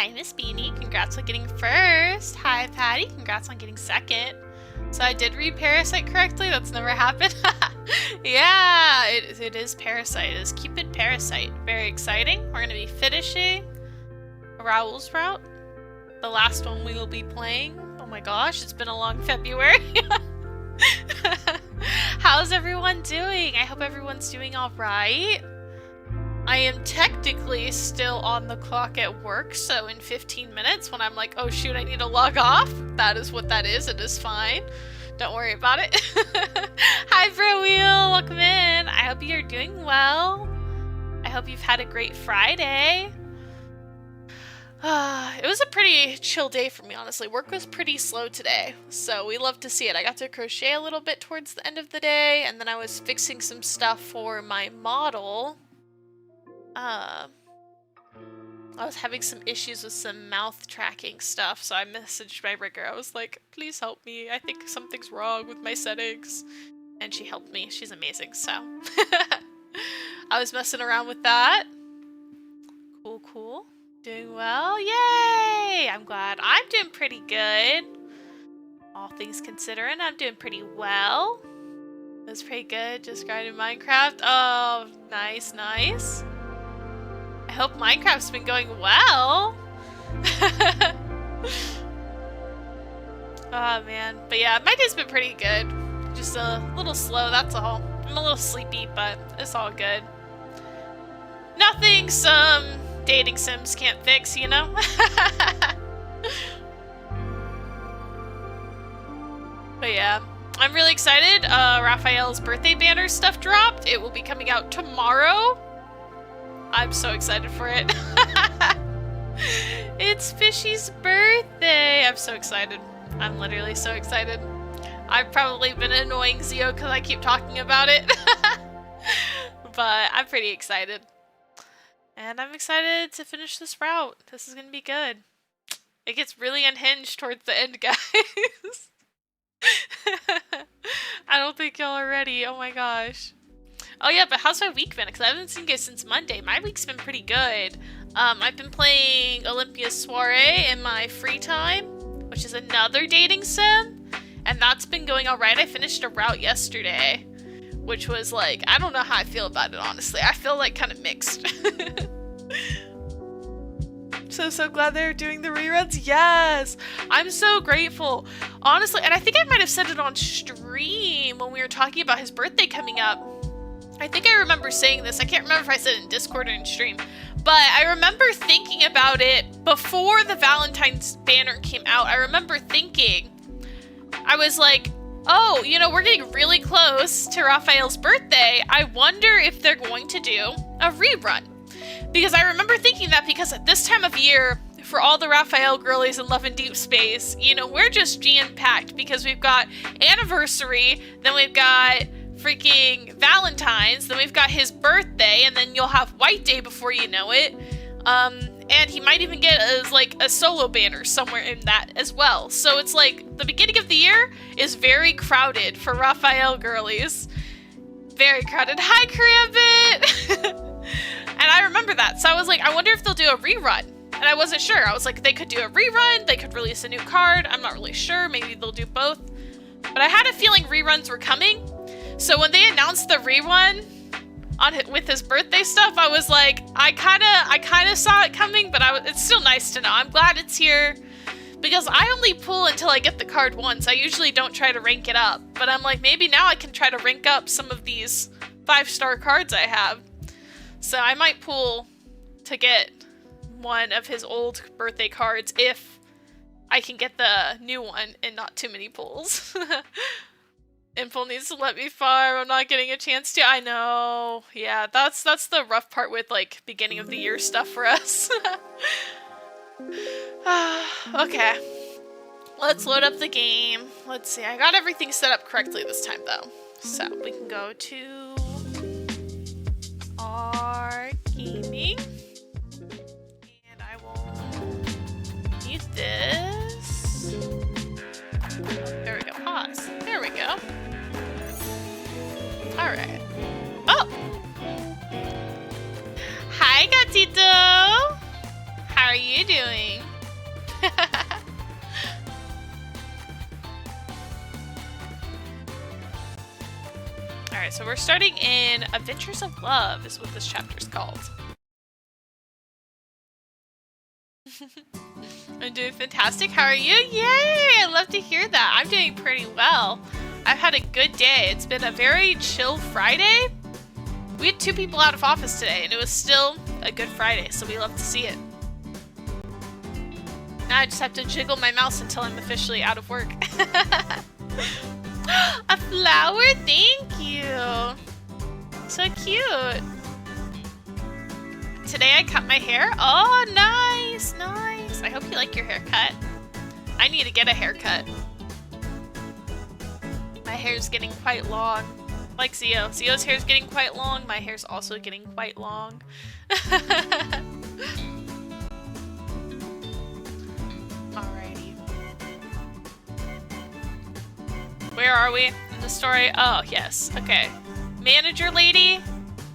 Hi, Miss Beanie. Congrats on getting first. Hi, Patty. Congrats on getting second. So I did read Parasite correctly. That's never happened. Yeah, it is Parasite. It is Cupid Parasite. Very exciting. We're going to be finishing Raul's route. The last one we will be playing. Oh my gosh, it's been a long February. How's everyone doing? I hope everyone's doing all right. I am technically still on the clock at work, so in 15 minutes when I'm like, oh shoot, I need to log off, that is what that is. It is fine. Don't worry about it. Hi, Raul. Welcome in. I hope you're doing well. I hope you've had a great Friday. It was a pretty chill day for me, honestly. Work was pretty slow today, so we love to see it. I got to crochet a little bit towards the end of the day, and then I was fixing some stuff for my model. I was having some issues with some mouth tracking stuff, so I messaged my rigger. I was like, please help me. I think something's wrong with my settings. And she helped me. She's amazing, so. I was messing around with that. Cool, cool. Doing well. Yay! I'm glad. I'm doing pretty good. All things considering, I'm doing pretty well. It was pretty good. Just grinding Minecraft. Oh, nice, nice. I hope Minecraft's been going well. Oh man, but yeah, my day's been pretty good. Just a little slow, that's all. I'm a little sleepy, but it's all good. Nothing some dating sims can't fix, you know? But yeah, I'm really excited. Raphael's birthday banner stuff dropped. It will be coming out tomorrow. I'm so excited for it. It's Fishy's birthday. I'm so excited. I'm literally so excited. I've probably been annoying Zio because I keep talking about it. But I'm pretty excited. And I'm excited to finish this route. This is going to be good. It gets really unhinged towards the end, guys. I don't think y'all are ready. Oh my gosh. Oh yeah, but how's my week been? Because I haven't seen you guys since Monday. My week's been pretty good. I've been playing Olympia's Soiree in my free time, which is another dating sim, and that's been going alright. I finished a route yesterday, which was like, I don't know how I feel about it, honestly. I feel like kind of mixed. So glad they're doing the reruns. Yes! I'm so grateful. Honestly, and I think I might have said it on stream when we were talking about his birthday coming up. I think I remember saying this. I can't remember if I said it in Discord or in stream. But I remember thinking about it before the Valentine's banner came out. I remember thinking, I was like, oh, you know, we're getting really close to Raphael's birthday. I wonder if they're going to do a rerun. Because I remember thinking that because at this time of year, for all the Raphael girlies in Love and Deep Space, you know, we're just jam-packed because we've got Anniversary, then we've got freaking Valentine's, then we've got his birthday, and then you'll have White Day before you know it. And he might even get a solo banner somewhere in that as well. So it's like the beginning of the year is very crowded for Raphael girlies. Very crowded. Hi, Krambit! And I remember that. So I was like, I wonder if they'll do a rerun. And I wasn't sure. I was like, they could do a rerun, they could release a new card. I'm not really sure. Maybe they'll do both. But I had a feeling reruns were coming. So when they announced the rerun with his birthday stuff, I was like, I kind of saw it coming, but it's still nice to know. I'm glad it's here because I only pull until I get the card once. I usually don't try to rank it up, but I'm like, maybe now I can try to rank up some of these 5-star cards I have. So I might pull to get one of his old birthday cards if I can get the new one and not too many pulls. Info needs to let me farm. I'm not getting a chance to. I know. Yeah, that's the rough part with like beginning of the year stuff for us. Okay. Let's load up the game. Let's see. I got everything set up correctly this time though. So we can go to our gaming. And I will mute this. There we go. Pause. There we go. Alright. Oh! Hi, Gatito! How are you doing? So we're starting in Adventures of Love is what this chapter's called. I'm doing fantastic. How are you? Yay! I love to hear that. I'm doing pretty well. I've had a good day. It's been a very chill Friday. We had 2 people out of office today, and it was still a good Friday, so we love to see it. Now I just have to jiggle my mouse until I'm officially out of work. A flower? Thank you. So cute. Today I cut my hair. Oh, nice, nice. I hope you like your haircut. I need to get a haircut. My hair's getting quite long. Like Zio. Zio's hair's getting quite long. My hair's also getting quite long. Alrighty. Where are we in the story? Oh, yes. Okay. Manager lady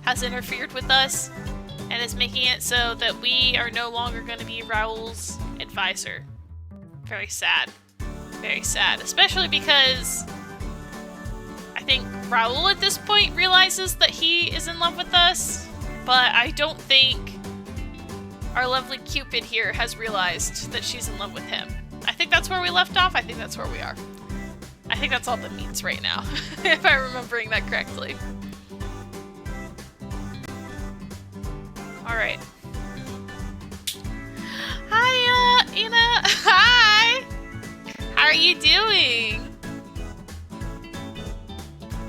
has interfered with us and is making it so that we are no longer going to be Raul's advisor. Very sad. Very sad. Especially because I think Raul at this point realizes that he is in love with us, but I don't think our lovely Cupid here has realized that she's in love with him. I think that's where we left off. I think that's where we are. I think that's all that means right now, if I'm remembering that correctly. Alright. Hi, Ina! Hi! How are you doing?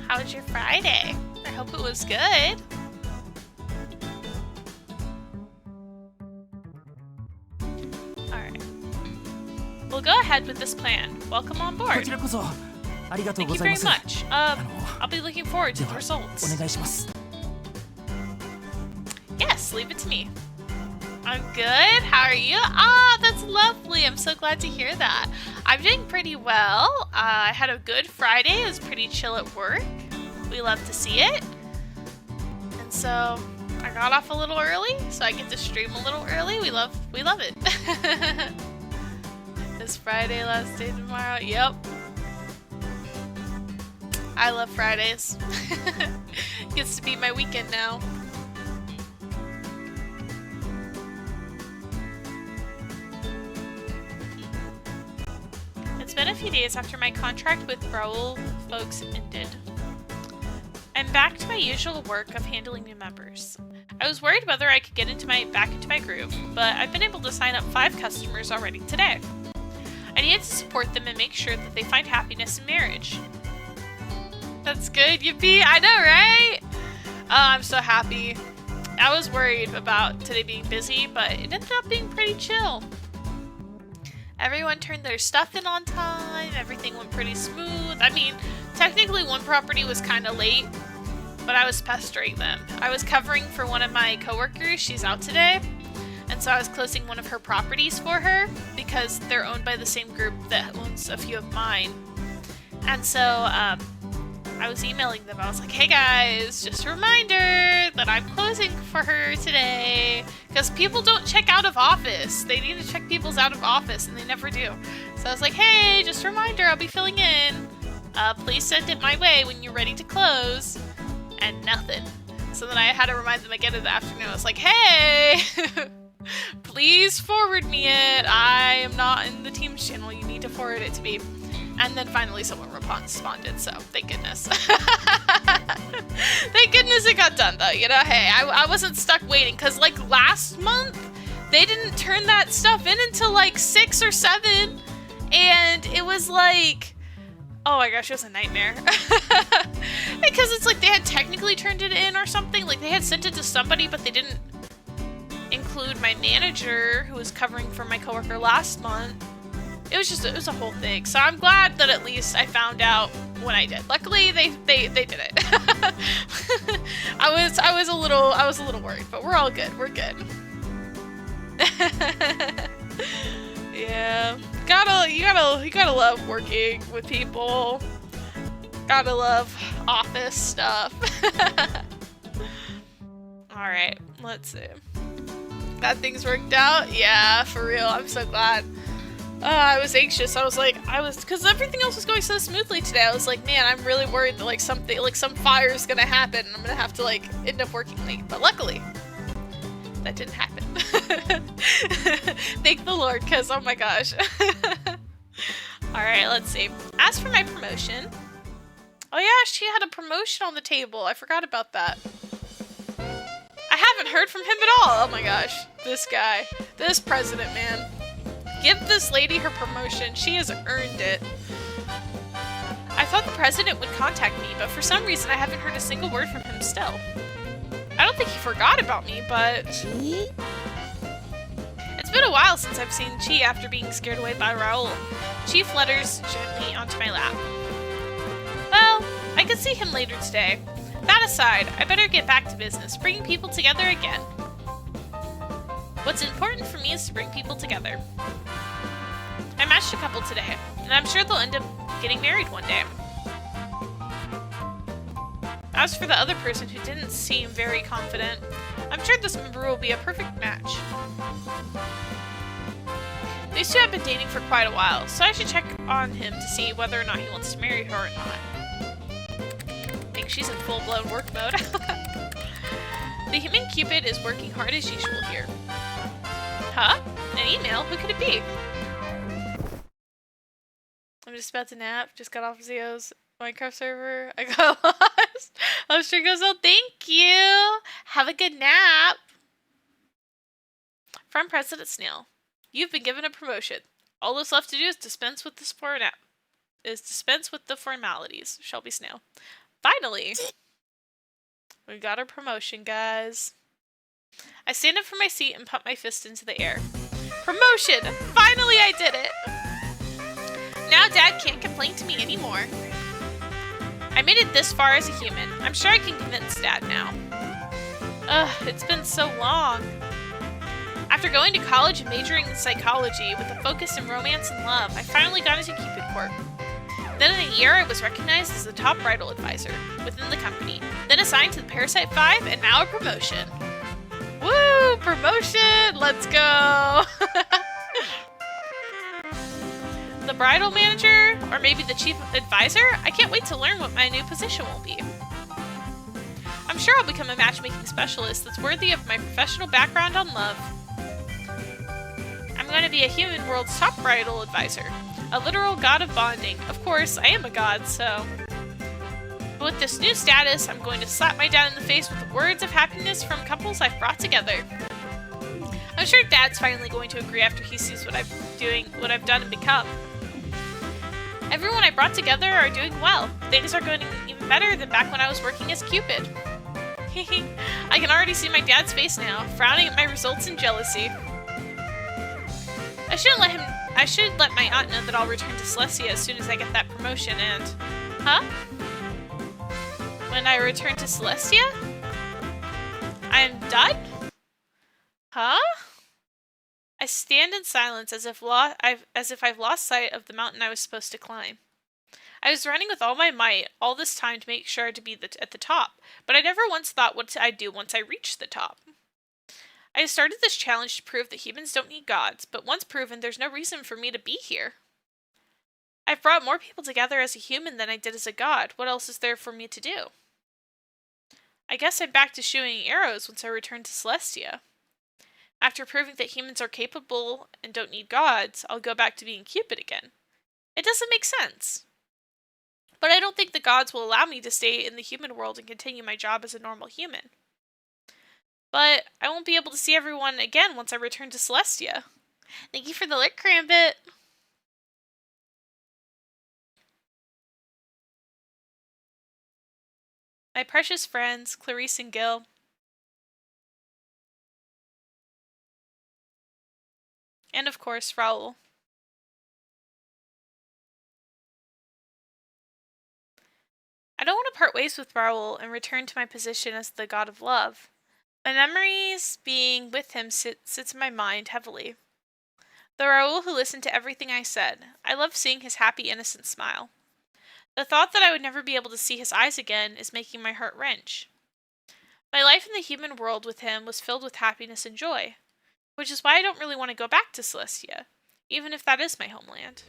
How was your Friday? I hope it was good. Alright. We'll go ahead with this plan. Welcome on board. Thank you very much. I'll be looking forward to the results. Yes, leave it to me. I'm good. How are you? Ah, that's lovely. I'm so glad to hear that. I'm doing pretty well. I had a good Friday. It was pretty chill at work. We love to see it. And so I got off a little early, so I get to stream a little early. We love it. This Friday, last day tomorrow. Yep. I love Fridays. Gets to be my weekend now. It's been a few days after my contract with Raul folks ended. I'm back to my usual work of handling new members. I was worried whether I could get back into my groove, but I've been able to sign up 5 customers already today. I needed to support them and make sure that they find happiness in marriage. That's good, Yippee! I know, right? Oh, I'm so happy. I was worried about today being busy, but it ended up being pretty chill. Everyone turned their stuff in on time, everything went pretty smooth. I mean, technically one property was kind of late, but I was pestering them. I was covering for one of my coworkers, she's out today, and so I was closing one of her properties for her because they're owned by the same group that owns a few of mine. And so, I was emailing them. I was like, hey guys, just a reminder that I'm closing for her today. Because people don't check out of office. They need to check people's out of office, and they never do. So I was like, hey, just a reminder, I'll be filling in. Please send it my way when you're ready to close. And nothing. So then I had to remind them again in the afternoon. I was like, hey, please forward me it. I am not in the Teams channel. You need to forward it to me. And then finally someone responded, so thank goodness. Thank goodness it got done, though. You know, hey, I wasn't stuck waiting, because, like, last month, they didn't turn that stuff in until, like, 6 or 7, and it was like, oh my gosh, it was a nightmare. Because it's like they had technically turned it in or something, like, they had sent it to somebody, but they didn't include my manager, who was covering for my coworker last month. It was a whole thing. So I'm glad that at least I found out when I did. Luckily, they did it. I was a little worried, but we're all good. We're good. Yeah. You gotta love working with people. Gotta love office stuff. All right, let's see. That thing's worked out. Yeah, for real. I'm so glad. I was anxious. Because everything else was going so smoothly today. I was like, man, I'm really worried that, like, some fire is gonna happen and I'm gonna have to, like, end up working late. But luckily, that didn't happen. Thank the Lord, because, oh my gosh. Alright, let's see. As for my promotion... Oh yeah, she had a promotion on the table. I forgot about that. I haven't heard from him at all. Oh my gosh. This guy. This president, man. Give this lady her promotion. She has earned it. I thought the president would contact me, but for some reason I haven't heard a single word from him still. I don't think he forgot about me, but... It's been a while since I've seen Chi after being scared away by Raul. Chi flutters gently onto my lap. Well, I could see him later today. That aside, I better get back to business, bringing people together again. What's important for me is to bring people together. I matched a couple today, and I'm sure they'll end up getting married one day. As for the other person who didn't seem very confident, I'm sure this member will be a perfect match. These two have been dating for quite a while, so I should check on him to see whether or not he wants to marry her or not. I think she's in full-blown work mode. The human Cupid is working hard as usual here. Huh? An email? Who could it be? I'm just about to nap. Just got off Zio's Minecraft server. I got lost. Oh, sure goes well. Thank you. Have a good nap. From President Snail. You've been given a promotion. All that's left to do is dispense with the formalities. Shelby Snail. Finally. We got our promotion, guys. I stand up from my seat and pump my fist into the air. Promotion! Finally I did it! Now Dad can't complain to me anymore. I made it this far as a human. I'm sure I can convince Dad now. Ugh, it's been so long. After going to college and majoring in psychology with a focus in romance and love, I finally got into Cupid Corp. Then in a year, I was recognized as the top bridal advisor within the company, then assigned to the Parasite 5, and now a promotion. Woo! Promotion! Let's go! The bridal manager? Or maybe the chief advisor? I can't wait to learn what my new position will be. I'm sure I'll become a matchmaking specialist that's worthy of my professional background on love. I'm going to be a human world's top bridal advisor. A literal god of bonding. Of course, I am a god, so... But with this new status, I'm going to slap my dad in the face with the words of happiness from couples I've brought together. I'm sure Dad's finally going to agree after he sees what I've done and become. Everyone I brought together are doing well. Things are going even better than back when I was working as Cupid. I can already see my dad's face now, frowning at my results in jealousy. I should let my aunt know that I'll return to Celestia as soon as I get that promotion and... Huh? When I return to Celestia? I am done? Huh? I stand in silence as if I've lost sight of the mountain I was supposed to climb. I was running with all my might all this time to make sure to be at the top, but I never once thought what I'd do once I reached the top. I started this challenge to prove that humans don't need gods, but once proven, there's no reason for me to be here. I've brought more people together as a human than I did as a god. What else is there for me to do? I guess I'm back to shooting arrows once I return to Celestia. After proving that humans are capable and don't need gods, I'll go back to being Cupid again. It doesn't make sense. But I don't think the gods will allow me to stay in the human world and continue my job as a normal human. But I won't be able to see everyone again once I return to Celestia. Thank you for the lit crambit. My precious friends, Clarice and Gil. And of course, Raul. I don't want to part ways with Raul and return to my position as the god of love. My memories being with him sits in my mind heavily. The Raul who listened to everything I said. I love seeing his happy, innocent smile. The thought that I would never be able to see his eyes again is making my heart wrench. My life in the human world with him was filled with happiness and joy, which is why I don't really want to go back to Celestia. even if that is my homeland.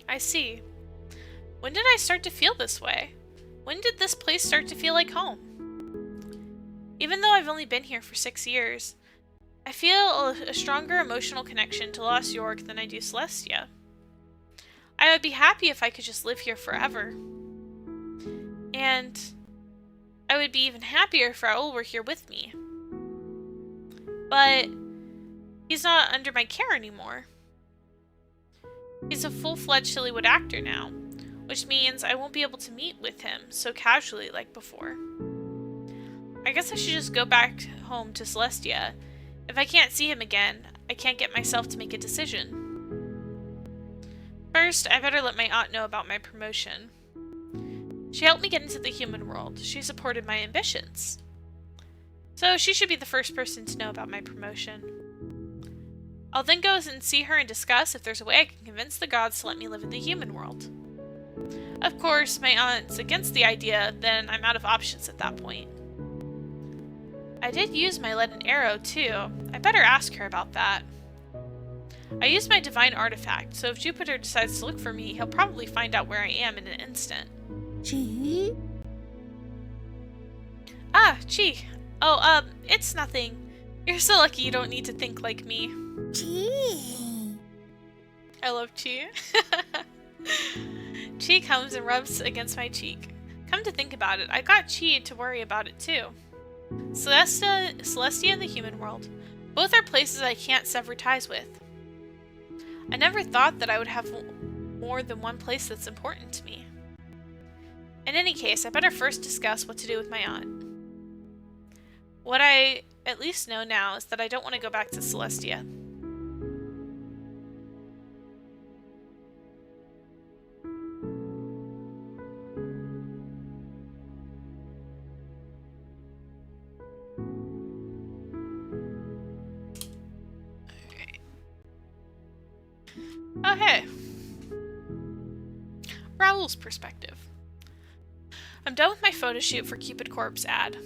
I see. When did I start to feel this way? When did this place start to feel like home? Even though I've only been here for 6 years, I feel a stronger emotional connection to Lost York than I do Celestia. I would be happy if I could just live here forever. And I would be even happier if Raul were here with me. But he's not under my care anymore. He's a full-fledged Hollywood actor now, which means I won't be able to meet with him so casually like before. I guess I should just go back home to Celestia. If I can't see him again, I can't get myself to make a decision. First, I better let my aunt know about my promotion. She helped me get into the human world. She supported my ambitions. So she should be the first person to know about my promotion. I'll then go and see her and discuss if there's a way I can convince the gods to let me live in the human world. Of course, my aunt's against the idea, then I'm out of options at that point. I did use my leaden arrow, too. I better ask her about that. I used my divine artifact, so if Jupiter decides to look for me, he'll probably find out where I am in an instant. Chi? Ah, Chi. Oh, it's nothing. You're so lucky you don't need to think like me. Chi? I love Chi. Chi comes and rubs against my cheek. Come to think about it, I got Chi to worry about it too. Celestia and the human world. Both are places I can't sever ties with. I never thought that I would have more than one place that's important to me. In any case, I better first discuss what to do with my aunt. What I at least know now is that I don't want to go back to Celestia. Oh, hey. Raul's perspective. I'm done with my photo shoot for Cupid Corp's ad.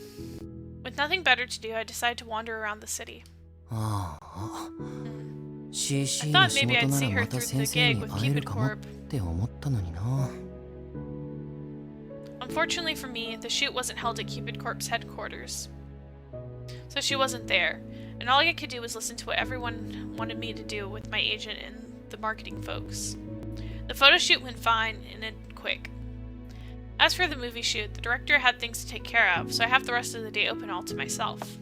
With nothing better to do, I decided to wander around the city. I thought maybe I'd see her through the gig with Cupid Corp. Unfortunately for me, the shoot wasn't held at Cupid Corp's headquarters. So she wasn't there, and all I could do was listen to what everyone wanted me to do with my agent and the marketing folks. The photo shoot went fine and ended quick. As for the movie shoot, the director had things to take care of, so I have the rest of the day open all to myself.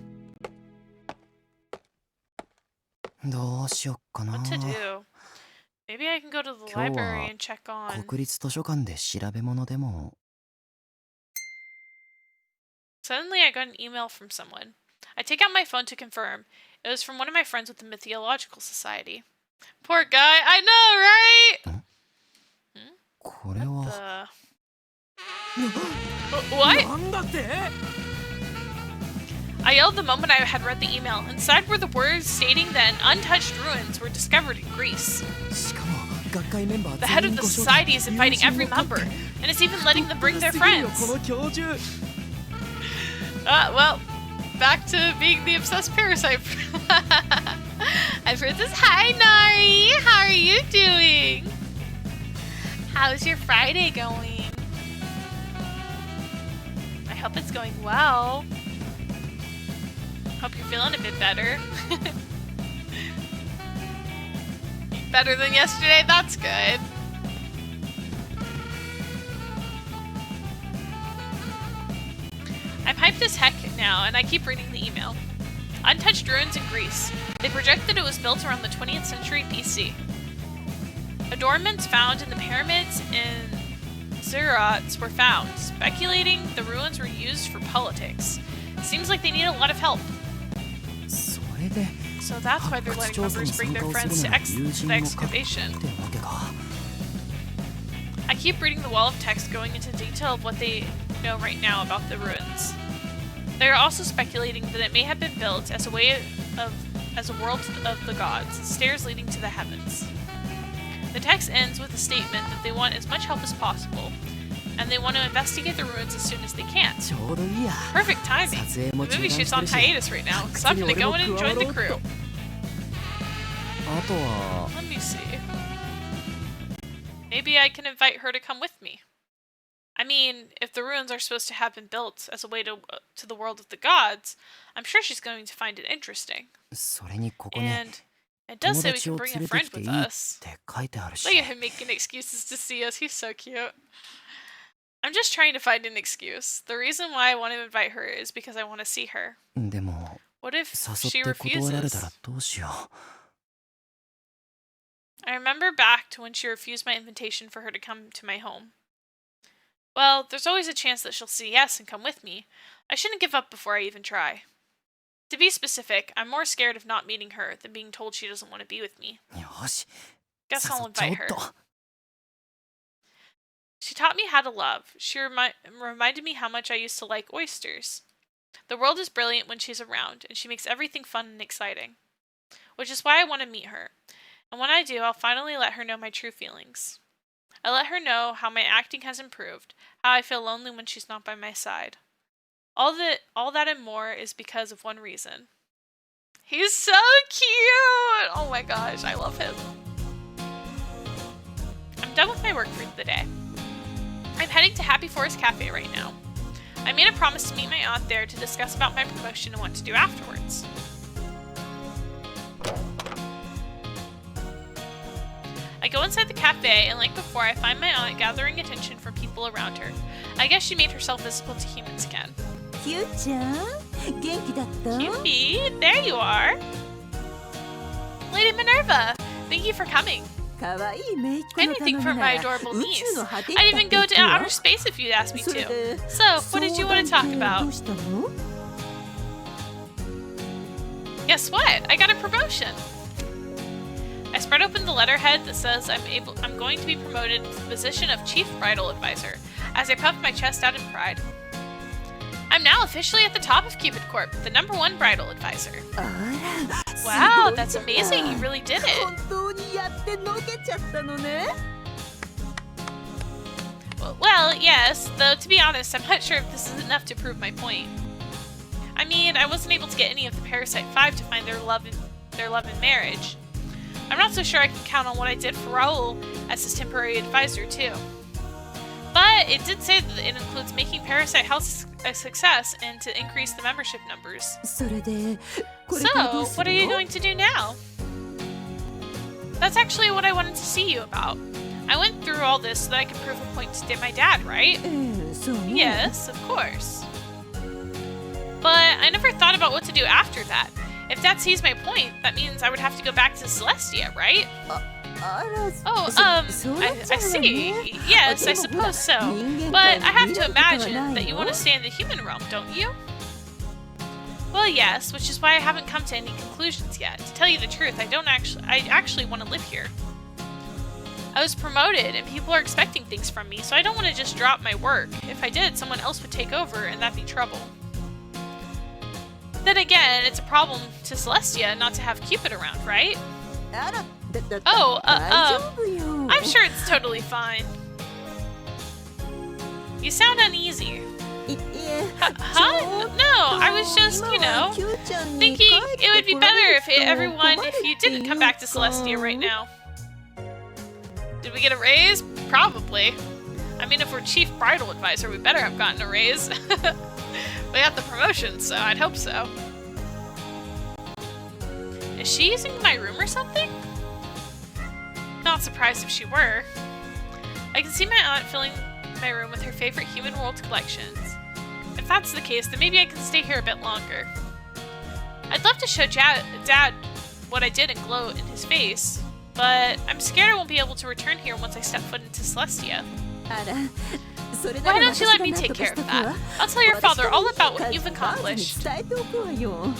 What to do? Maybe I can go to the library and check on... Suddenly I got an email from someone. I take out my phone to confirm. It was from one of my friends with the Mythological Society. Poor guy, I know, right? What the... What? I yelled the moment I had read the email. Inside were the words stating that untouched ruins were discovered in Greece. The head of the society is inviting every member, and is even letting them bring their friends. Well, back to being the obsessed parasite. I've heard this. Hi, Nari! How are you doing? How's your Friday going? I hope it's going well. Hope you're feeling a bit better. Better than yesterday? That's good. I'm hyped as heck now, and I keep reading the email. Untouched ruins in Greece. They projected it was built around the 20th century BC. Adornments found in the pyramids and ziggurats were found, speculating the ruins were used for politics. Seems like they need a lot of help. So that's why they're letting members bring their friends to the excavation. I keep reading the wall of text going into detail of what they know right now about the ruins. They are also speculating that it may have been built as a world of the gods, stairs leading to the heavens. The text ends with a statement that they want as much help as possible, and they want to investigate the ruins as soon as they can. Perfect timing. The movie shoot's on hiatus right now, so I'm gonna go in and join the crew. あとは Let me see. Maybe I can invite her to come with me. I mean, if the ruins are supposed to have been built as a way to the world of the gods, I'm sure she's going to find it interesting. それにここに And it does 友 say we 達 can を bring 連 a れて friend きて with いいっ us. て書いてあるし Look at him making excuses to see us. He's so cute. I'm just trying to find an excuse. The reason why I want to invite her is because I want to see her. でも What if 誘 she って断られた refuses? らどうしよ I remember back to when she refused my invitation for her to come to my home. Well, there's always a chance that she'll say yes and come with me. I shouldn't give up before I even try. To be specific, I'm more scared of not meeting her than being told she doesn't want to be with me. う。よし Guess 誘 I'll っちゃお invite っ her. と She taught me how to love. She reminded me how much I used to like oysters. The world is brilliant when she's around, and she makes everything fun and exciting. Which is why I want to meet her. And when I do, I'll finally let her know my true feelings. I let her know how my acting has improved, how I feel lonely when she's not by my side. All that and more is because of one reason. He's so cute! Oh my gosh, I love him. I'm done with my work for the day. I'm heading to Happy Forest Cafe right now. I made a promise to meet my aunt there to discuss about my promotion and what to do afterwards. I go inside the cafe, and like before, I find my aunt gathering attention from people around her. I guess she made herself visible to humans again. キューちゃん元気だった Cupid, there you are! Lady Minerva, thank you for coming. かわいい姪っ子のため Anything な for my ら adorable 宇 niece. 宙の果て I'd だ even って go 言っ to てよ outer space if you'd ask me それ to. で So, what did you want to 相 talk 談ってど about? うしたの Guess what? I got a promotion. I spread open the letterhead that says I'm going to be promoted to the position of Chief Bridal Advisor, as I puff my chest out in pride. I'm now officially at the top of Cupid Corp, the #1 bridal advisor. あら Wow, すごい that's じゃない amazing. You really did it. 本当にやってのけちゃったのね Well, yes, though to be honest, I'm not sure if this is enough to prove my point. I mean, I wasn't able to get any of the Parasite 5 to find their love in marriage. I'm not so sure I can count on what I did for Raul as his temporary advisor, too. But it did say that it includes making Parasite House a success and to increase the membership numbers. それでこれからど So, うす what are る you の going to do now? That's actually what I wanted to see you about. I went through all this so that I could prove a point to my dad, right? ええそう Yes, of course. But I never thought about what to do after that. If Dad sees my point, that means I would have to go back to Celestia, right? あら Oh, そうなっ I ちゃうわね see. Yes, I でもほら suppose so. 人間 But 界 I have に to 未来とかは imagine ない that you の want to stay in the human realm, don't you? Well, yes, which is why I haven't come to any conclusions yet. To tell you the truth, I actually want to live here. I was promoted, and people are expecting things from me, so I don't want to just drop my work. If I did, someone else would take over, and that'd be trouble. Then again, it's a problem to Celestia not to have Cupid around, right? あらだ Oh, 大丈夫よ I'm sure it's totally fine. You sound uneasy. いえ Huh? No, I was just, you know, thinking it would be better if you didn't come back to Celestia right now. Did we get a raise? Probably. I mean, if we're chief bridal advisor, we better have gotten a raise. We got the promotion, so I'd hope so. Is she using my room or something? Not surprised if she were. I can see my aunt filling my room with her favorite Human World collections. If that's the case, then maybe I can stay here a bit longer. I'd love to show Dad what I did and glow in his face, but I'm scared I won't be able to return here once I step foot into Celestia. あらそれな Why ら don't you 私 let が me 何 take とか care し of とく that? わ I'll tell your 私 father が all about い what い you've かずに accomplished. 伝えておくわよ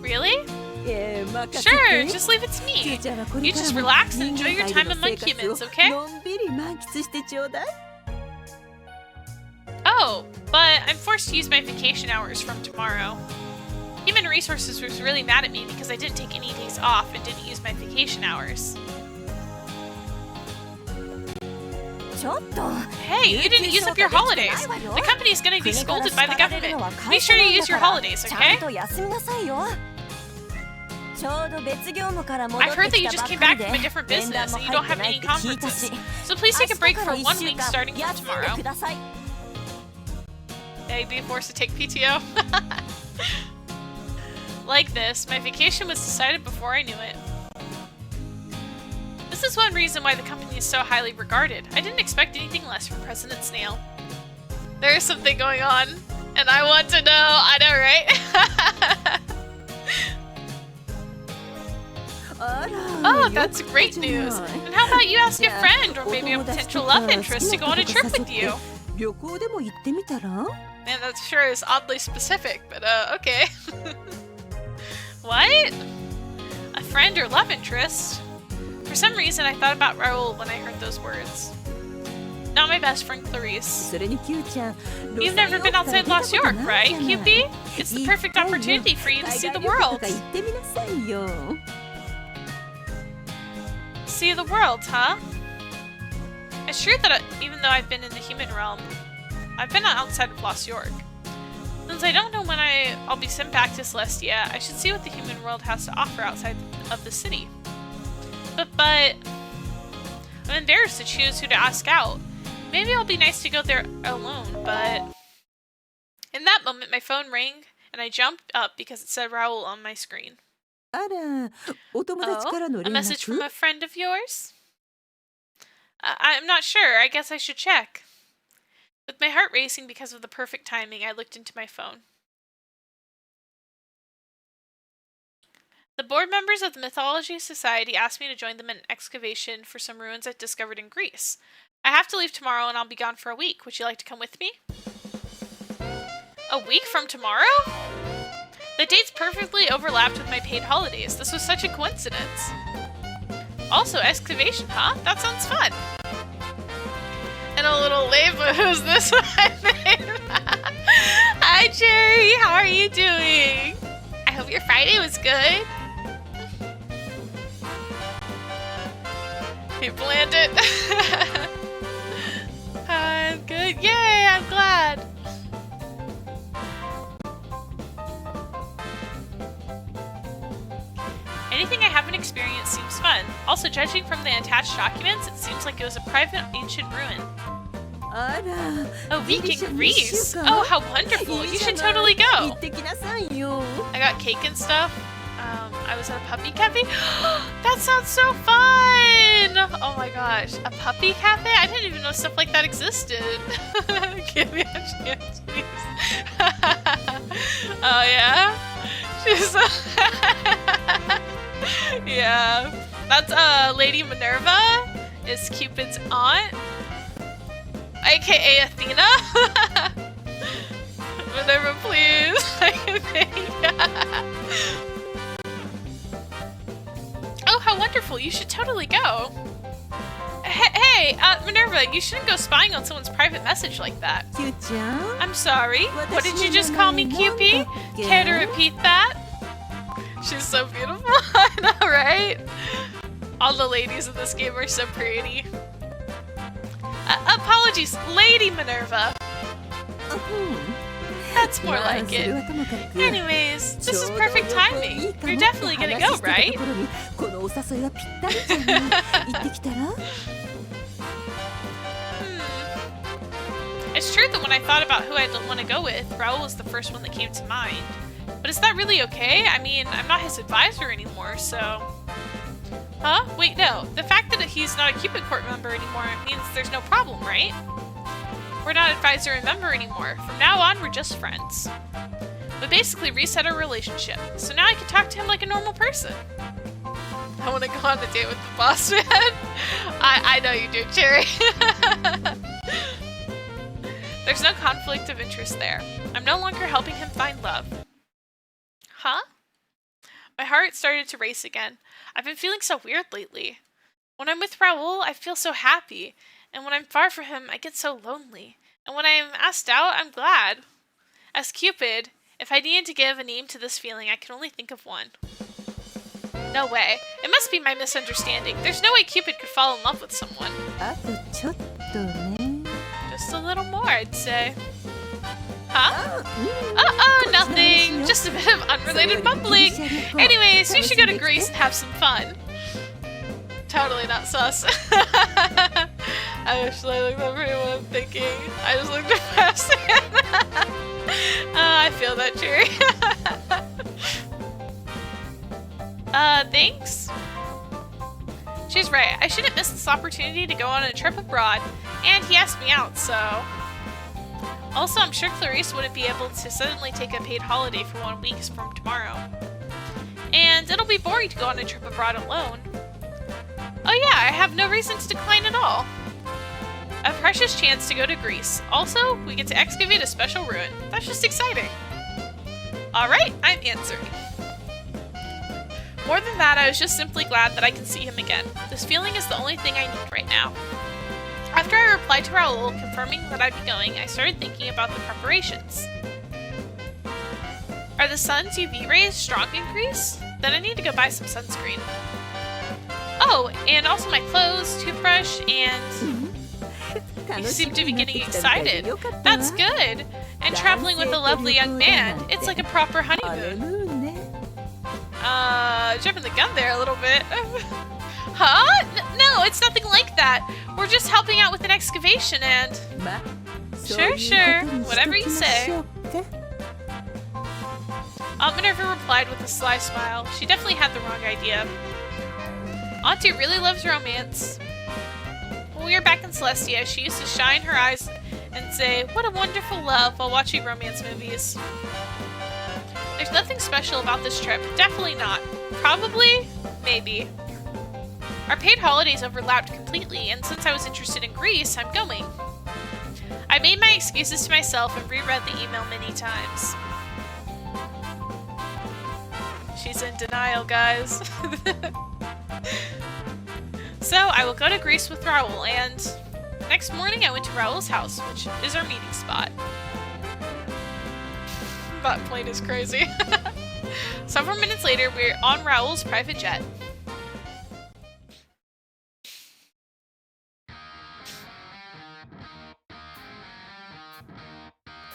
Really? 任せて Sure, just leave it to キュ me. ーちゃんはこれ You から just も relax and 人 enjoy 間 your 界 time での among 生 humans, 活を okay? のんびり満喫してちょうだい Oh, but I'm forced to use my vacation hours from tomorrow. Human Resources was really mad at me because I didn't take any days off and didn't use my vacation hours. ちょっと Hey, you didn't use up your holidays. The company's gonna be 国から scolded by the 叱られるの government. は Be 会社 sure な you んだ use your から holidays, ちゃん okay? と休みなさいよ I've heard that you just came back from a different business and you don't have any conferences. So please take a break for 1 week starting from tomorrow. Yeah, you'd be forced to take PTO. Like this, my vacation was decided before I knew it. This is one reason why the company is so highly regarded. I didn't expect anything less from President Snail. There is something going on, and I want to know. I know, right? Oh, that's great news. And how about you ask a friend or maybe a potential love interest to go on a trip with you? Man, that sure is oddly specific, but okay. What? A friend or love interest? For some reason, I thought about Raul when I heard those words. Not my best friend, Clarice. You've never been outside Lost York, right, Cupid? It's the perfect opportunity for you to see the world. See the world, huh? It's true that even though I've been in the human realm, I've been outside of Lost York. Since I don't know when I'll be sent back to Celestia, I should see what the human world has to offer outside of the city. But I'm embarrassed to choose who to ask out. Maybe it'll be nice to go there alone, but... In that moment, my phone rang, and I jumped up because it said Raul on my screen. Oh, a message from a friend of yours? I'm not sure. I guess I should check. With my heart racing because of the perfect timing, I looked into my phone. The board members of the Mythology Society asked me to join them in an excavation for some ruins I've discovered in Greece. I have to leave tomorrow and I'll be gone for a week. Would you like to come with me? A week from tomorrow? The dates perfectly overlapped with my paid holidays. This was such a coincidence. Also, excavation, huh? That sounds fun. And a little late, but who's this one? Hi, Jerry. How are you doing? I hope your Friday was good. He planned it. I'm good. Yay, I'm glad. Anything I haven't experienced seems fun. Also, judging from the attached documents, it seems like it was a private ancient ruin. A week in Greece? Oh, how wonderful! You should totally go! I got cake and stuff. I was at a puppy cafe. That sounds so fun! Oh my gosh, a puppy cafe? I didn't even know stuff like that existed. Give me a chance, please. Oh yeah? She's so yeah. That's Lady Minerva is Cupid's aunt. AKA Athena. Minerva, please. I can think. Oh, how wonderful. You should totally go. Hey, Minerva, you shouldn't go spying on someone's private message like that. I'm sorry. What did you just call me, Cupid? Care to repeat that? She's so beautiful. I know, right? All the ladies in this game are so pretty. Apologies, Lady Minerva. That's more like it. Anyways, this is perfect timing. You're definitely gonna go, right? It's true that when I thought about who I'd want to go with, Raul was the first one that came to mind. But is that really okay? I mean, I'm not his advisor anymore, so... Huh? Wait, no. The fact that he's not a Cupid Court member anymore means there's no problem, right? We're not advisor and member anymore. From now on, we're just friends. We basically reset our relationship, so now I can talk to him like a normal person. I want to go on a date with the boss man. I know you do, Cherry. There's no conflict of interest there. I'm no longer helping him find love. Huh? My heart started to race again. I've been feeling so weird lately. When I'm with Raul, I feel so happy. And when I'm far from him, I get so lonely. And when I'm asked out, I'm glad. As Cupid, if I needed to give a name to this feeling, I can only think of one. No way. It must be my misunderstanding. There's no way Cupid could fall in love with someone. Just a little more, I'd say. Huh? Uh-oh, nothing. Just a bit of unrelated mumbling. Anyways, you should go to Greece and have some fun. Totally not sus. I actually looked over at what I'm thinking. I just looked depressed. I feel that, Jerry. Thanks. She's right. I shouldn't miss this opportunity to go on a trip abroad. And he asked me out, so... Also, I'm sure Clarice wouldn't be able to suddenly take a paid holiday for 1 week from tomorrow. And it'll be boring to go on a trip abroad alone. Oh yeah, I have no reason to decline at all. A precious chance to go to Greece. Also, we get to excavate a special ruin. That's just exciting. Alright, I'm answering. More than that, I was just simply glad that I can see him again. This feeling is the only thing I need right now. After I replied to Raul confirming that I'd be going, I started thinking about the preparations. Are the sun's UV rays strong in Greece? Then I need to go buy some sunscreen. Oh, and also my clothes, toothbrush, and... You seem to be getting excited. That's good. And traveling with a lovely young man. It's like a proper honeymoon. Jumping the gun there a little bit. Huh? No, it's nothing like that. We're just helping out with an excavation and... Sure. Whatever you say. Aunt Minerva replied with a sly smile. She definitely had the wrong idea. Auntie really loves romance. When we were back in Celestia, she used to shine her eyes and say, "What a wonderful love," while watching romance movies. There's nothing special about this trip. Definitely not. Probably? Maybe. Our paid holidays overlapped completely, and since I was interested in Greece, I'm going. I made my excuses to myself and reread the email many times. She's in denial, guys. So, I will go to Greece with Raul, and next morning I went to Raul's house, which is our meeting spot. That plane is crazy. Several minutes later, we're on Raul's private jet.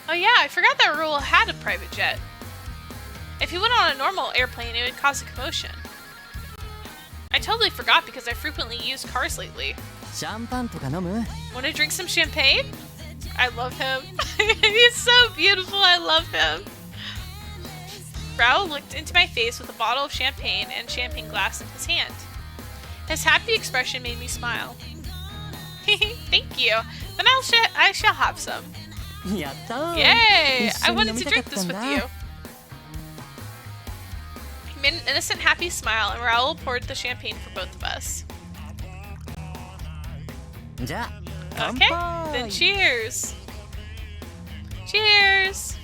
Oh yeah, I forgot that Raul had a private jet. If he went on a normal airplane, it would cause a commotion. I totally forgot because I frequently use cars lately. Want to drink some champagne? I love him. He's so beautiful, I love him. Raul looked into my face with a bottle of champagne and champagne glass in his hand. His happy expression made me smile. Thank you. Then I shall have some. Yay! I wanted to drink this with you. He made an innocent, happy smile, and Raul poured the champagne for both of us. Okay, then cheers! Cheers!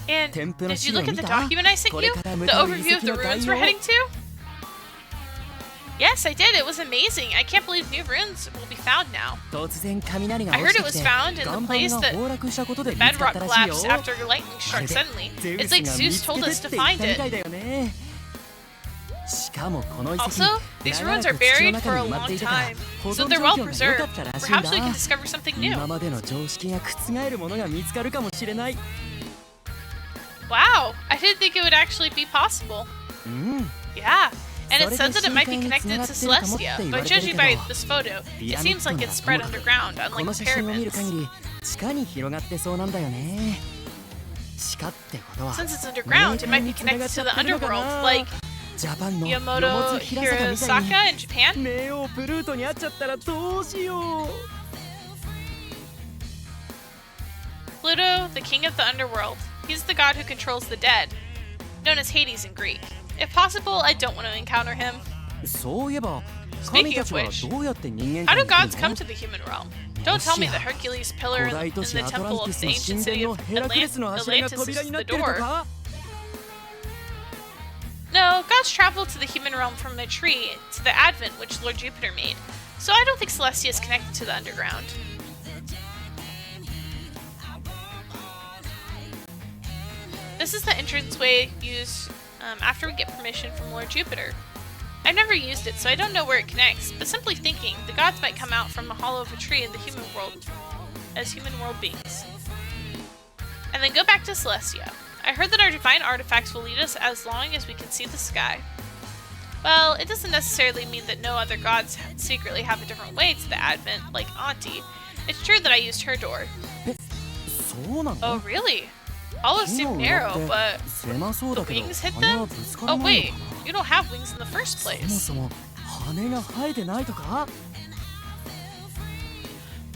And did you look at the document I sent you? The overview of the ruins we're heading to? Yes, I did. It was amazing. I can't believe new ruins will be found now. I heard it was found in the place that the bedrock collapsed after lightning struck suddenly. It's like Zeus told us to find it. Also, these ruins are buried for a long time, so they're well preserved. Perhaps we can discover something new. Wow, I didn't think it would actually be possible. Yeah. And it says that it might be connected to Celestia, but judging by this photo, it seems like it's spread underground, unlike the pyramids. Since it's underground, it might be connected to the underworld, like Yamato Hirosaka in Japan? Pluto, the king of the underworld. He's the god who controls the dead, known as Hades in Greek. If possible, I don't want to encounter him. Speaking of which, how do gods come to the human realm? Don't tell me the Hercules pillar in the temple of the ancient city of Atlantis is the door. No, gods travel to the human realm from a tree to the advent which Lord Jupiter made, so I don't think Celestia is connected to the underground. This is the entranceway used after we get permission from Lord Jupiter. I've never used it, so I don't know where it connects, but simply thinking, the gods might come out from the hollow of a tree in the human world. as human world beings. And then go back to Celestia. I heard that our divine artifacts will lead us as long as we can see the sky. Well, it doesn't necessarily mean that no other gods secretly have a different way to the Advent, like Auntie. It's true that I used her door. Oh, really? Olives seem narrow, but the wings hit them? Oh, wait. You don't have wings in the first place.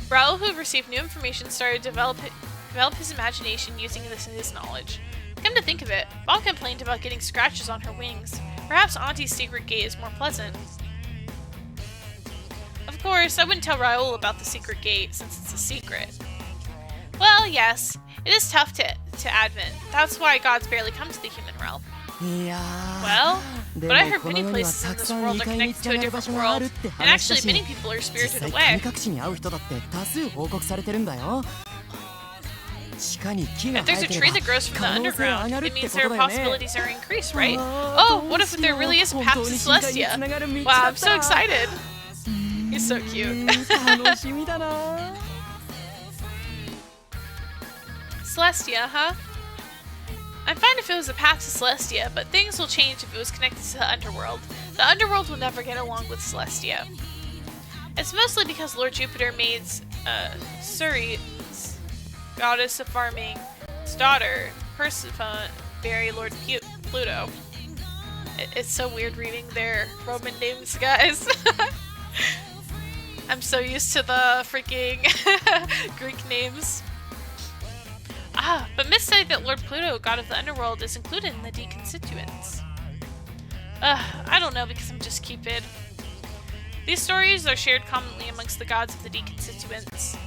Raul, who received new information, started to develop his imagination using this in his knowledge. Come to think of it, Bob complained about getting scratches on her wings. Perhaps Auntie's secret gate is more pleasant. Of course, I wouldn't tell Raul about the secret gate, since it's a secret. Well, yes, it is tough to Advent. That's why gods barely come to the human realm. Well, but I heard many places in this world are connected to a different world, and actually many people are spirited away. If there's a tree that grows from the underground, it means their possibilities are increased, right? Oh, what if there really is a path to Celestia? Wow, I'm so excited. He's so cute. Celestia, huh? I'm fine if it was a path to Celestia, but things will change if it was connected to the underworld. The underworld will never get along with Celestia. It's mostly because Lord Jupiter made Ceres, goddess of farming, his daughter, Persephone, marry Lord Pluto. It's so weird reading their Roman names, guys. I'm so used to the freaking Greek names. Ah, but myths say that Lord Pluto, god of the underworld, is included in the deconstituents. I don't know because I'm just Cupid. These stories are shared commonly amongst the gods of the deconstituents.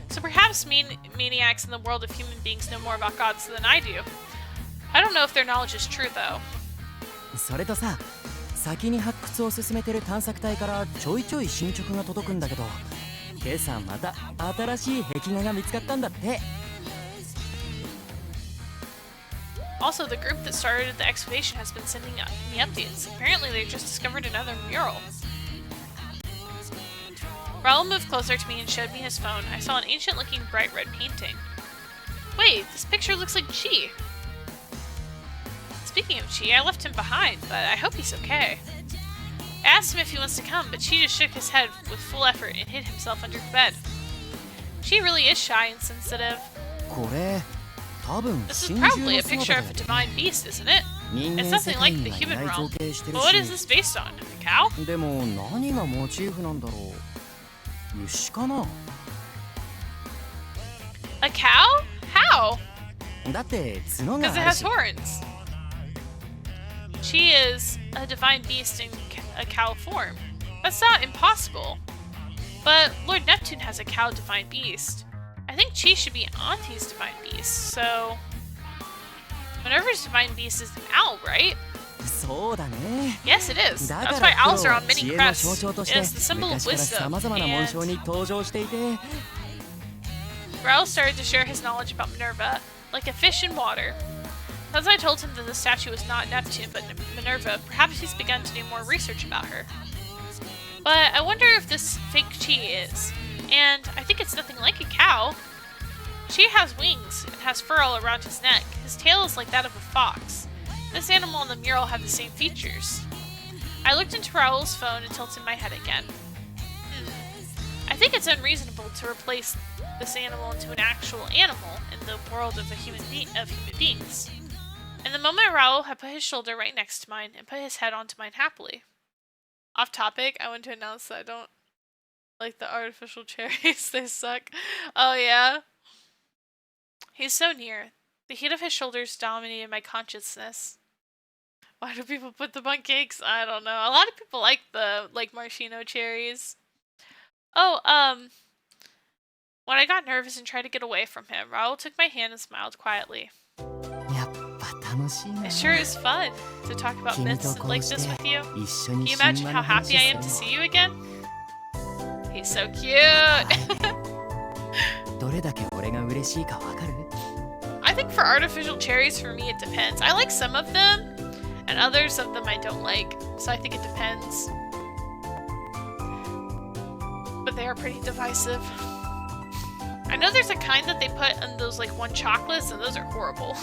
So perhaps maniacs in the world of human beings know more about gods than I do. I don't know if their knowledge is true, though. それとさ、先に発掘を進めてる探索隊からちょいちょい進捗が届くんだけど、今朝また新しい壁画が見つかったんだって。Also, the group that started the excavation has been sending me updates. Apparently, they just discovered another mural. Raul moved closer to me and showed me his phone. I saw an ancient-looking bright red painting. Wait, this picture looks like Chi. Speaking of Chi, I left him behind, but I hope he's okay. I asked him if he wants to come, but Chi just shook his head with full effort and hid himself under the bed. Chi really is shy and sensitive. This is probably a picture of a divine beast, isn't it? It's something like the human realm. But what is this based on? A cow? でも何がモチーフなんだろう。牛かな? A cow? How? だって角が Because it ある has し。 horns. She is a divine beast in a cow form. That's not impossible. But Lord Neptune has a cow divine beast. I think Chi should be Auntie's divine beast, so... Minerva's divine beast is an owl, right? そうだね。 Yes, it is. だ That's から why owls are on many 知恵の crests. 象徴とし It て is the symbol of 昔から wisdom. 様々な紋章 And に登場していて。 Raul started to share his knowledge about Minerva, like a fish in water. As I told him that the statue was not Neptune but Minerva, perhaps he's begun to do more research about her. But I wonder if this fake Chi is. And I think it's nothing like a cow. Chi has wings and has fur all around his neck. His tail is like that of a fox. This animal and the mural have the same features. I looked into Raul's phone and tilted my head again. I think it's unreasonable to replace this animal into an actual animal in the world of human beings. In the moment, Raul had put his shoulder right next to mine and put his head onto mine happily. Off topic, I want to announce that I don't like the artificial cherries. They suck. Oh yeah. He's so near. The heat of his shoulders dominated my consciousness. Why do people put them on cakes? I don't know. A lot of people like the maraschino cherries. Oh, when I got nervous and tried to get away from him, Raul took my hand and smiled quietly. やっぱ楽しいな。 It sure is fun to talk about 君 myths とこ like うし this て with you. 一緒 Can に you 神 imagine 話 how の happy 話 I am す to る see you again? He's so cute. の。どれだけ俺が嬉しいかわかる? I think for artificial cherries, for me, it depends. I like some of them, and others of them I don't like. So I think it depends. But they are pretty divisive. I know there's a kind that they put in those like one chocolates, and those are horrible.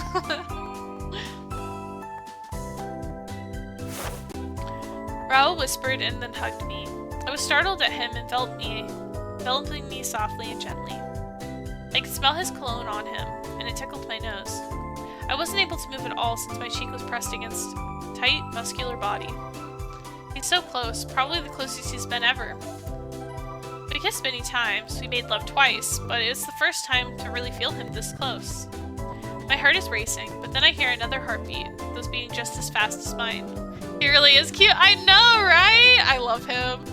Raul whispered and then hugged me. I was startled at him, enveloping me softly and gently. I could smell his cologne on him, and it tickled my nose. I wasn't able to move at all since my cheek was pressed against a tight, muscular body. He's so close, probably the closest he's been ever. We kissed many times, we made love twice, but it was the first time to really feel him this close. My heart is racing, but then I hear another heartbeat, those beating just as fast as mine. He really is cute. I know, right? I love him.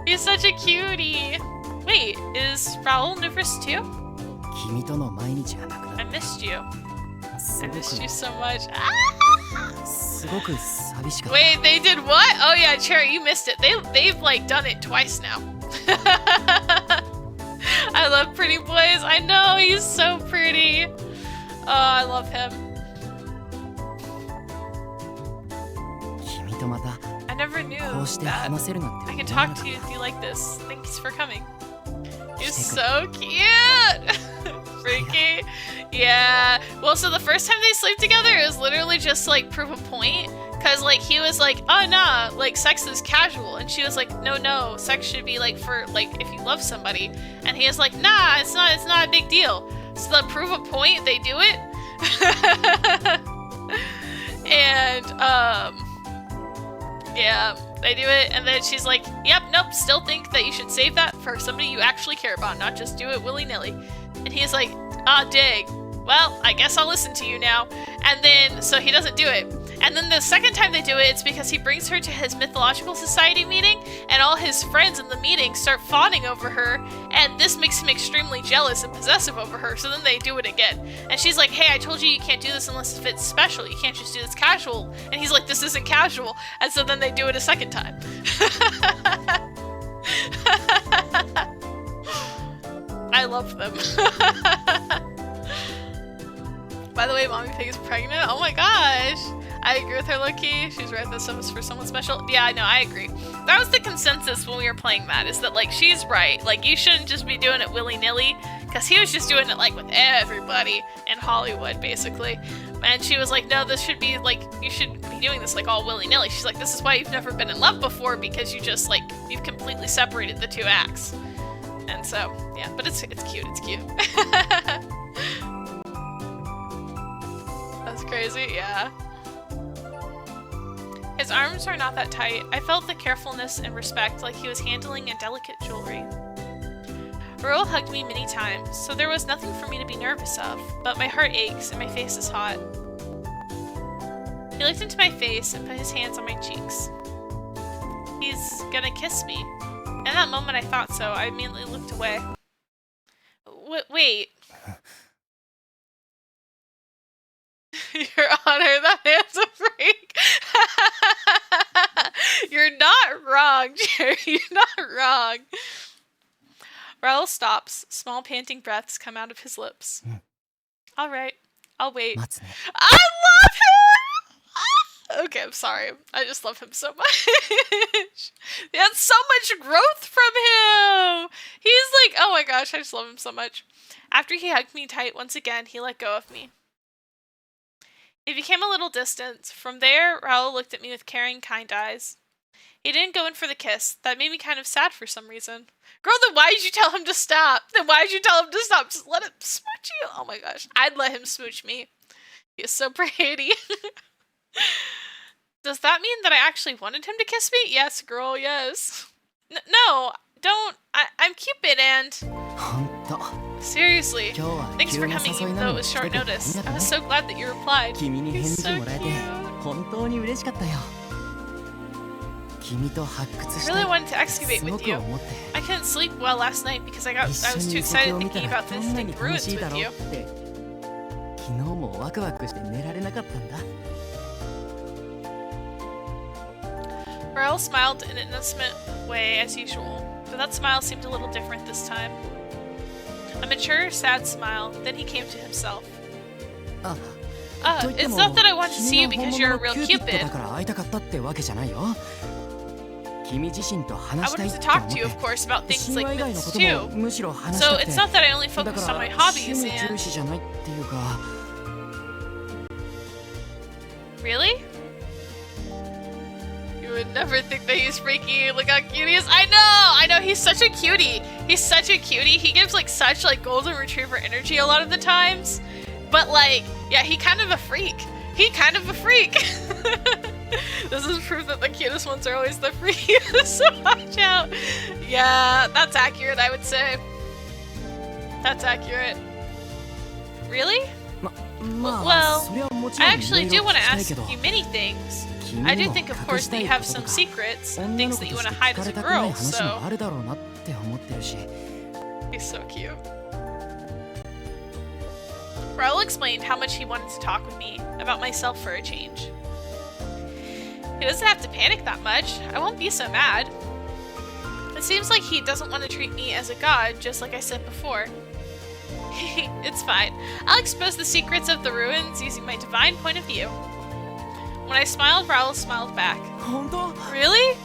He's such a cutie. Wait, is Raul nervous too? I missed you. I missed you so much. Wait, they did what? Oh yeah, Cherry, you missed it. They've like done it twice now. I love pretty boys. I know, he's so pretty. Oh, I love him. I never knew that I can talk to you if you like this. Thanks for coming. You're so cute! Freaky. Yeah. Well, so the first time they sleep together, it was literally just like prove a point. Cause like he was like, oh nah, like sex is casual. And she was like, no, sex should be like for like if you love somebody. And he was like, nah, it's not a big deal. So to prove a point, they do it. And yeah, they do it, and then she's like, yep, nope, still think that you should save that for somebody you actually care about, not just do it willy-nilly. And he's like, ah, dig. Well, I guess I'll listen to you now. And then, so he doesn't do it. And then the second time they do it, it's because he brings her to his mythological society meeting, and all his friends in the meeting start fawning over her, and this makes him extremely jealous and possessive over her, so then they do it again. And she's like, hey, I told you can't do this unless if it's special, you can't just do this casual. And he's like, this isn't casual. And so then they do it a second time. I love them. By the way, Mommy Pig is pregnant. Oh my gosh. I agree with her, Loki. She's right, that stuff is for someone special. Yeah, I know, I agree. That was the consensus when we were playing that, is that, like, she's right. Like, you shouldn't just be doing it willy-nilly, because he was just doing it, like, with everybody in Hollywood, basically. And she was like, no, this should be, like, you should be doing this, like, all willy-nilly. She's like, this is why you've never been in love before, because you just, like, you've completely separated the two acts. And so, yeah, but it's cute, it's cute. That's crazy, yeah. His arms are not that tight. I felt the carefulness and respect, like he was handling a delicate jewelry. Raul hugged me many times, so there was nothing for me to be nervous of, but my heart aches and my face is hot. He looked into my face and put his hands on my cheeks. He's gonna kiss me. In that moment I thought so. I immediately looked away. Wait. Your Honor, that man's a freak. You're not wrong, Jerry. You're not wrong. Raul stops. Small panting breaths come out of his lips. All right, I'll wait. I love him! Okay, I'm sorry. I just love him so much. He had so much growth from him. He's like, oh my gosh, I just love him so much. After he hugged me tight once again, he let go of me. It became a little distant. From there, Raul looked at me with caring, kind eyes. He didn't go in for the kiss. That made me kind of sad for some reason. Girl, then why did you tell him to stop? Just let him smooch you. Oh my gosh. I'd let him smooch me. He is so pretty. Does that mean that I actually wanted him to kiss me? Yes, girl, yes. No, don't. I'm Cupid and... Seriously, thanks for coming even though it was short notice. I was so glad that you replied. He's so cute. I really wanted to excavate with you. I couldn't sleep well last night because I was too excited thinking about visiting ruins with you. Raul smiled in an innocent way as usual, but that smile seemed a little different this time. A mature, sad smile, then he came to himself. It's not that I want to see you because you're a real Cupid. 君自身と I 話したい wanted っ to て talk 思っ to て you, of course, about things 神 like 話以外の this こと too. もむしろ話し So たくて it's not that I only だ focus か on my ら hobbies 趣味 and 重視じゃないっていうか Really? You would never think that he's freaky. Look how cute he is. I know, he's such a cutie. He's such a cutie. He gives like such like golden retriever energy a lot of the times. But like, yeah, he kind of a freak. He kind of a freak. This is proof that the cutest ones are always the freakiest, so watch out. Yeah, that's accurate, I would say. That's accurate. Really? まあ Well, それはもちろ I ん actually いろい do ろ want to 聞きたい ask けど you many things. 君 I に do も think, of 隠 course, し that た you い have こと some とか secrets and 女 things の that 子 you と want し to て hide 聞 as か a れたくない girl, 話も so あるだろうなって思ってるし he's so cute. Raul explained how much he wanted to talk with me about myself for a change. He doesn't have to panic that much. I won't be so mad. It seems like he doesn't want to treat me as a god, just like I said before. It's fine. I'll expose the secrets of the ruins using my divine point of view. When I smiled, Raul smiled back. 本当 Really?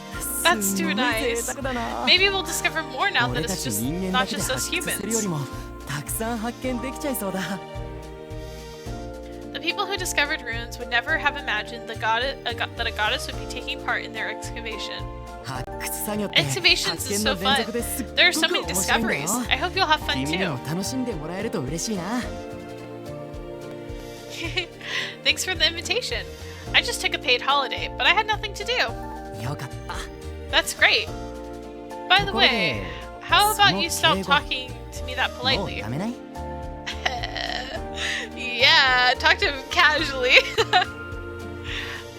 That's す too ごい nice. 贅沢だな Maybe we'll discover more now that 俺 it's たち just 人間だ not けで just 発 us 掘するよ humans. りもたくさん発見できちゃいそうだ The people who discovered ruins would never have imagined that a goddess would be taking part in their excavation. 発掘作業って Excavations 発 is 見 so の連 fun. 続ですっ There are so ごく many 面白いんだよ discoveries. I hope you'll have fun 君に too. も楽しんでもらえると嬉しいな Thanks for the invitation. I just took a paid holiday, but I had nothing to do. よかった That's great. By the ところ way, で how その about you stop 敬語 talking to me that もう politely? やめない Yeah, talk to him casually.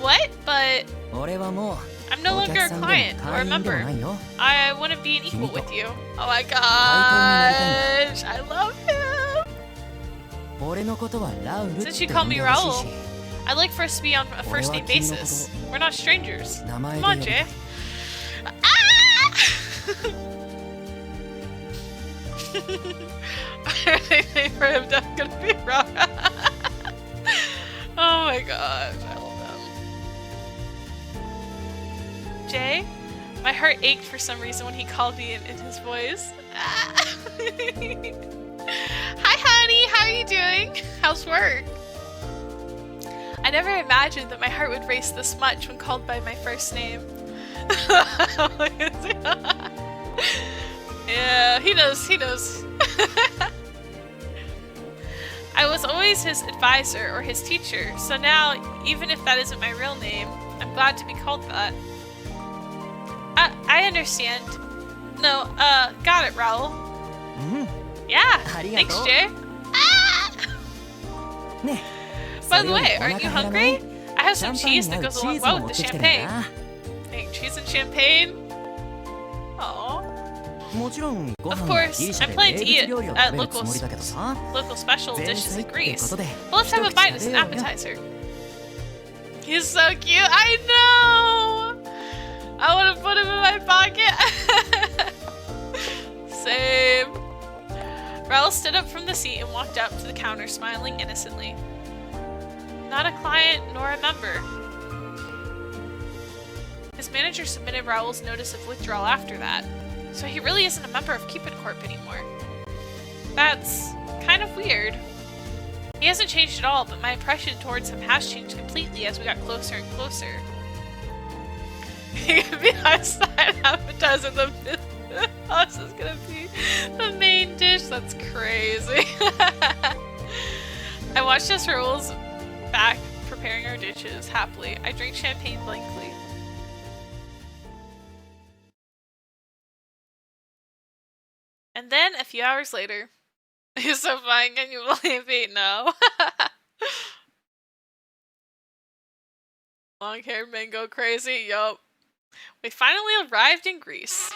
What? But 俺はもう I'm no お longer 客 a さんでも client or a 会員でも member. ないよ I want to be an equal with you. Oh my 対 gosh, I love him. 俺のことはラウルって Since you 呼 call ん me でほしい Raul, し I'd like for us to be on a first name 俺は君のこと basis. We're not strangers. 名前 Come で on, 呼ぶ Jay. Ah! For him, that's gonna be wrong. Oh my gosh, I love him. Jay, my heart ached for some reason when he called me in his voice. Ah. Hi, honey. How are you doing? How's work? I never imagined that my heart would race this much when called by my first name. Yeah, he knows, he knows. I was always his advisor or his teacher, so now, even if that isn't my real name, I'm glad to be called that. I understand. No, got it, Raul. うん Yeah, ありがとう thanks, Jay. Ah! ね By そ the れより way, お aren't 腹 you 減らない hungry? I have シャ some ンパンに cheese 合 that う goes チー along ズも well 持 with っ the てきてるん champagne. だ Hey, cheese and champagne? Aw. もちろんご Of 飯は course, ギリシャ I で plan 名 to 物 eat 料理を at 食べるつもりだけどさ local special 前 dishes 菜 in ってこ Greece. とで Well, let's have a 一口 bite as 食 an べようよ appetizer. He's so cute. I know. I want to put him in my pocket. Same. Raul stood up from the seat and walked up to the counter, smiling innocently. Not a client nor a member. His manager submitted Raul's notice of withdrawal after that, so he really isn't a member of Cupid Corp anymore. That's kind of weird. He hasn't changed at all, but my impression towards him has changed completely as we got closer and closer. He could be outside appetizer. The this is gonna be the main dish. That's crazy. I watched as Raul's back preparing our dishes happily. I drank champagne blankly. And then a few hours later, he's so fine. Can you believe it? No. Long-haired men go crazy. Yup. We finally arrived in Greece.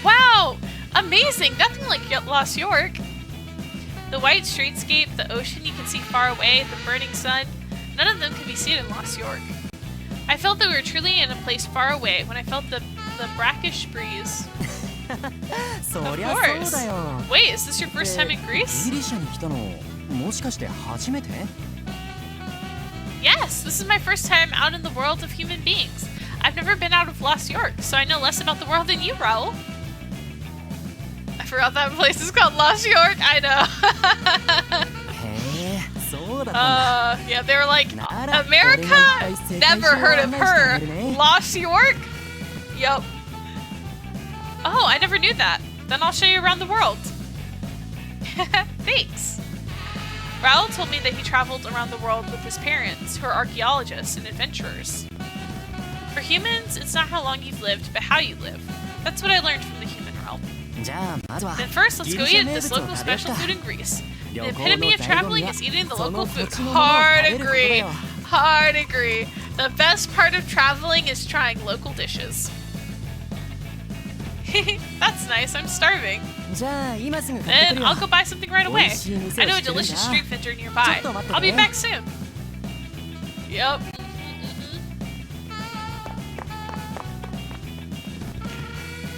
Wow! Amazing! Nothing like Lost York. The white streetscape, the ocean you can see far away, the burning sun, none of them can be seen in Lost York. I felt that we were truly in a place far away when I felt the brackish breeze. そ Of りゃそうだよ Wait, is this your first time in ギ Greece? リシャに来たのもしかして初めて Yes, this is my first time out in the world of human beings. I've never been out of Lost York, so I know less about the world than you, Raul. I forgot that place is called Lost York. I know. へえそうだったんだ Yeah, they were like, なら America? 俺が一体世界 Never 中を heard of 案内してあ her. げるね Lost York? Yup. Oh, I never knew that. Then I'll show you around the world. Thanks. Raul told me that he traveled around the world with his parents, who are archaeologists and adventurers. For humans, it's not how long you've lived, but how you live. That's what I learned from the human realm. じゃあまずは Then first, let's ギ go リシャ eat 名 this 物を local 食べよっ special か food in Greece. The 旅行 epitome の of 醍醐 traveling 味は is eating the その local 土 food. 地のものを Hard 食べることだ agree. よ Hard agree. The best part of traveling is trying local dishes. That's nice. I'm starving. じゃあ今すぐ買ってく Then るよ I'll go buy something right 美 away. 味しい店 I を know 知 a ってるんだ delicious street vendor nearby. ちょっと待って I'll be ね back soon. Yep.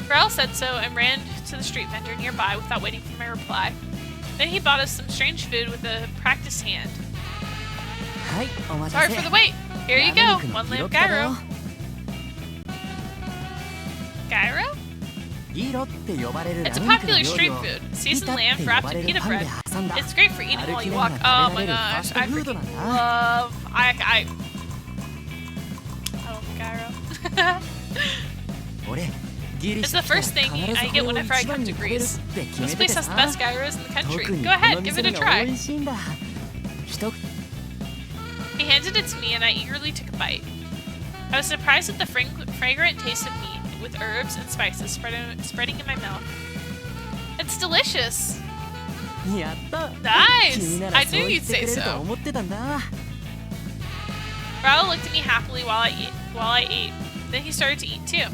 Raul said so and ran to the street vendor nearby without waiting for my reply. Then he bought us some strange food with a practiced hand. はいお待た Sorry せ for the wait. Here you ラ go. ム肉の One ギロ lamb ッタだよ gyro. Gyro? ギロって呼ばれる It's ラ a ム肉の popular 料 street 理を food. ピ Seasoned タっ lamb て呼 wrapped ば in れる pita パンで bread. 挟んだ It's great for eating 歩 while き you なが walk. ら Oh 食べ my られるファ gosh. スト I フードなん freaking だ love. I love gyro. 俺ギリ It's シャ the 来たら first thing 必ず I こ get れを whenever I 一 come 番 to に食べるっ Greece. て決め This てて place has さ the best gyros in the 特 country. に Go こ ahead, の give 店 it a が try. 美味しいんだ一口 He handed it to me and I eagerly took a bite. I was surprised at the fragrant taste of meat with herbs and spices spreading in my mouth. It's delicious. やった Nice. 君なら I そう knew 言 you'd ってく say れると so. 思ってたんだ Raul looked at me happily while I ate. Then he started to eat too.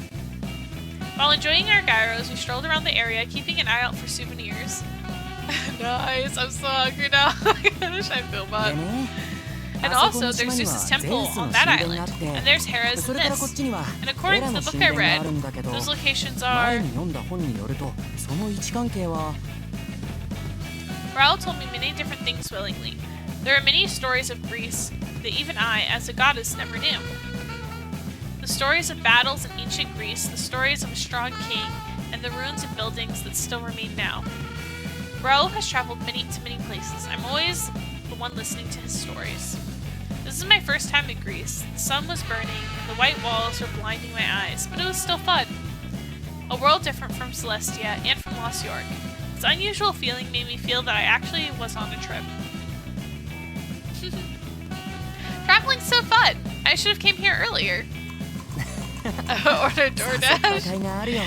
While enjoying our gyros, we strolled around the area, keeping an eye out for souvenirs. Nice. I'm so hungry now. I wish I feel で bad. ね And あそこ also, の there's 島には Zeus's ゼ temple ウスの on 神 that 殿があ island. って And there's Hera's そ in れからこっ this. ちには And エ according ラ to の the 神 book I 殿があ read, るんだけど those locations 前 are... に読んだ本によるとその位置関係は Raul told me many different things willingly. There are many stories of Greece that even I, as a goddess, never knew. The stories of battles in ancient Greece, the stories of a strong king, and the ruins of buildings that still remain now. Raul has traveled to many places. I'm always the one listening to his stories. This is my first time in Greece. The sun was burning, and the white walls were blinding my eyes, but it was still fun. A world different from Celestia and from Lost York. This unusual feeling made me feel that I actually was on a trip. Traveling's so fun! I should have came here earlier. Order させた DoorDash. 甲斐があるよ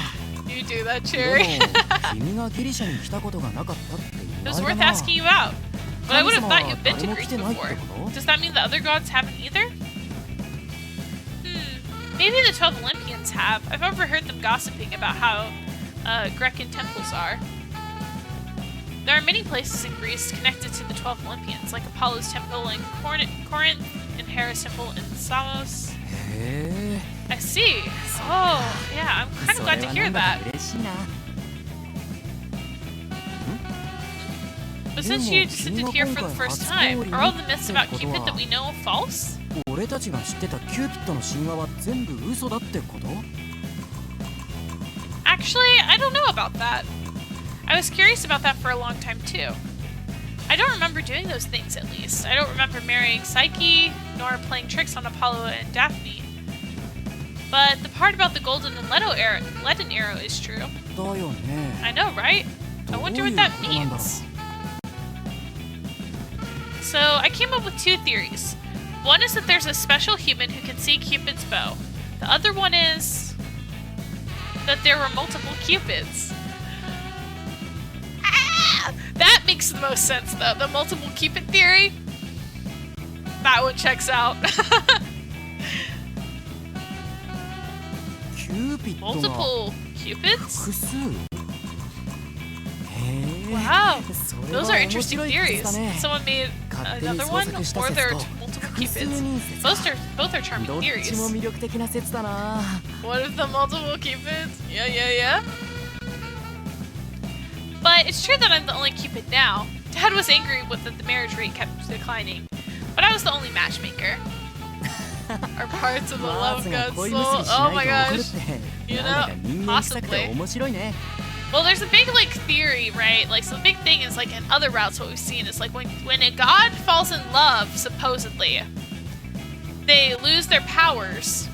You do that, で Cherry. も君がギリシャに来たことがなかったって意 It was 外 worth だな asking you out. But I would have thought you'd been to 神様は誰も Greece 来てないって before. こと Does that mean the other gods haven't either? Maybe the 12 Olympians have. I've overheard them gossiping about how Grecan temples are. There are many places in Greece connected to the 12 Olympians, like Apollo's temple in Corinth and Hera's temple in Samos. へ I see. Oh, yeah, I'm え kind of そ glad れ to は hear なんだか that. 嬉しいな But since you descended here for the first time, are all the myths about Cupid that we know false? 俺たちが知ってたキューピッドの神話は全部嘘だってこと Actually, I don't know about that. I was curious about that for a long time too. I don't remember doing those things at least. I don't remember marrying Psyche, nor playing tricks on Apollo and Daphne. But the part about the golden and leaden arrow is true. だよね I know, right? I wonder what that means. So, I came up with two theories. One is that there's a special human who can see Cupid's bow. The other one is that there were multiple Cupids. Ah! That makes the most sense, though. The multiple Cupid theory. That one checks out. キューピッドが Multiple Cupids? 複数へえ Wow. それ Those は are 面 interesting 白い説 theories. だね Someone made 勝手に another 創 one, 作した or 説 there と are multiple 複数 Cupids. 人説 Both are charming どっ theories. ちも魅力的な説だな What if the multiple Cupids? Yeah. But it's true that I'm the only Cupid now. Dad was angry with that the marriage rate kept declining. But I was the only matchmaker. Or hearts of the マー love ズが god 恋 soul. 結びし Oh ない my と怒る gosh. って You なんだか know, 人間臭くて possibly. 面白いね Well, there's a big like theory, right? Like, so the big thing is like in other routes, what we've seen is like when a god falls in love, supposedly, they lose their powers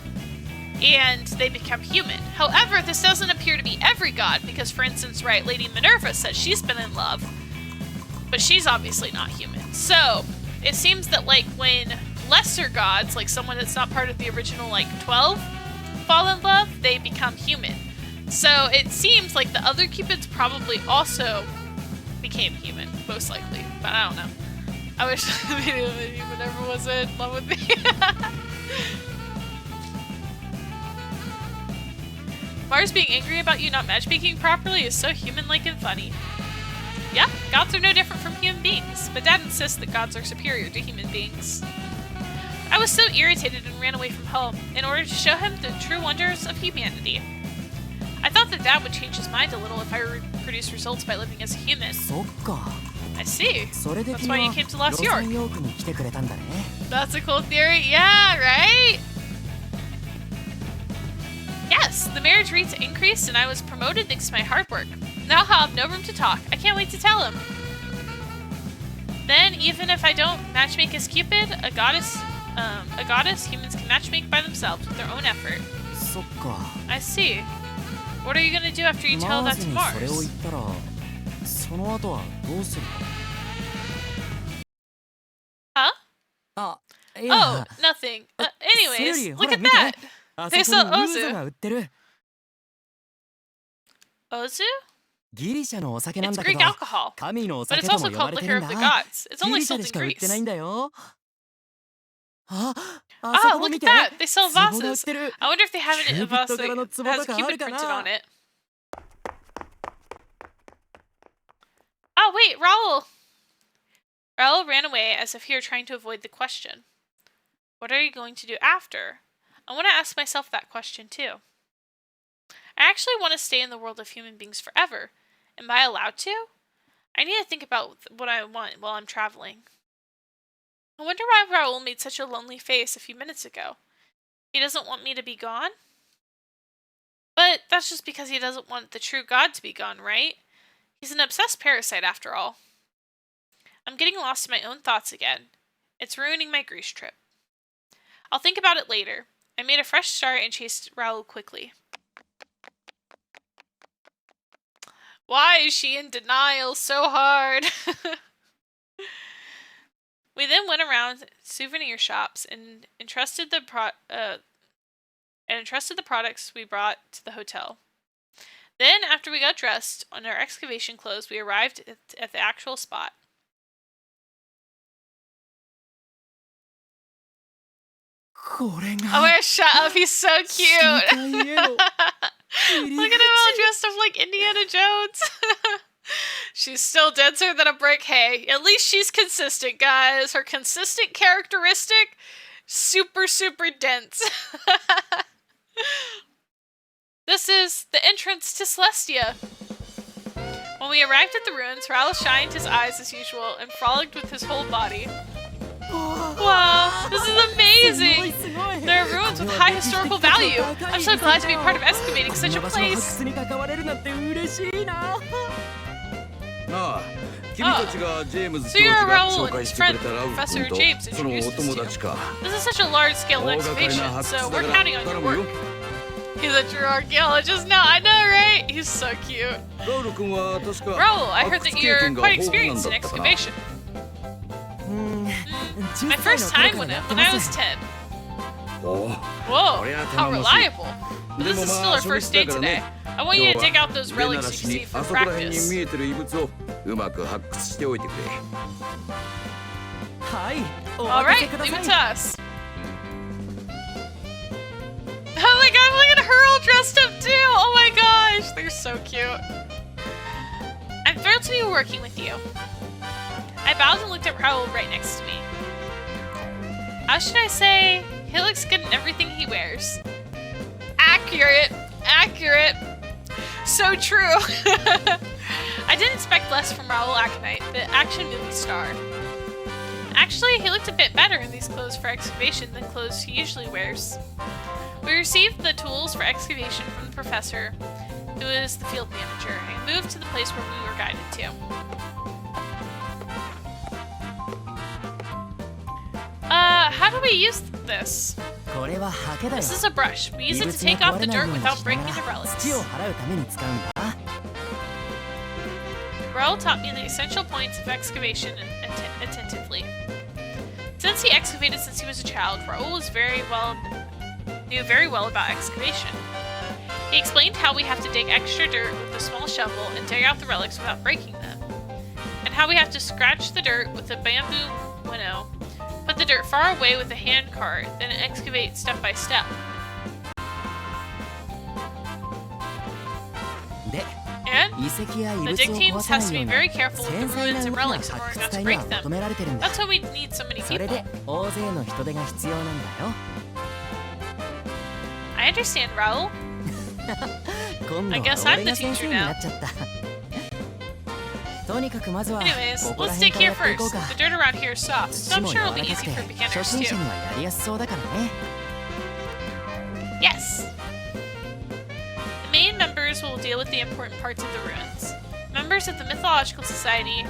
and they become human. However, this doesn't appear to be every god because, for instance, right, Lady Minerva says she's been in love, but she's obviously not human. So it seems that like when lesser gods, like someone that's not part of the original like 12, fall in love, they become human. So it seems like the other Cupids probably also became human, most likely. But I don't know. I wish Lady Minerva was in love with me. Mars being angry about you not matchmaking properly is so human-like and funny. Yeah, gods are no different from human beings, but Dad insists that gods are superior to human beings. I was so irritated and ran away from home in order to show him the true wonders of humanity. I thought that Dad would change his mind a little if I reproduced results by living as a human. そっか I see. それで That's 君 why は you came to ロ Lost サン York. ヨークに来てくれたんだね That's a cool theory. Yeah, right? Yes, the marriage rates increased and I was promoted thanks to my hard work. Now I'll have no room to talk. I can't wait to tell him. Then, even if I don't matchmake as Cupid, a goddess, humans can matchmake by themselves with their own effort. そっか I see. What are you gonna do after you tell マー that ズ to にそれを Mars? 言ったらその後はどうする Huh? あい Oh, や nothing. それ Anyways, よりほ look ら at 見て that. あ They そこ sell に Ozu. ウーゾが売ってる Ozu? ギリシャのお酒なん It's だけ Greek ど alcohol, 神のお but 酒 it's とも also 呼ば called れて liquor るん of the だ gods. It's ギ only リシャ sold で in しか売ってない Greece. んだよああそ Ah, こを look 見 at て that. They sell 壺が売っ vases. てる I wonder if they have a vase Cupid 柄の that 壺 has とかある Cupid か printed な on it. Oh, wait, Raul! Raul ran away as if he were trying to avoid the question. What are you going to do after? I want to ask myself that question too. I actually want to stay in the world of human beings forever. Am I allowed to? I need to think about what I want while I'm traveling. I wonder why Raul made such a lonely face a few minutes ago. He doesn't want me to be gone? But that's just because he doesn't want the true God to be gone, right? He's an obsessed parasite after all. I'm getting lost in my own thoughts again. It's ruining my Greece trip. I'll think about it later. I made a fresh start and chased Raul quickly. Why is she in denial so hard? We then went around souvenir shops and entrusted the products we brought to the hotel. Then, after we got dressed on our excavation clothes, we arrived at the actual spot. Oh my gosh, shut up, he's so cute! Look at him all dressed up like Indiana Jones! She's still denser than a brick. Hey, at least she's consistent, guys. Her consistent characteristic, super, super dense. This is the entrance to Celestia. When we arrived at the ruins, Raul shined his eyes as usual and frolicked with his whole body. Wow, this is amazing! There are ruins with high historical value. I'm so glad to be part of excavating such a place. So you're Raul and his friend, Professor James, introduced us to. This is such a large-scale excavation, so we're counting on your work. He's a true archaeologist now, I know, right? He's so cute. Raul, I heard that you're quite experienced in excavation. My first time when I was 10. Whoa, how reliable. But this is still our first day today. I want you to dig out those relics you see for practice. Alright, leave it to us. Oh my god, look at her all dressed up too! Oh my gosh, they're so cute. I'm thrilled to be working with you. I bowed and looked at Raul right next to me. How should I say? He looks good in everything he wears. Accurate! Accurate! So true! I didn't expect less from Raul Aconite, the action movie star. Actually, he looked a bit better in these clothes for excavation than clothes he usually wears. We received the tools for excavation from the professor, who is the field manager, and moved to the place where we were guided to. How do we use this? これはハケだよ。 This is a brush. We use it to take off the dirt without breaking the relics. 土を払うために使うんだ。 Raul taught me the essential points of excavation attentively. Since he excavated since he was a child, Raul knew very well about excavation. He explained how we have to dig extra dirt with a small shovel and dig out the relics without breaking them, and how we have to scratch the dirt with a bamboo winnow, put the dirt far away with a hand cart, then excavate step by step. で、 And 遺跡や遺 the 物 dig を壊 teams さな has to いよ be うな very careful with 繊 the 細な ruins and 動きが relics in 発 order 掘 not to 隊には break them. 求められてるんだ。 That's why we need so many それ people. で大勢の人手が必要なんだよ。 I understand, Raul. 今度 I は guess I'm 俺 the が先 teacher 生に now. なっちゃった。とにかくまずは Anyways, ここら let's 辺 dig からや here っていこう first. か。 The dirt around here is soft, so 土 I'm も sure 柔 it'll ら be かく easy て for 初 beginners 心者 too. にはやりやすそうだからね。 Yes! The main members will deal with the important parts of the ruins. Members of the Mythological Society,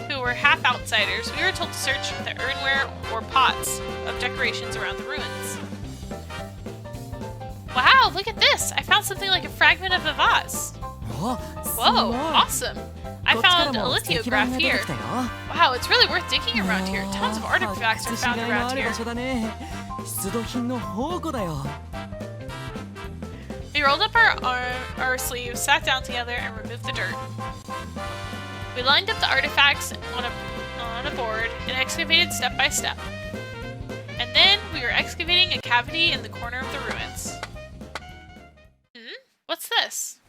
who were half outsiders, we were told to search the earthenware or pots of decorations around the ruins. Wow, look at this! I found something like a fragment of a vase. お、すご Whoa, い。 awesome! I こっちから found a も石板 lithograph が出て here. きたよ。 Wow, it's really worth digging around here. Tons of あー artifacts are 発掘し found がいの around ある here. 場所だね。出土品の宝庫だよ。 We rolled up our sleeves, sat down together, and removed the dirt. We lined up the artifacts on a board and excavated step by step. And then we were excavating a cavity in the corner of the ruins. What's this?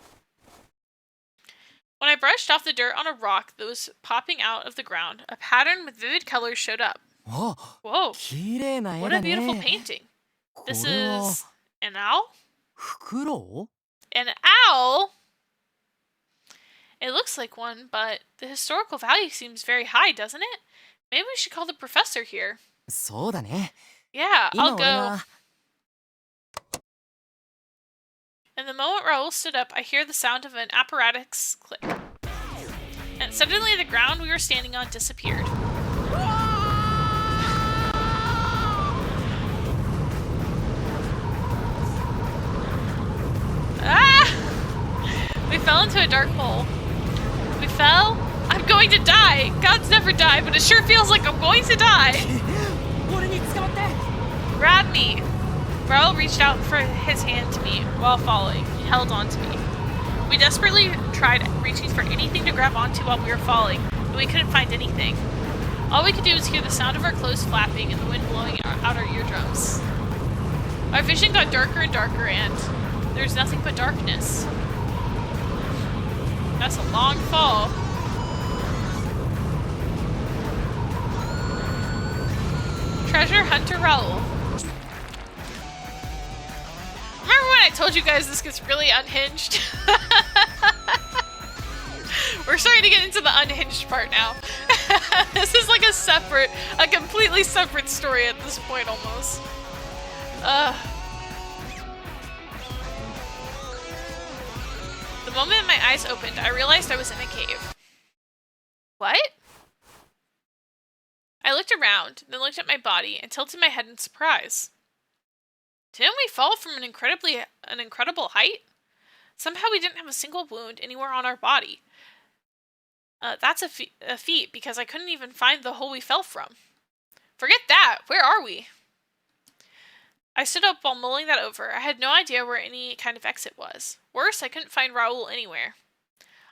When I brushed off the dirt on a rock that was popping out of the ground, a pattern with vivid colors showed up. お、 Whoa, 綺麗な絵 what a だ beautiful ね。 painting. こ This れは is an owl? フクロウ？ An owl? It looks like one, but the historical value seems very high, doesn't it? Maybe we should call the professor here. そうだね。 Yeah, 今 I'll 俺 go. が And the moment Raul stood up, I hear the sound of an apparatus click. And suddenly the ground we were standing on disappeared. Ah! We fell into a dark hole. We fell? I'm going to die! Gods never die, but it sure feels like I'm going to die! 俺に捕まって。 Grab me! Raul reached out for his hand to me while falling. He held on to me. We desperately tried reaching for anything to grab onto while we were falling, but we couldn't find anything. All we could do was hear the sound of our clothes flapping and the wind blowing out our eardrums. Our vision got darker and darker, and there's nothing but darkness. That's a long fall. Treasure Hunter Raul. Remember when I told you guys this gets really unhinged? We're starting to get into the unhinged part now. This is like a completely separate story at this point almost. The moment my eyes opened, I realized I was in a cave. What? I looked around, then looked at my body and tilted my head in surprise. Didn't we fall from an incredible height? Somehow we didn't have a single wound anywhere on our body. That's a feat because I couldn't even find the hole we fell from. Forget that! Where are we? I stood up while mulling that over. I had no idea where any kind of exit was. Worse, I couldn't find Raul anywhere.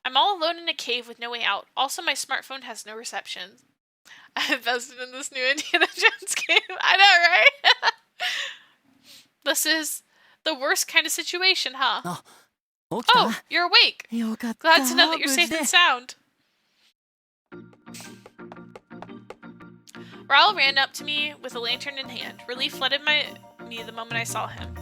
I'm all alone in a cave with no way out. Also, my smartphone has no reception. I invested in this new Indiana Jones game. I know, right? This is the worst kind of situation, huh? 起きた？ Oh, you're awake. よかった。 Glad to know that you're 無 safe 事で and sound. Raul ran up to me with a lantern in hand. Relief flooded me the moment I saw him.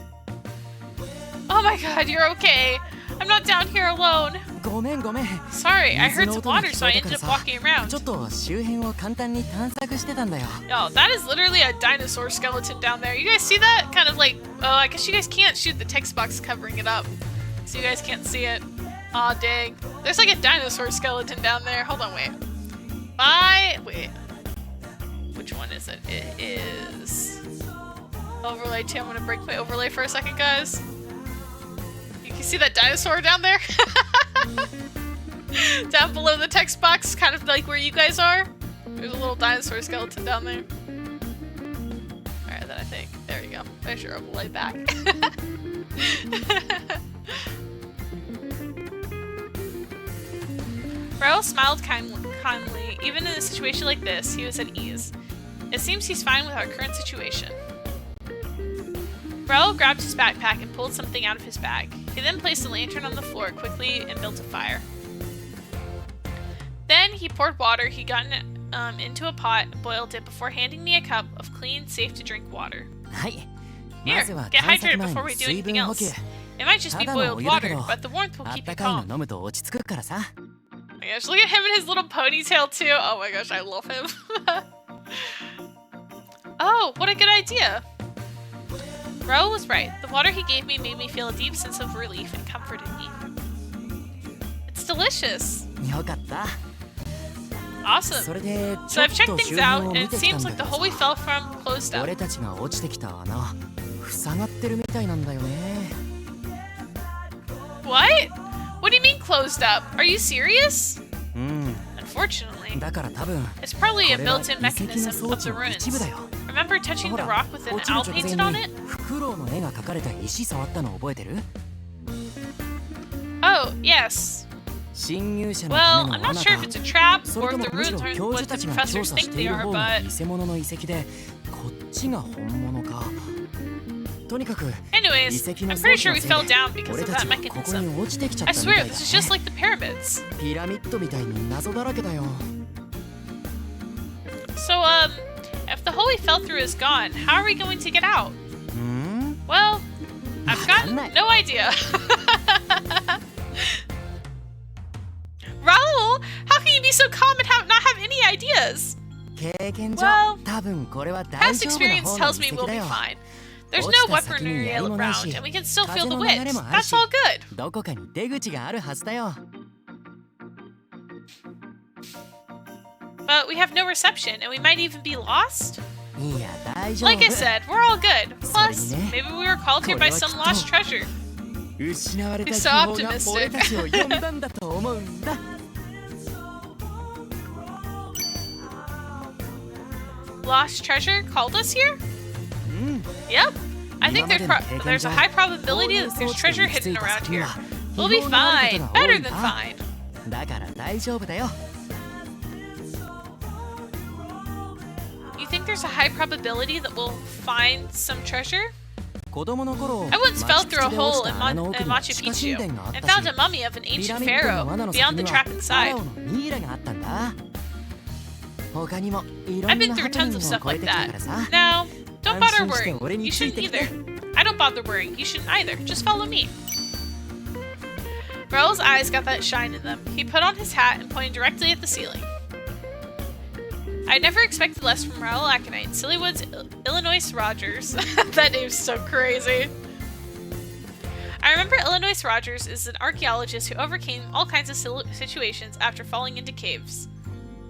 Oh my god, you're okay. I'm not down here alone. ごめんごめん。 Sorry, I 水 heard の some 音が water, 聞 so こ I えたか ended ら up さ、 walking around. ちょっと周辺を簡単に探索してたんだよ。 Yo, that is literally a dinosaur skeleton down there. You guys see that? Kind of like, oh, I guess you guys can't shoot the text box covering it up. So you guys can't see it. Aw, dang. There's like a dinosaur skeleton down there. Hold on, wait. Wait. Which one is it? It is... Overlay 2. I'm gonna break my overlay for a second, guys. You can see that dinosaur down there? Down below the text box, kind of like where you guys are. There's a little dinosaur skeleton down there. Alright, then I think. There you go. There's your overlay back. Raul smiled kindly. Even in a situation like this, he was at ease. It seems he's fine with our current situation. Raul grabbed his backpack and pulled something out of his bag. He then placed a lantern on the floor quickly and built a fire. Then he poured water he got into a pot and boiled it before handing me a cup of clean, safe-to-drink water. はい。 Here, まずは get 探索 hydrated 前 before に we do 水 anything 分補 else. 給。 It might just be ただの boiled お湯だけ water, ど、 but the warmth will あっ keep た you かい calm. の飲むと落ち着くからさ。 Oh my gosh, look at him and his little ponytail too. Oh my gosh, I love him. Oh, what a good idea. Raul was right. The water he gave me made me feel a deep sense of relief and comforted me. It's delicious. よかった。 Awesome. それで So ちょっ I've checked と things 周辺 out, を and 見 it てきた seems んだ like け the ど hole we さ、 fell from closed up. 俺たちが落ちてきた穴、塞がってるみたいなんだよね。 What? What do you mean closed up? Are you serious? うん。 Unfortunately, だから多分 it's probably a これは built-in 遺跡の mechanism 装 of 置 the の ruins. 一部だよ。 Remember touching ほ the ら、 rock with an 落ちる owl 直 painted 前 on に it? フクロウの絵が描かれた石触ったの覚えてる？ Oh, yes. 侵入者の Well, ため I'm の not 穴 sure if か it's a trap そ or れ if と the もむし ruins ろ aren't 教 what 授た the ちが調 professors 査 think して they いる are, 方の but 偽物の遺跡でこっちが本物か。とにかく anyways, 遺跡の I'm 装 pretty 置 sure の we せい fell で down because 俺 of た that ちはここ mechanism. に落ちてきちゃっ I たみたい swear, だ this is just ね。 like the pyramids. ピラミッドみたいに謎だらけだよ。 So, if the hole we fell through is gone, how are we going to get out? うん？ Well, I've got no idea. Raul, how can you be so calm and not have any ideas? 経験上、 Well, 多分これは大 Past 丈夫な experience 方の tells 遺 me 跡 we'll だ be よ。 fine. There's 落ち no た先に weaponry 槍もないし、 around, and we can still feel the 風の流 winds. れもある That's し、 all good. どこかに出口があるはずだよ。 But we have no reception, and we might even be lost? いや、大丈夫。 Like I said, we're all good. Plus, それにね、 maybe we were called here by some lost treasure. 失われた He's 希 so 望が optimistic. 俺たちを呼んだんだと思うんだ。 Lost treasure called us here? うん Yep. I think 今までの経験上、 there's a high probability that こういう there's 装置 treasure に行き着 hidden いた around 先に here. は We'll be 秘宝がある fine. ことが多 Better いん than だ。 fine. だから大丈夫だよ。 You think there's a high probability that we'll find some treasure? 子供の頃、 I once fell マチュピ through a チで落ち hole in, た穴の奥 in に Machu 地下神 Picchu 殿があっ and た found し、 a mummy of an ピラ ancient ミッドの pharaoh 罠の beyond 先 the に trap はファ inside. ラオのミイラがあったんだ。他にもいろ I've ん been な through ハプニ tons ング of を stuff 超え like てきた that. からさ。 No, don't 安 bother 心して worrying. 俺 You につい shouldn't てきて。 either. I don't bother worrying. You shouldn't either. Just follow me. Raul's eyes got that shine in them. He put on his hat and pointed directly at the ceiling. I never expected less from Raul Aconite, Sillywood's Illinois Rogers. That name's so crazy. I remember Illinois Rogers is an archaeologist who overcame all kinds of situations after falling into caves.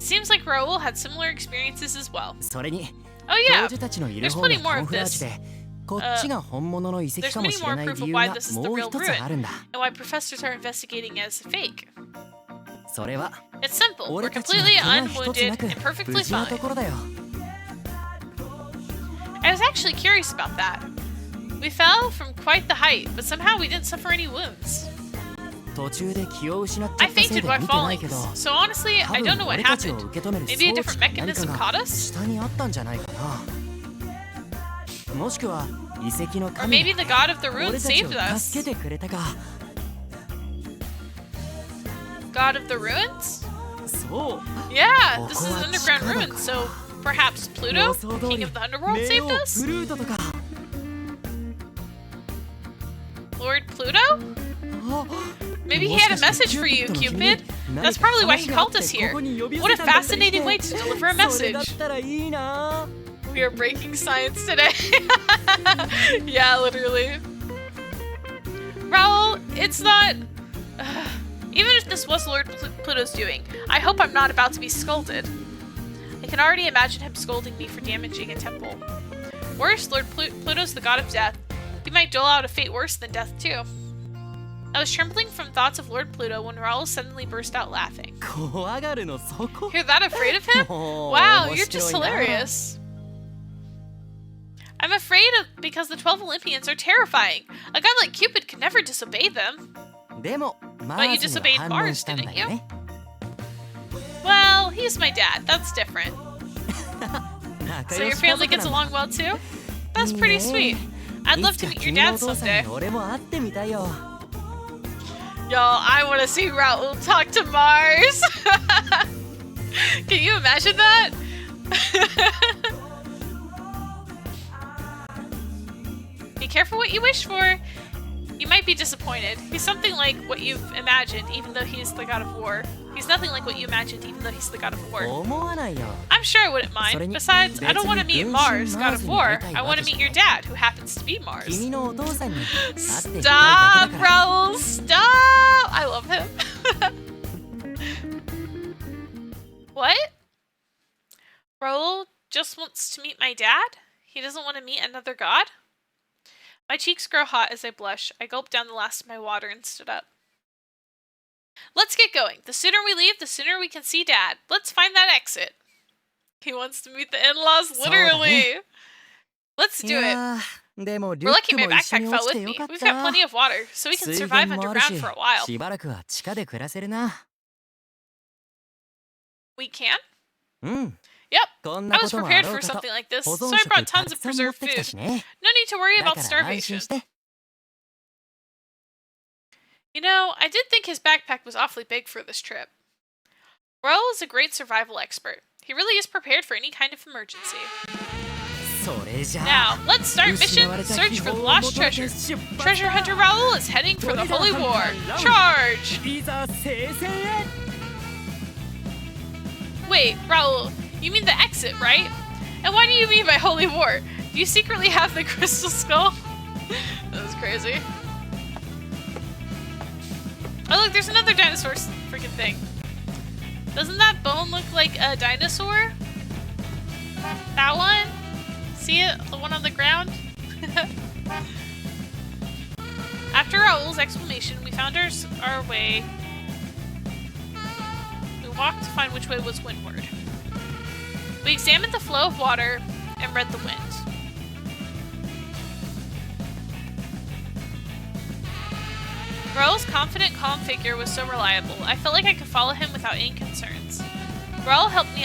Seems like Raul had similar experiences as well. それに、 Oh 教 yeah, 授たちのいる there's 方が plenty カ more モ of フラー this. ジュで、こっちが本物の遺跡 There's かも many しれ more ない proof 理 of 由 why が this is the もう real 一つあ ruin, るんだ。 and why professors are investigating as fake. それは It's simple. We're 俺たちが completely 怪我一つ unwounded なく and perfectly 無事な fine. ところだよ。 I was actually curious about that. We fell from quite the height, but somehow we didn't suffer any wounds. 途中で気を失っちゃ I ったせい fainted で by 見てない falling, けど、 so honestly, 多 I don't 分 know what 俺たちを happened. 受け止める Maybe a 装 different 置か何 mechanism か caught が us? 下にあったんじゃないかな。もしくは遺跡の Or 神 maybe the god of the 俺 ruins たちを saved us. 助けてくれたか。 God of the ruins? そう。 Yeah, this is ここは underground 地下だ ruins, から。 so perhaps 予 Pluto, 想通 king り of the underworld, 冥 saved 王 us? プルートとか。 Lord Pluto? あ、Maybe he had a message for you, Cupid. That's probably why he called us here. What a fascinating way to deliver a message. We are breaking science today. Yeah, literally. Raul, it's not... even if this was Lord Pluto's doing, I hope I'm not about to be scolded. I can already imagine him scolding me for damaging a temple. Worse, Lord Pluto's the god of death. He might dole out a fate worse than death, too. I was trembling from thoughts of Lord Pluto when Raul suddenly burst out laughing. You're that afraid of him? Wow, you're just hilarious. I'm afraid of because the 12 Olympians are terrifying. A guy like Cupid could never disobey them. But you disobeyed Mars, didn't you? Well, he's my dad. That's different. So your family gets along well too? That's pretty sweet. I'd love to meet your dad someday. Yo, I want to see Raul talk to Mars. Can you imagine that? Be careful what you wish for. You might be disappointed. He's something like what you've imagined, even though he's the god of war. He's nothing like what you imagined, even though he's the god of war. I'm sure I wouldn't mind. Besides, I don't want to meet Mars, god of war. I want to meet your dad, who happens to be Mars. Stop, Raul! Stop! I love him. What? Raul just wants to meet my dad? He doesn't want to meet another god? My cheeks grow hot as I blush. I gulp down the last of my water and stood up. Let's get going. The sooner we leave, the sooner we can see Dad. Let's find that exit. He wants to meet the in-laws, literally. Let's do it. We're lucky my backpack fell with me. We've got plenty of water, so we can survive underground for a while. We can? Yep, I was prepared for something like this, so I brought tons of preserved food. No need to worry about starvation. You know, I did think his backpack was awfully big for this trip. Raul is a great survival expert. He really is prepared for any kind of emergency. Now, let's start mission Search for the Lost Treasure. Treasure Hunter Raul is heading for the Holy War. Charge! Wait, Raul, you mean the exit, right? And what do you mean by Holy War? Do you secretly have the crystal skull? That was crazy. Oh look, there's another dinosaur freaking thing. Doesn't that bone look like a dinosaur? That one? See it? The one on the ground? After Raul's exclamation, we found our way. We walked to find which way was windward. We examined the flow of water and read the wind. Raul's confident, calm figure was so reliable. I felt like I could follow him without any concerns. Raul helped me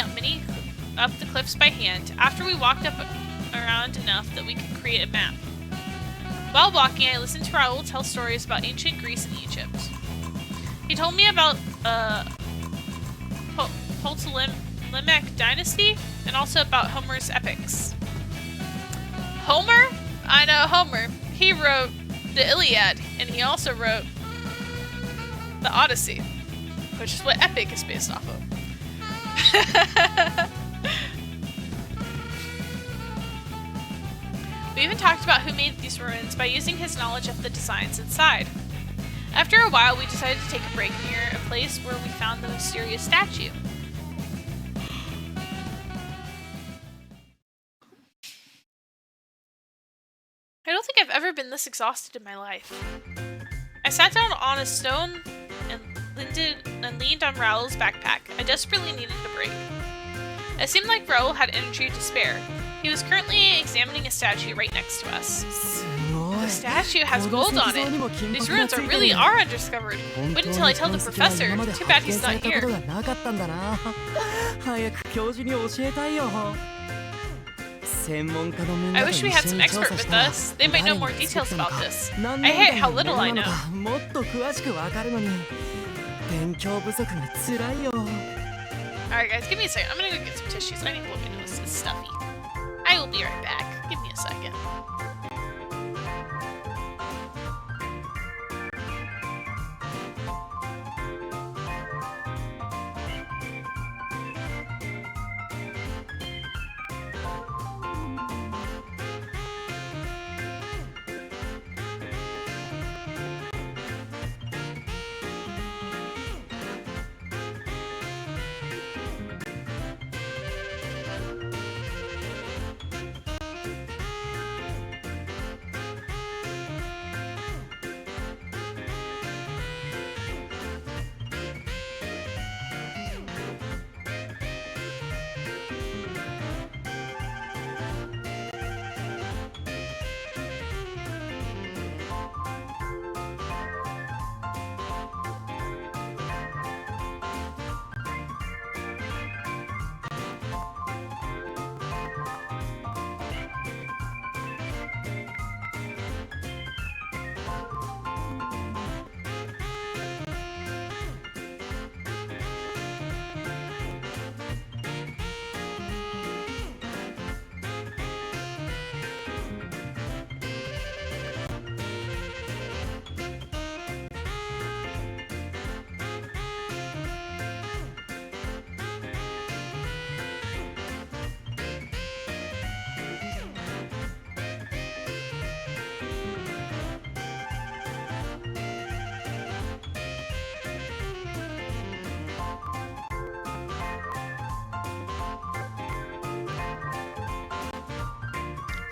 up the cliffs by hand, after we walked up around enough that we could create a map. While walking, I listened to Raul tell stories about ancient Greece and Egypt. He told me about Ptolemaic dynasty, and also about Homer's epics. Homer? I know Homer. He wrote the Iliad, and he also wrote the Odyssey, which is what epic is based off of. We even talked about who made these ruins by using his knowledge of the designs inside. After a while, we decided to take a break near a place where we found the mysterious statue. I don't think I've ever been this exhausted in my life. I sat down on a stone and leaned on Raul's backpack. I desperately needed a break. It seemed like Raul had energy to spare. He was currently examining a statue right next to us. The statue has gold on it. These ruins really are undiscovered. Wait until I tell the professor. Too bad he's not here. I wish we had some expert with us. They might know more details about this. I hate how little I know. Alright guys, give me a second. I'm gonna go get some tissues. I need to blow my nose. It's stuffy. I will be right back. Give me a second.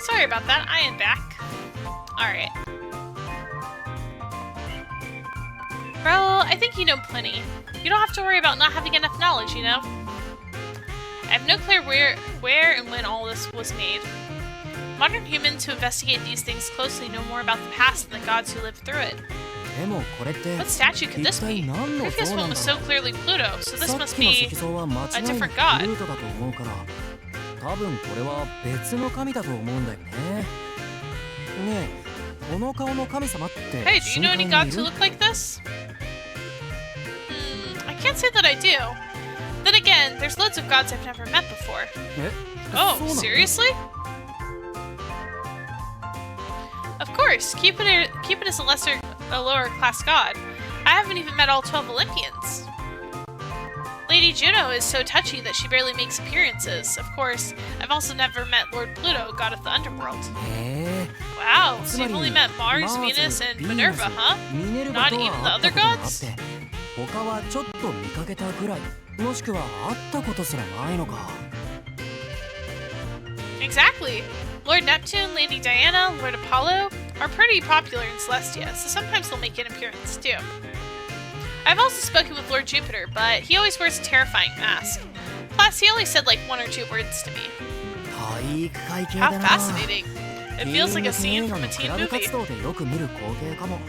Sorry about that. I am back. Alright. Raul, I think you know plenty. You don't have to worry about not having enough knowledge, you know? I have no clue where and when all this was made. Modern humans who investigate these things closely know more about the past than the gods who lived through it. でもこれって What statue could this 一体 be? 何の Previous 像な one ん was だ so clearly Pluto, so this さっ must きの be 石像は間違い a な different く god. ルートだと思うから多分これは別の神だと思うんだよね。ねえ、この顔の神様って Hey, do you know any 深海にい gods る who look like this? I can't say that I do. Then again, there's loads of gods I've never met before. え、 Oh, そうなの seriously? Of course, Cupid is a lower class god. I haven't even met all 12 Olympians. Lady Juno is so touchy that she barely makes appearances. Of course, I've also never met Lord Pluto, god of the underworld. へえ Wow, つ so ま you've り only met Mars, マーズ Venus, and ヴィーナ Minerva, ス huh? ミネル Not バと even は the 会った other ことがあっ gods? て他はちょっと見かけたぐらいもしくは会ったことすらないのか Exactly. Lord Neptune, Lady Diana, Lord Apollo are pretty popular in Celestia, so sometimes they'll make an appearance too. I've also spoken with Lord Jupiter, but he always wears a terrifying mask. Plus, he only said like 1 or 2 words to me. 体育会系 How だな fascinating. It feels like a scene from a ク teen ラブ movie. 活動でよく見る光景かも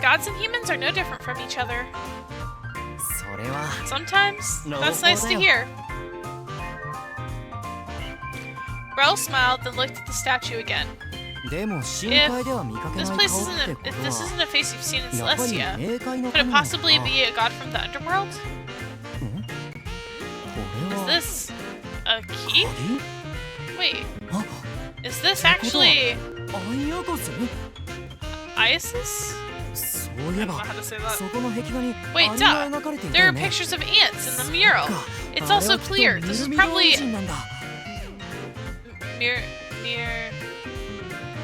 Gods and humans are no different from each other. それは Sometimes, No, that's nice to Odell. hear. Raul smiled, then looked at the statue again. でも深海では見かけない This 顔 place っ isn't て a, こ if と this は isn't a face you've seen in やっぱり Celestia, 冥界の could it 神なのか possibly be a god from the underworld? んこれ Is は this a key? 鍵 Wait, あ is this actually アイアゴス Isis? そうい I え don't ば know how to say that. そこの壁画に Wait, アリ duh. が描かれていた There よ are ね pictures of ants in the mural. そっか It's あれ also はきっと clear. This is ミルミド probably 人なんだ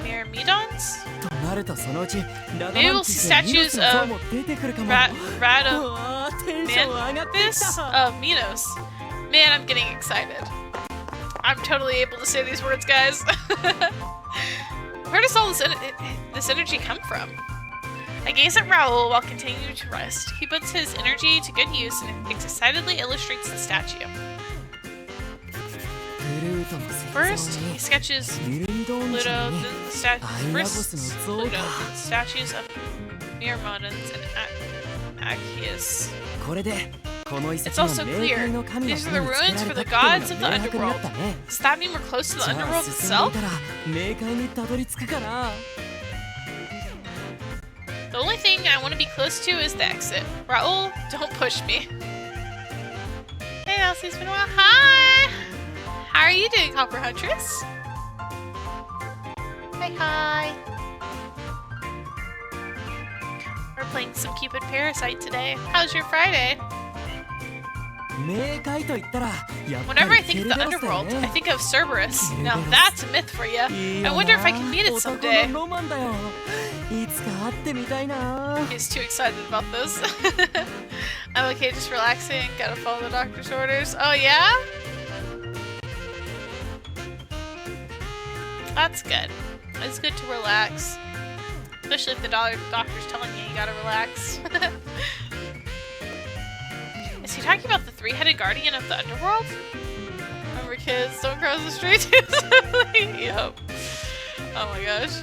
Myrmidons? となるとそのうちラダ Maybe マ we'll ンチ see スやミノス statues の像 of も出てくるかも Rad うわーテンション上がってき Mantis た of Minos. Man, I'm getting excited. I'm totally able to say these words, guys. Where does all this energy come from? I gaze at Raul while continuing to rest. He puts his energy to good use and excitedly illustrates the statue. グルートの First, 石像 he に sketches ミルミドン Pluto, 人 then に the first Iagos Pluto, の像 then か statues of Myrmidons and Achaeus. これでこの遺 It's 跡は also 冥界 clear. の神の These た are め the に作 ruins ら for れ the たって gods いう of の the が明白にな underworld. ったね Does that mean we're close to the じゃあ underworld 進んでい itself? たら冥界にたどり着くかな The only thing I want to be close to is the exit. Raul, don't push me. Hey, Elsie, it's been a while. Hi! How are you doing, Hopper Huntress? Hi. We're playing some Cupid Parasite today. How's your Friday? 冥界と言ったらやっぱ Whenever I り think ケ of ル the ベロスだよ underworld, I ね think of Cerberus. Now Cerberus. that's a myth for you. いい I よ wonder if I な can meet it 男 someday. のロマンだよいつか会ってみたいな He's too excited about this. I'm okay, just relaxing. Gotta follow the doctor's orders. Oh, yeah? That's good. It's good to relax. Especially if the doctor's telling you you gotta relax. Is he talking about the three-headed guardian of the underworld? Remember, kids, don't cross the street too slowly. Yep. Oh my gosh.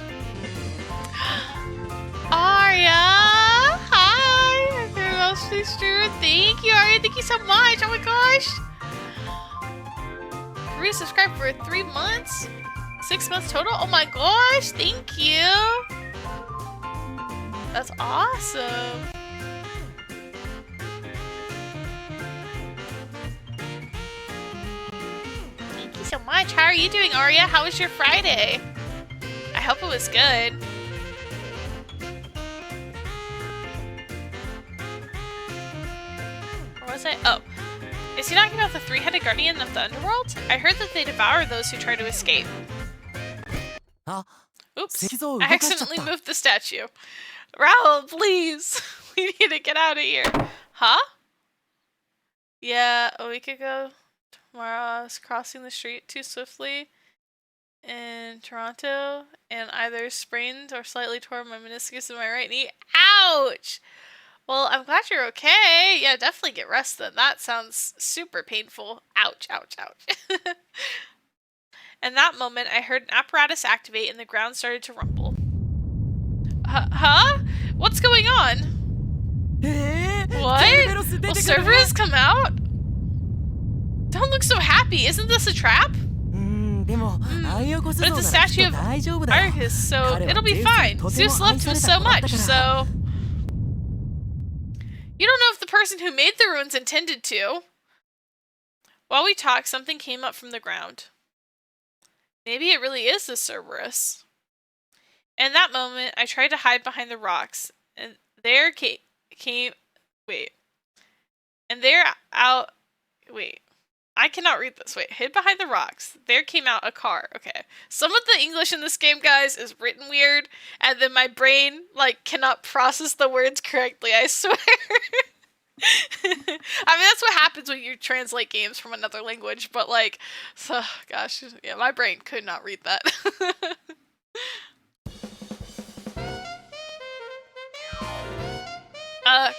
Arya! Hi! I'm very well, please, Drew. Thank you, Arya. Thank you so much. Oh my gosh. Resubscribe for 3 months? 6 months total? Oh my gosh. Thank you. That's awesome. Thank you so much. How are you doing, Arya? How was your Friday? I hope it was good. Where was I? Oh. Is he talking about the three-headed guardian of the underworld? I heard that they devour those who try to escape. あ Oops. 石像を動 I かしちゃっ accidentally た moved the statue. Raul, please! We need to get out of here. Huh? Yeah, a week ago. Mara was crossing the street too swiftly in Toronto and either sprained or slightly tore my meniscus in my right knee. Ouch! Well, I'm glad you're okay. Yeah, definitely get rest then. That sounds super painful. Ouch, ouch, ouch. In that moment, I heard an apparatus activate and the ground started to rumble. Huh? What's going on? What? Will Cerberus come out? Don't look so happy. Isn't this a trap? But it's a statue of Arcus, so it'll be fine. Zeus loved him so much, so... You don't know if the person who made the ruins intended to. While we talked, something came up from the ground. Maybe it really is the Cerberus. In that moment, I tried to hide behind the rocks, and there came... Wait. And there out... Wait. I cannot read this. Wait. Hid behind the rocks. There came out a car. Okay. Some of the English in this game, guys, is written weird, and then my brain, like, cannot process the words correctly, I swear. I mean, that's what happens when you translate games from another language, but, like, so, gosh, yeah, my brain could not read that.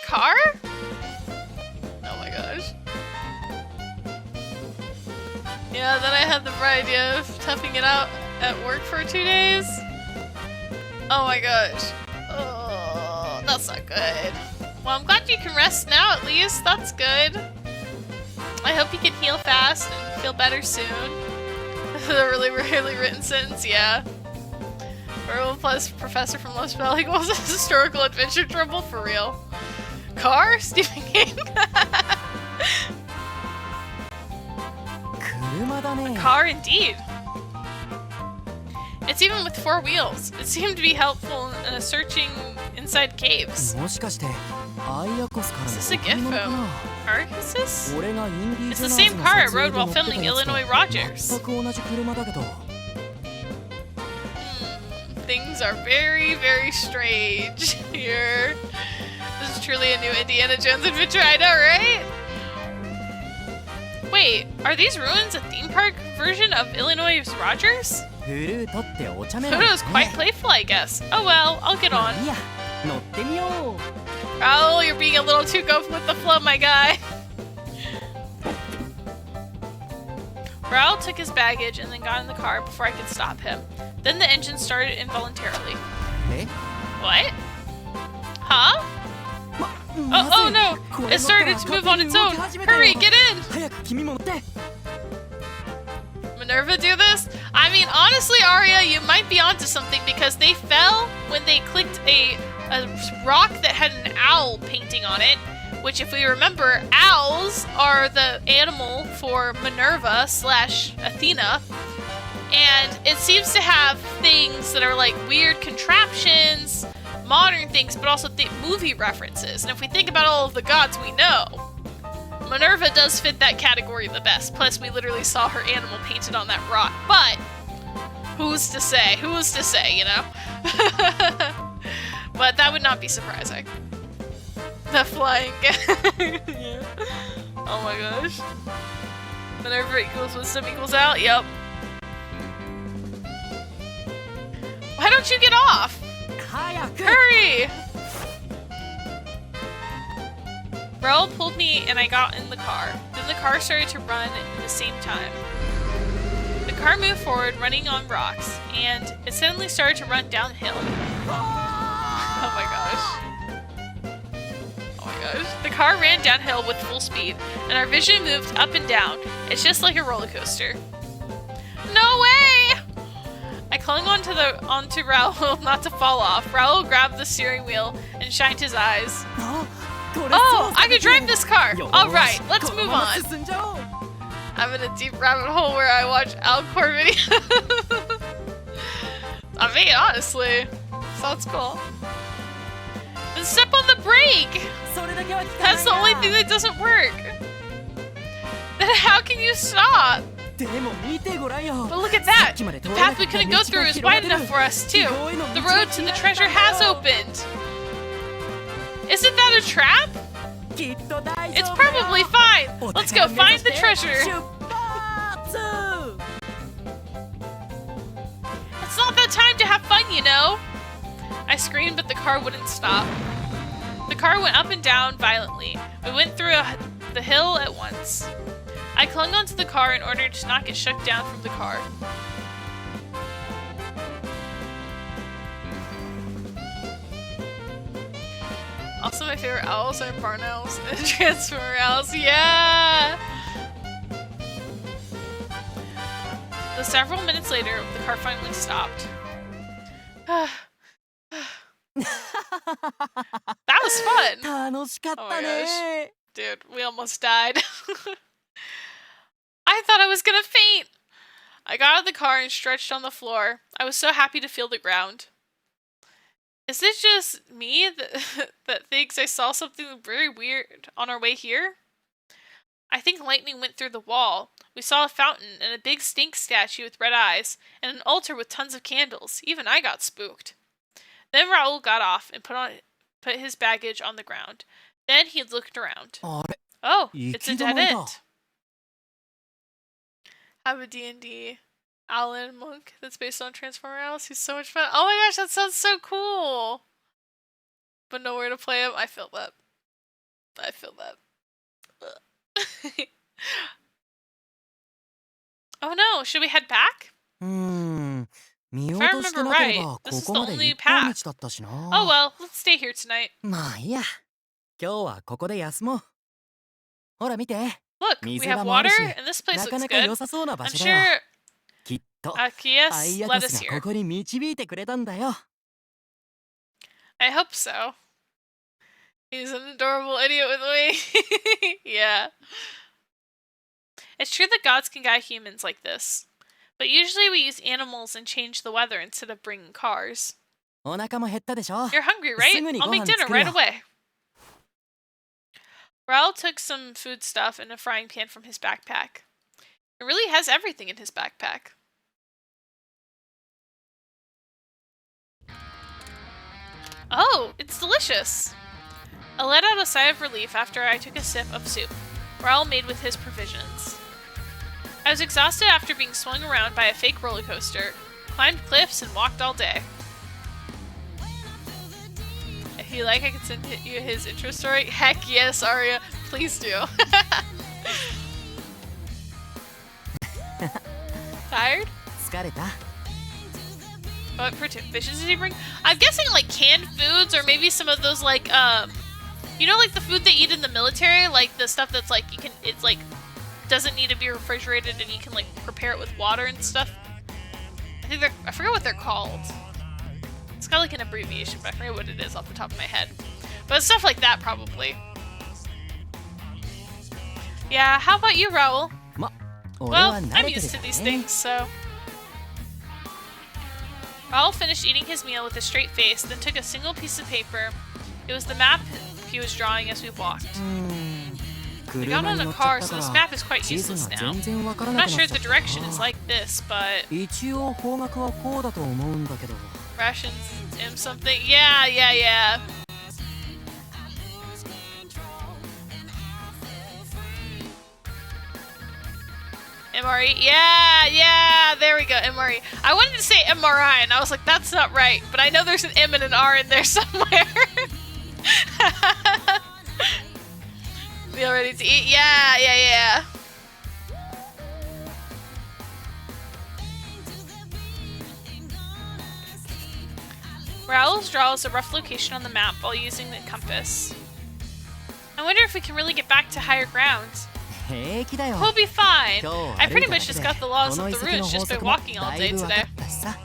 Car? Oh my gosh. Yeah, then I had the bright idea of toughing it out at work for 2 days. Oh my gosh. Oh, that's not good. Well, I'm glad you can rest now at least. That's good. I hope you can heal fast and feel better soon. The really rarely written sentence, yeah. Raul plus Professor from Lost Valley equals a historical adventure trouble for real. Car? Stephen King? A car indeed. It's even with 4 wheels. It seemed to be helpful in searching inside caves. Is this a gift from Arcus? It's the same car I rode while filming Illinois Rogers. Things are very, very strange here. This is truly a new Indiana Jones adventure, I know, right? Wait, are these ruins a theme park version of Illinois Rogers? Photo's quite playful, I guess. Oh well, I'll get on. Raul, you're being a little too go with the flow, my guy. Raul took his baggage and then got in the car before I could stop him. Then the engine started involuntarily. What? Huh? Oh no! It started to move on its own! Hurry, get in! Minerva do this? I mean, honestly, Arya, you might be onto something because they fell when they clicked a rock that had an owl painting on it, which, if we remember, owls are the animal for Minerva / Athena, and it seems to have things that are like weird contraptions, modern things, but also movie references. And if we think about all of the gods we know, Minerva does fit that category the best. Plus, we literally saw her animal painted on that rock. But who's to say? Who's to say, you know? But that would not be surprising. The flying guy. Yeah. Oh my gosh. Minerva equals wisdom equals out? Yep. Why don't you get off? Hurry! Raul pulled me and I got in the car. Then the car started to run at the same time. The car moved forward, running on rocks, and it suddenly started to run downhill. Oh my gosh. Oh my gosh. The car ran downhill with full speed, and our vision moved up and down. It's just like a roller coaster. No way! I clung onto Raul not to fall off. Raul grabbed the steering wheel and shined his eyes. Oh, I can drive this car! Alright, let's move on. I'm in a deep rabbit hole where I watch Alcor videos. I mean, honestly, sounds cool. Then step on the brake! That's the only thing that doesn't work. Then how can you stop? But look at that! The path we couldn't go through is wide enough for us, too. The road to the treasure has opened. Isn't that a trap? It's probably fine. Let's go find the treasure. It's not that time to have fun, you know. I screamed, but the car wouldn't stop. The car went up and down violently. We went through the hill at once. I clung onto the car in order to not get shook down from the car. Also, my favorite owls are barn owls and transformer owls. Yeah! Though several minutes later, the car finally stopped. That was fun! 楽しかっ Oh た my ね Dude, we almost died. I thought I was gonna faint! I got out of the car and stretched on the floor. I was so happy to feel the ground. Is it just me that thinks I saw something very weird on our way here? I think lightning went through the wall. We saw a fountain and a big stink statue with red eyes, and an altar with tons of candles. Even I got spooked. Then Raul got off and put his baggage on the ground. Then he looked around. あれ Oh, it's a dead 行き止まりだ end. Have a D&D Alan Monk that's based on Transformer Alice. He's so much fun. Oh my gosh, that sounds so cool. But nowhere to play him. I feel that. I feel that. Oh no, should we head back? 見よう If I として remember なけれ right, ば this こ is こ the まで only 一本 path. 道だったしな Oh well, let's stay here tonight. まあいいや今日はここで休もうほら見て Look, we 水 have がもある water し and this place なか looks なか good. 良さそうな場 I'm 所だよ sure きっと Akias アイア led タ us スが here. ここに導いてくれたんだよ I hope so. He's an adorable idiot with me. Yeah. It's true that gods can guide humans like this. But usually we use animals and change the weather instead of bringing cars. お腹も減ったでしょ You're hungry, right? すぐに I'll ご make 飯 dinner 作る right よ away. Raul took some food stuff and a frying pan from his backpack. It really has everything in his backpack. Oh, it's delicious! I let out a sigh of relief after I took a sip of soup, Raul made with his provisions. I was exhausted after being swung around by a fake roller coaster, climbed cliffs, and walked all day. If you like, I can send you his intro story. Heck yes, Arya. Please do. Tired? 疲れた What provisions did he bring? I'm guessing like canned foods or maybe some of those like you know, like the food they eat in the military, like the stuff that's like it's like doesn't need to be refrigerated and you can like prepare it with water and stuff. I forget what they're called. It's got like an abbreviation, but I forget what it is off the top of my head. But stuff like that probably. Yeah, how about you, Raul? ま俺 Well, は慣 I'm れてる used か to ら these ね things, so. Raul finished eating his meal with a straight face, then took a single piece of paper. It was the map he was drawing as we walked. We got 車 on に a 乗っちゃ car, った so か this ら map is quite 地図 useless が now. 全然わから I'm なく not な sure っちゃ if っ the た direction is な like this, but 一応方角はこうだと思うんだけど rations M something. Yeah. MRE? Yeah, there we go, MRE. I wanted to say MRI, and I was like, that's not right, but I know there's an M and an R in there somewhere. Meal ready to eat? Yeah. Raul draws a rough location on the map while using the compass. I wonder if we can really get back to higher ground. 平気だよ We'll be fine. 今日 I 歩い pretty ただ much け just で got the こ laws の of 遺 the 跡の runes 法 just by 則も walking all だ day いぶ分か today. ったしさ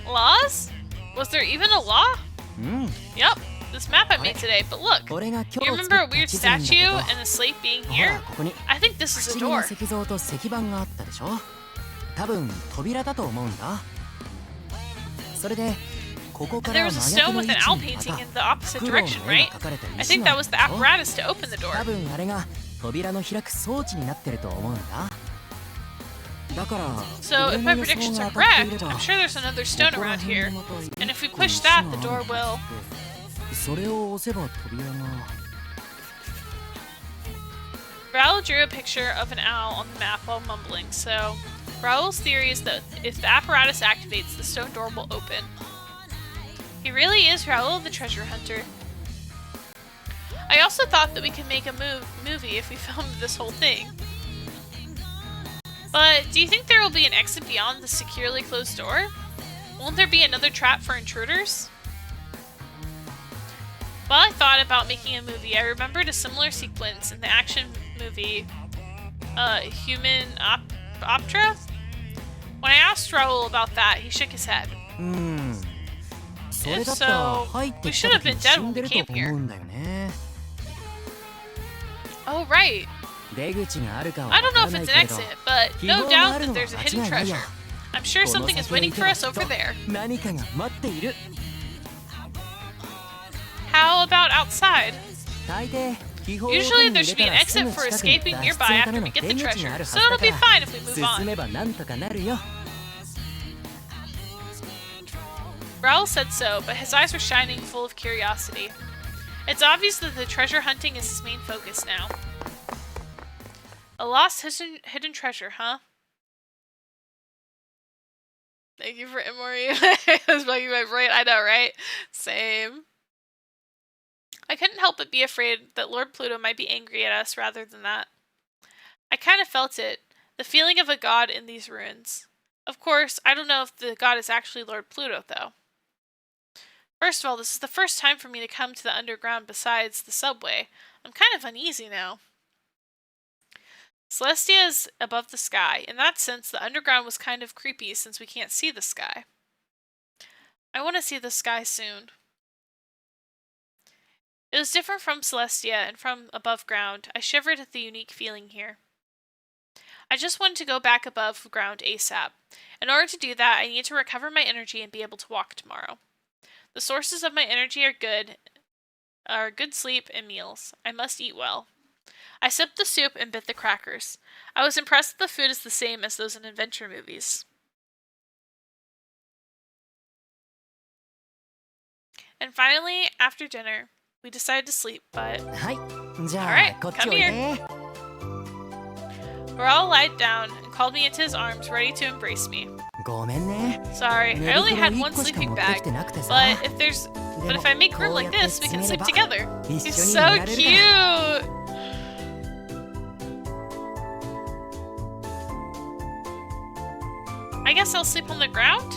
Laws? Was there even a law? うん Yep, this map I made today, but look. 俺が今 You 日作 remember っ a た weird 地図なんだけ statue ど and the slate being ほ here? らここに I think this is 不 a 思議な door. 石像と石板があったでしょ多分扉だと思うんだそれでここか And there ら was a 真逆 stone の with 位 an 置 owl にま painting た in the opposite フクロウの direction, 絵 right? が描かれた I 石 think が that あ was った the でしょ apparatus to open the door. 多分あれが扉の開く装置になってると思うんだだから So 俺 if の my 予想 predictions が are 当たっていれ correct, ば I'm sure there's another stone ここら around 辺 here. にまた一 And if we 本 push 石 that, が the あ door るんだ will... ってそれを押せば扉が Raul drew a picture of an owl on the map while mumbling, so Raul's theory is that if the apparatus activates, the stone door will open. He really is Raul the treasure hunter. I also thought that we could make a movie if we filmed this whole thing. But do you think there will be an exit beyond the securely closed door? Won't there be another trap for intruders? While I thought about making a movie, I remembered a similar sequence in the action movie Human Opera? When I asked Raul about that, he shook his head. If so, we should have been dead when we came here. Oh, right. I don't know if it's an exit, but no doubt that there's a hidden treasure. I'm sure something is waiting for us over there. How about outside? Usually there should be an exit for escaping nearby after we get the treasure, so it'll be fine if we move on. Raul said so, but his eyes were shining full of curiosity. It's obvious that the treasure hunting is his main focus now. A lost hidden treasure, huh? Thank you for Emory. I was bugging my brain. I know, right? Same. I couldn't help but be afraid that Lord Pluto might be angry at us rather than that. I kind of felt it, the feeling of a god in these ruins. Of course, I don't know if the god is actually Lord Pluto, though. First of all, this is the first time for me to come to the underground besides the subway. I'm kind of uneasy now. Celestia is above the sky. In that sense, the underground was kind of creepy since we can't see the sky. I want to see the sky soon. It was different from Celestia and from above ground. I shivered at the unique feeling here. I just wanted to go back above ground ASAP. In order to do that, I need to recover my energy and be able to walk tomorrow. The sources of my energy are good sleep and meals. I must eat well. I sipped the soup and bit the crackers. I was impressed that the food is the same as those in adventure movies. And finally, after dinner, we decided to sleep, but... Alright, come here. Raul lied down and called me into his arms, ready to embrace me. Sorry, I only had one sleeping bag, but if I make room like this, we can sleep together. He's so cute! I guess I'll sleep on the ground?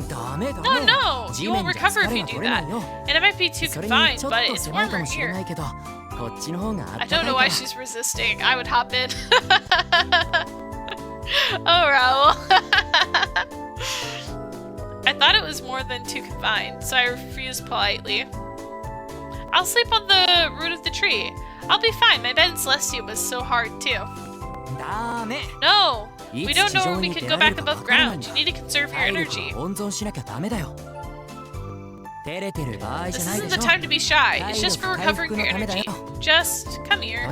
No, you won't recover if you do that. And it might be too confined, but it's warmer here. I don't know why she's resisting. I would hop in. Oh, Raul. I thought it was more than too confined, so I refused politely. I'll sleep on the root of the tree. I'll be fine. My bed in Celestia was so hard, too. No! We don't know when we can go back above ground. You need to conserve your energy. This isn't the time to be shy. It's just for recovering your energy. Just come here.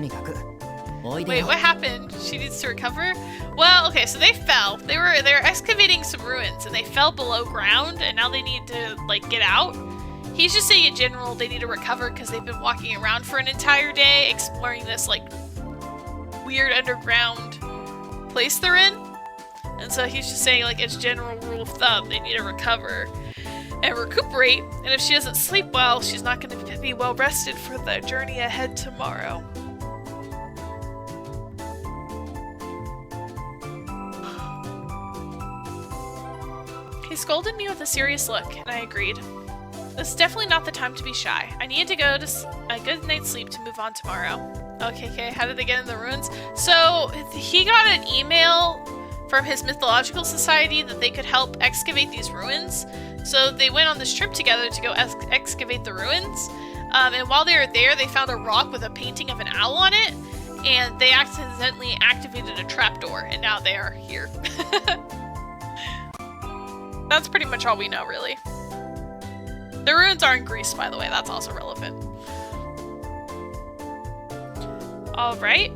Wait, what happened? She needs to recover? Well, okay, so they fell. They were excavating some ruins and they fell below ground and now they need to like get out. He's just saying in general they need to recover because they've been walking around for an entire day exploring this like weird underground place they're in. And so he's just saying like it's general rule of thumb, they need to recover and recuperate, and if she doesn't sleep well, she's not going to be well rested for the journey ahead tomorrow. He scolded me with a serious look, and I agreed. This is definitely not the time to be shy. I need to go to a good night's sleep to move on tomorrow. Okay, how did they get in the ruins? So, he got an email from his mythological society that they could help excavate these ruins. So they went on this trip together to go excavate the ruins. And while they were there, they found a rock with a painting of an owl on it. And they accidentally activated a trapdoor, and now they are here. That's pretty much all we know, really. The ruins are in Greece, by the way. That's also relevant. Alright.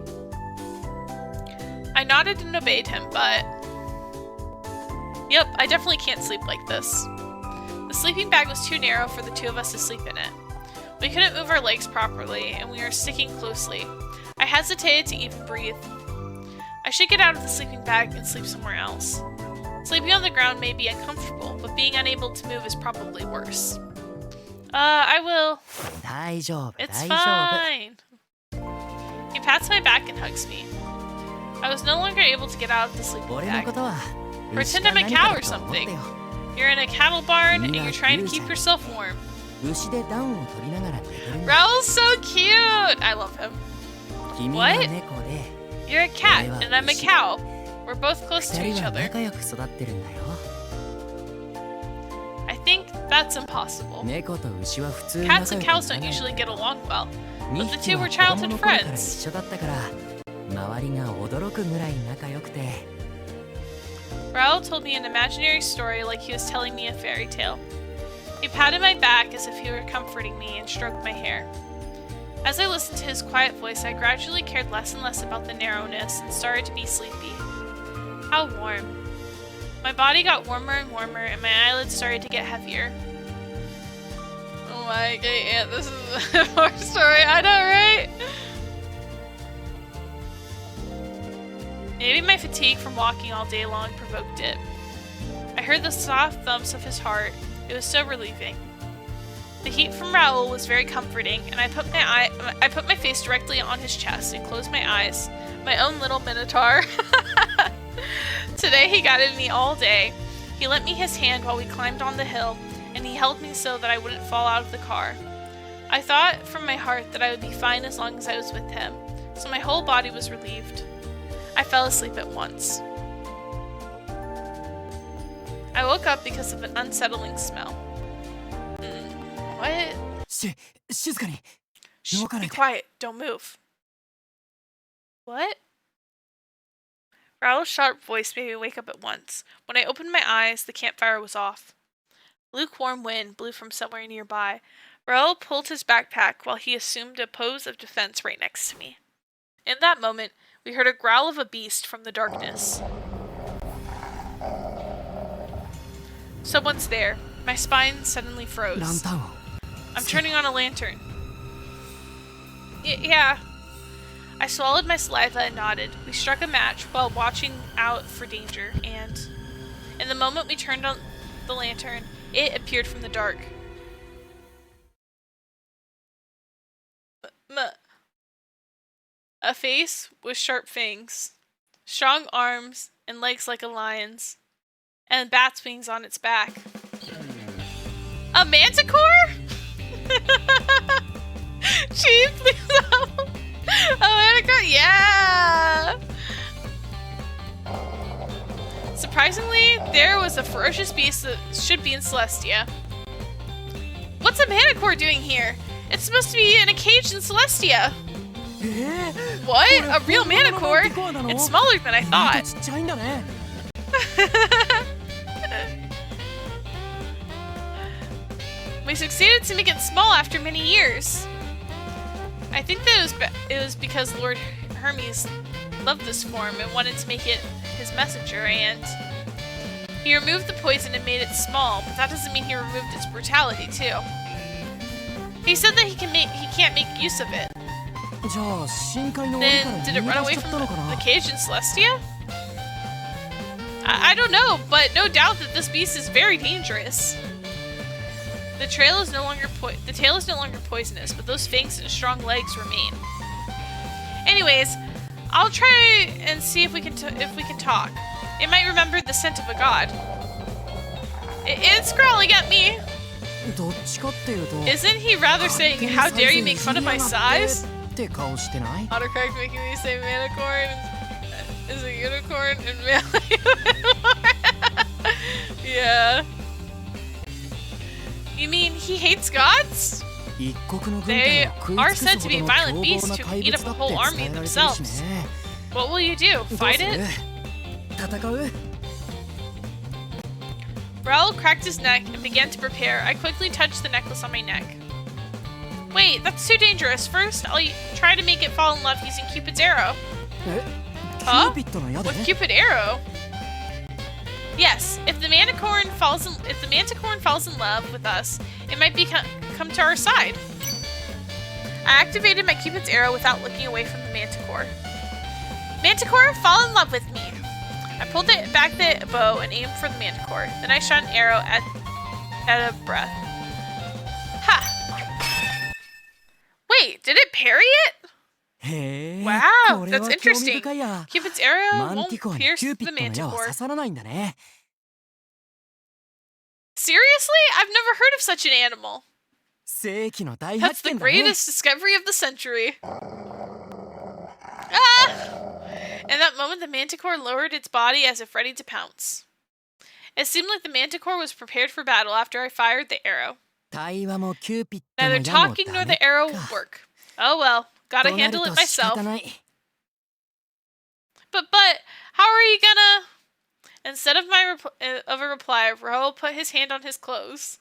I nodded and obeyed him, but... Yep, I definitely can't sleep like this. The sleeping bag was too narrow for the two of us to sleep in it. We couldn't move our legs properly, and we were sticking closely. I hesitated to even breathe. I should get out of the sleeping bag and sleep somewhere else. Sleeping on the ground may be uncomfortable, but being unable to move is probably worse. I will. 大丈夫 It's 大丈夫 fine. He pats my back and hugs me. I was no longer able to get out of the sleeping 俺の bag. ことは Pretend 牛 I'm か a 何 cow か or だと思って something. よ You're in a cattle barn and Mina you're trying to keep Yuza. yourself warm. 牛で暖を取りながら寝てるんだ Raul's so cute! I love him. 君は What? 猫で You're a cat and I'm a cow. We're both close to 二 each 人は other. 仲良く育ってるんだよ I think that's impossible. 猫と牛は普通に Cats 仲 and 良 cows くな don't らない usually get along well. 2 but the 匹 two は were 子供 childhood の頃から一 friends. 緒だったから周りが驚くぐらい仲良くて Raul told me an imaginary story like he was telling me a fairy tale. He patted my back as if he were comforting me and stroked my hair. As I listened to his quiet voice, I gradually cared less and less about the narrowness and started to be sleepy. How warm. My body got warmer and warmer, and my eyelids started to get heavier. Oh my god, this is a horror story, I know, right? Maybe my fatigue from walking all day long provoked it. I heard the soft thumps of his heart. It was so relieving. The heat from Raul was very comforting, and I put my face directly on his chest and closed my eyes. My own little minotaur. Today he guided me all day. He lent me his hand while we climbed on the hill, and he held me so that I wouldn't fall out of the car. I thought from my heart that I would be fine as long as I was with him, so my whole body was relieved. I fell asleep at once. I woke up because of an unsettling smell. What? 静かに Shh,動かな be いで quiet. Don't move. What? Raul's sharp voice made me wake up at once. When I opened my eyes, the campfire was off. Lukewarm wind blew from somewhere nearby. Raul pulled his backpack while he assumed a pose of defense right next to me. In that moment, we heard a growl of a beast from the darkness. Someone's there. My spine suddenly ラン froze. タンを I'm turning on a lantern. Yeah. I swallowed my saliva and nodded. We struck a match while watching out for danger, and in the moment we turned on the lantern, it appeared from the dark. A face with sharp fangs, strong arms and legs like a lion's, and bat's wings on its back. A manticore? Chief, please help! A manticore? Yeah! Surprisingly, there was a ferocious beast that should be in Celestia. What's a manticore doing here? It's supposed to be in a cage in Celestia. What? A real manticore? It's smaller than I 意外 thought. とちっちゃいんだね We succeeded to make it small after many years. I think that it was because Lord Hermes loved this form and wanted to make it his messenger, and he removed the poison and made it small, but that doesn't mean he removed its brutality too. He said that he can't make use of it. じゃあ深海の檻から Then did it 逃げ run 出 away しちゃっ from たのかな the cage in Celestia? I don't know, but no doubt that this beast is very dangerous. The tail is no longer poisonous, but those fangs and strong legs remain. Anyways, I'll try and see if we can talk. It might remember the scent of a god. It's growling at me. どっちかっていうと Isn't he rather saying, "How dare you make fun of my size"? って顔してない Autocorrect making me say manicorn is a unicorn and male. Yeah. You mean he hates gods? 一国の軍 They 隊を are 食い尽く said す to ほ be どの violent 凶暴 beasts な who 怪 eat 物 up だ a っ whole て army 伝えられてるし themselves. ね What will you do? どう Fight す it? る戦う Raul cracked his neck and began to prepare. I quickly touched the necklace on my neck. Wait, that's too dangerous. First, I'll try to make it fall in love using Cupid's arrow. え Huh? キューピッドの矢で With Cupid arrow? Yes, if the manticorn falls in love with us, it might come to our side. I activated my Cupid's arrow without looking away from the Manticore. Manticore, fall in love with me. I pulled it back the bow and aimed for the Manticore. Then I shot an arrow at a breath. Ha! Wait, did it parry it? Wow, that's interesting. Cupid's arrow won't pierce the Manticore. Seriously? I've never heard of such an animal. That's the greatest discovery of the century. Ah! In that moment, the Manticore lowered its body as if ready to pounce. It seemed like the Manticore was prepared for battle after I fired the arrow. Neither talking nor the arrow would work. Oh well, gotta handle it myself. But, how are you gonna... Instead of a reply, Raul put his hand on his clothes.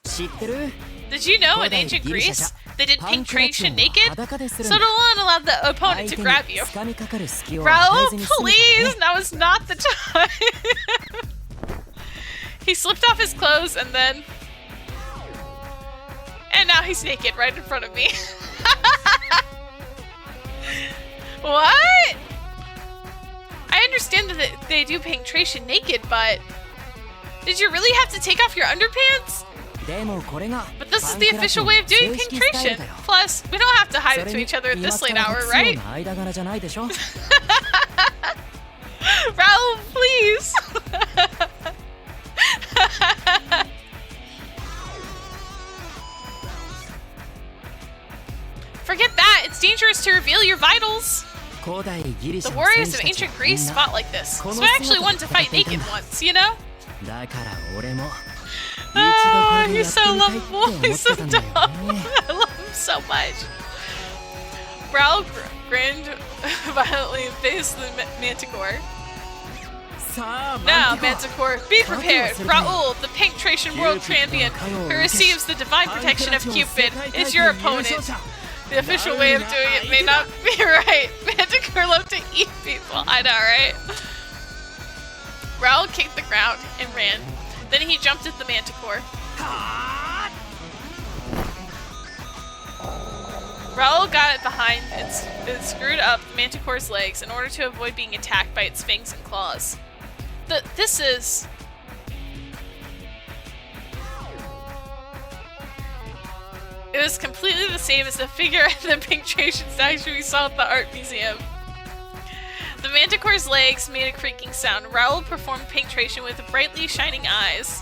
Did you know in ancient Greece, they did penetration naked? So no one allowed the opponent to grab you. Raul, please! Now is not the time! He slipped off his clothes and then... And now he's naked right in front of me. What? I understand that they do penetration naked, but... Did you really have to take off your underpants? But this is the official way of doing penetration. Plus, we don't have to hide it to each other at this late hour, right? Raul, please! Forget that! It's dangerous to reveal your vitals! The warriors of ancient Greece fought like this, so I actually wanted to fight naked once, you know? Oh, he's so lovable. He's so dumb. I love him so much. Raul grinned violently and faced the Manticore. Now, Manticore, be prepared. Raul, the penetration world champion who receives the divine protection of Cupid, is your opponent. The official way of doing it may not be right. Manticore love to eat people. I know, right? Raul kicked the ground and ran. Then he jumped at the Manticore. Raul got it behind and screwed up the Manticore's legs in order to avoid being attacked by its fangs and claws. This is... It was completely the same as the figure at the penetration statue we saw at the art museum. The Manticore's legs made a creaking sound. Raul performed penetration with brightly shining eyes.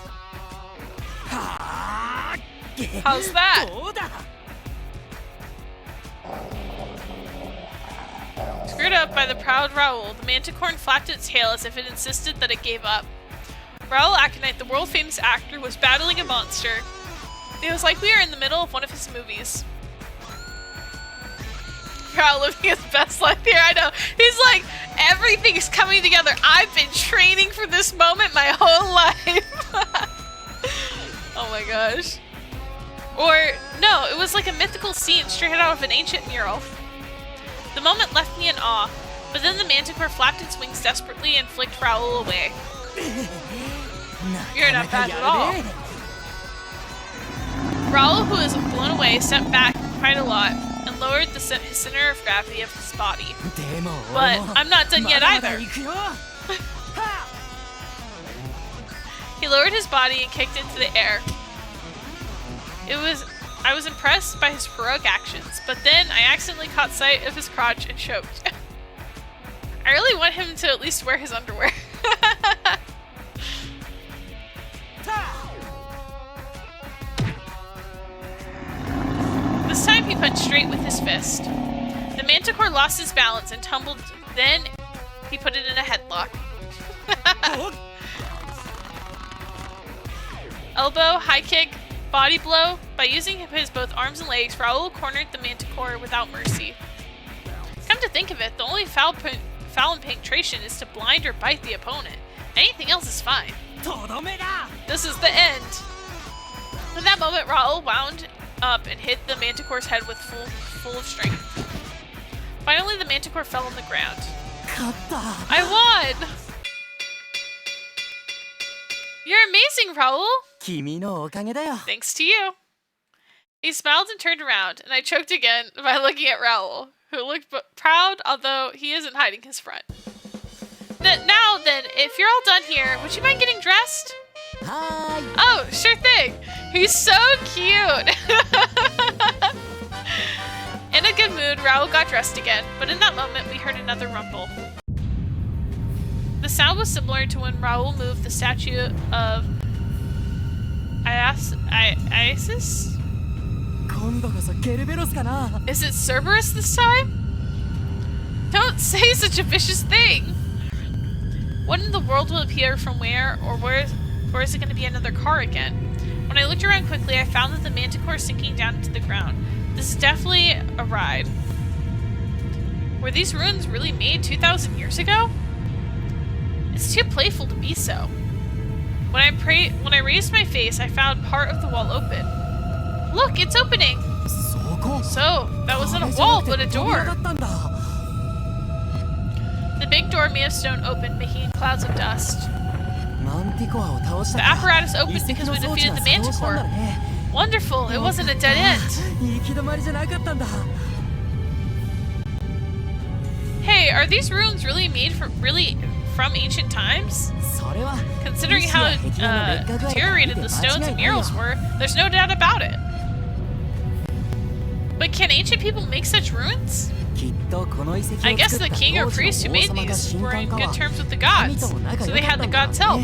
How's that? Screwed up by the proud Raul, the Manticore flapped its tail as if it insisted that it gave up. Raul Aconite, the world-famous actor, was battling a monster. It was like we were in the middle of one of his movies. Raul living his best life here, I know. He's like, everything is coming together. I've been training for this moment my whole life. Oh my gosh. Or, no, it was like a mythical scene straight out of an ancient mural. The moment left me in awe, but then the Manticore flapped its wings desperately and flicked Raul away. You're not bad at all. Raul, who was blown away, stepped back quite a lot and lowered his center of gravity of his body. But I'm not done yet either. He lowered his body and kicked into the air. I was impressed by his heroic actions, but then I accidentally caught sight of his crotch and choked. I really want him to at least wear his underwear. This time he punched straight with his fist. The Manticore lost his balance and tumbled, then he put it in a headlock. Elbow, high kick, body blow. By using his both arms and legs, Raul cornered the Manticore without mercy. Come to think of it, the only foul in penetration is to blind or bite the opponent. Anything else is fine. This is the end. In that moment, Raul wound up and hit the Manticore's head with full of strength. Finally, the Manticore fell on the ground. I won! You're amazing, Raul! Thanks to you. He smiled and turned around, and I choked again by looking at Raul, who looked proud, although he isn't hiding his front. Now then, if you're all done here, would you mind getting dressed? Hi. Oh, sure thing. He's so cute. In a good mood, Raul got dressed again, but in that moment, we heard another rumble. The sound was similar to when Raul moved the statue of Isis? Is it Cerberus this time? Don't say such a vicious thing! What in the world will appear from where, or where is it going to be another car again? When I looked around quickly, I found that the manticore is sinking down into the ground. This is definitely a ride. Were these ruins really made 2,000 years ago? It's too playful to be so. When I raised my face, I found part of the wall open. Look, it's opening! So, that wasn't a wall, but a door. The big door made of stone opened, making clouds of dust. The apparatus opened because we defeated the manticore. Wonderful, it wasn't a dead end. Hey, are these ruins really made from ancient times? Considering how deteriorated the stones and murals were, there's no doubt about it. But can ancient people make such ruins? I guess the king or priest who made these were in good terms with the gods, so they had the gods' help.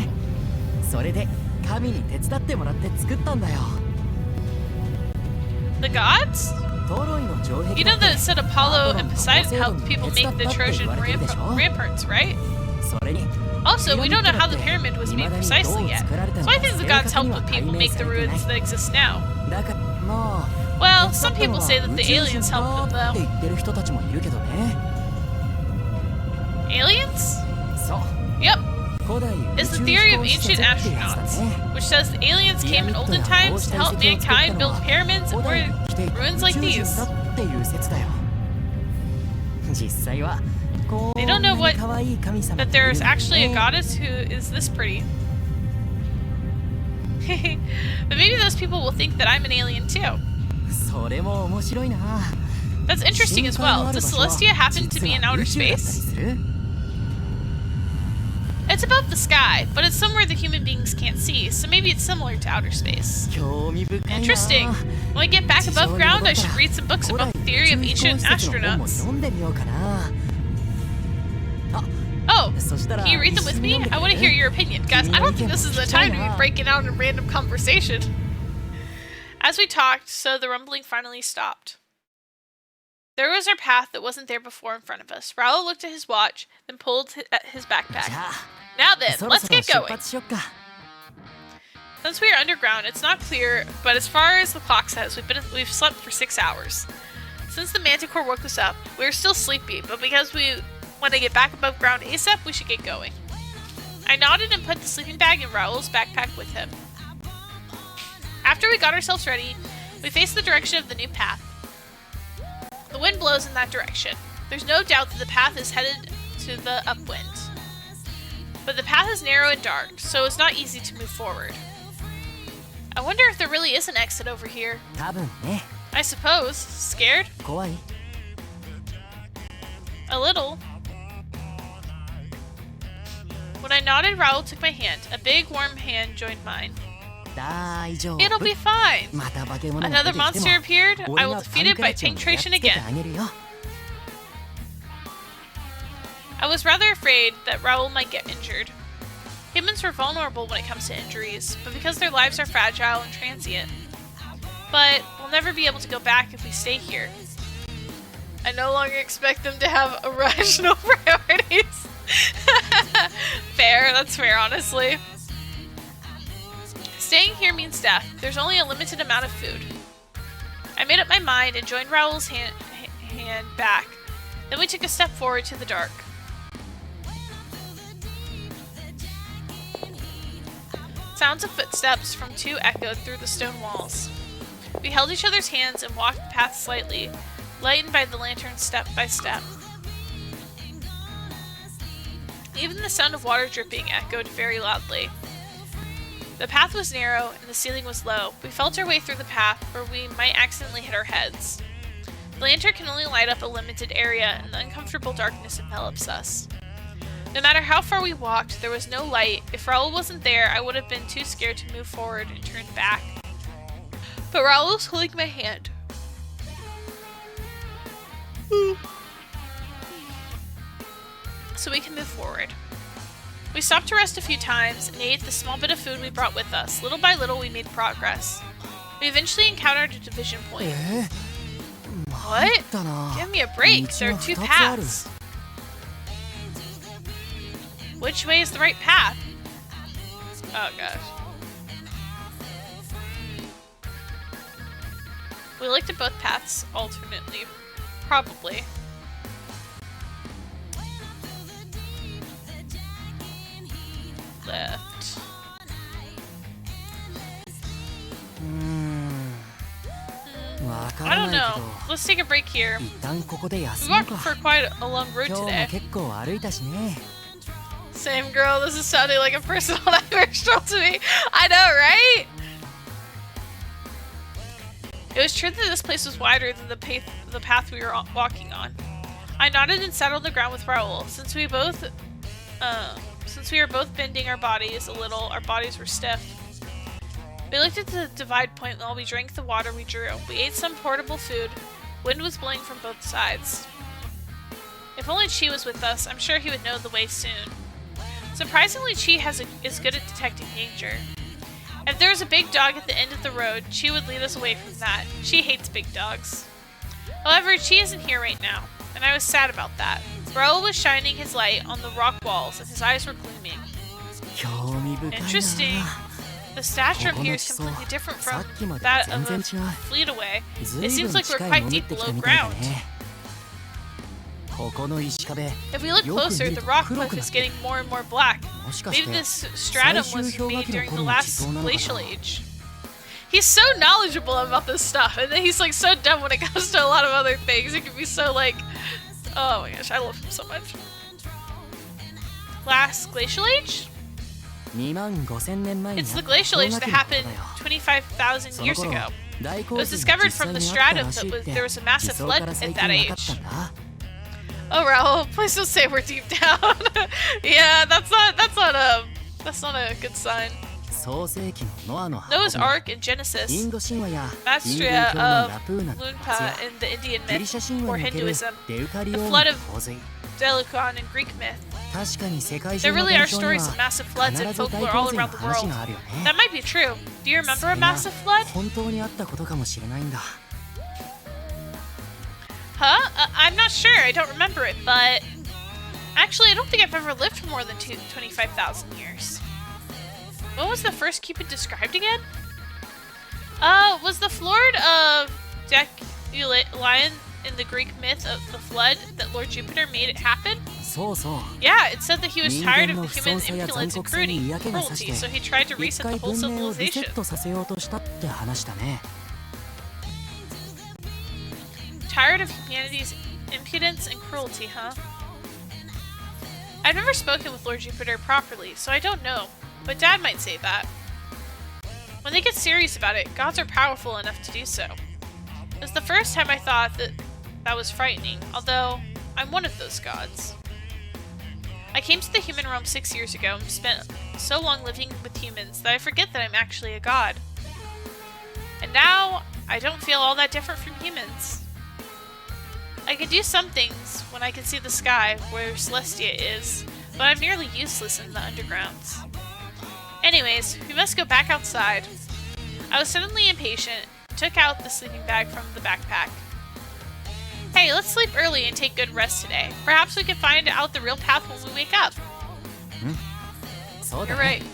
The gods? You know that it said Apollo and Poseidon helped people make the Trojan ramparts, right? Also, we don't know how the pyramid was made precisely yet, so I think the gods helped with people make the ruins that exist now. Well, some people say that the aliens helped them, though. Aliens? Yep. It's the theory of ancient astronauts, which says the aliens came in olden times to help mankind build pyramids or ruins like these. They don't know that there is actually a goddess who is this pretty. But maybe those people will think that I'm an alien too. That's interesting as well. Does Celestia happen to be in outer space? It's above the sky, but it's somewhere the human beings can't see, so maybe it's similar to outer space. Interesting. When I get back above ground, I should read some books about the theory of ancient astronauts. Oh, can you read them with me? I want to hear your opinion. Guys, I don't think this is the time to be breaking out in random conversation. As we talked, so the rumbling finally stopped. There was our path that wasn't there before in front of us. Raul looked at his watch, then pulled at his backpack. Now then, let's get going. Since we are underground, it's not clear, but as far as the clock says, we've slept for 6 hours. Since the manticore woke us up, we are still sleepy, but because we want to get back above ground ASAP, we should get going. I nodded and put the sleeping bag in Raul's backpack with him. After we got ourselves ready, we faced the direction of the new path. The wind blows in that direction. There's no doubt that the path is headed to the upwind. But the path is narrow and dark, so it's not easy to move forward. I wonder if there really is an exit over here. I suppose. Scared? A little. When I nodded, Raul took my hand. A big, warm hand joined mine. It'll be fine. Another monster appeared. I will defeat it by penetration again. I was rather afraid that Raul might get injured. Humans are vulnerable when it comes to injuries, but because their lives are fragile and transient. But we'll never be able to go back if we stay here. I no longer expect them to have irrational priorities. Fair, that's fair, honestly. Staying here means death. There's only a limited amount of food. I made up my mind and joined Raul's hand back. Then we took a step forward to the dark. Sounds of footsteps from 2 echoed through the stone walls. We held each other's hands and walked the path slightly, lightened by the lantern step by step. Even the sound of water dripping echoed very loudly. The path was narrow and the ceiling was low. We felt our way through the path where we might accidentally hit our heads. The lantern can only light up a limited area and the uncomfortable darkness envelops us. No matter how far we walked, there was no light. If Raul wasn't there, I would have been too scared to move forward and turn back. But Raul was holding my hand. So we can move forward. We stopped to rest a few times and ate the small bit of food we brought with us. Little by little, we made progress. We eventually encountered a division point. What? Give me a break. There are 2 paths. Which way is the right path? Oh gosh. We looked at both paths alternately. Probably. Left. I don't know. Let's take a break here. We walked for quite a long route today. Same girl, this is sounding like a personal nightmare stroll to me. I know, right? It was true that this place was wider than the path we were walking on. I nodded and sat on the ground with Raul. Since we were both bending our bodies a little, our bodies were stiff. We looked at the divide point while we drank the water we drew. We ate some portable food. Wind was blowing from both sides. If only Chi was with us, I'm sure he would know the way soon. Surprisingly, Chi is good at detecting danger. If there was a big dog at the end of the road, Chi would lead us away from that. Chi hates big dogs. However, Chi isn't here right now, and I was sad about that. Raul was shining his light on the rock walls, and his eyes were gleaming. Interesting. The stature up here is completely different from that of a fleet away. It seems like we're quite deep below ground. If we look closer, the rock cliff is getting more and more black. Maybe this stratum was made during the last glacial age. He's so knowledgeable about this stuff, and then he's like so dumb when it comes to a lot of other things. He can be so like, oh my gosh, I love him so much. Last glacial age? It's the glacial age that happened 25,000 years ago. It was discovered from the stratum that there was a massive flood at that age. Oh, Raul, please don't say we're deep down. Yeah, that's not a good sign. Noah's Ark in Genesis, Matsya of Lunpa in the Indian myth or Hinduism, the flood of Delucan in Greek myth. There really are stories of massive floods and folklore all around the world. That might be true. Do you remember a massive flood? Huh? I'm not sure. I don't remember it, but actually, I don't think I've ever lived for more than 25,000 years. What was the first Cupid described again? Was the flood of Delucan in the Greek myth of the flood that Lord Jupiter made it happen? Yeah, it said that he was tired of the human impudence and cruelty, so he tried to reset the whole civilization. Tired of humanity's impudence and cruelty, huh? I've never spoken with Lord Jupiter properly, so I don't know, but Dad might say that. When they get serious about it, gods are powerful enough to do so. It was the first time I thought that was frightening, although I'm one of those gods. I came to the human realm 6 years ago and spent so long living with humans that I forget that I'm actually a god. And now, I don't feel all that different from humans. I can do some things when I can see the sky where Celestia is, but I'm nearly useless in the undergrounds. Anyways, we must go back outside. I was suddenly impatient, took out the sleeping bag from the backpack. Hey, let's sleep early and take good rest today. Perhaps we can find out the real path when we wake up. You're right.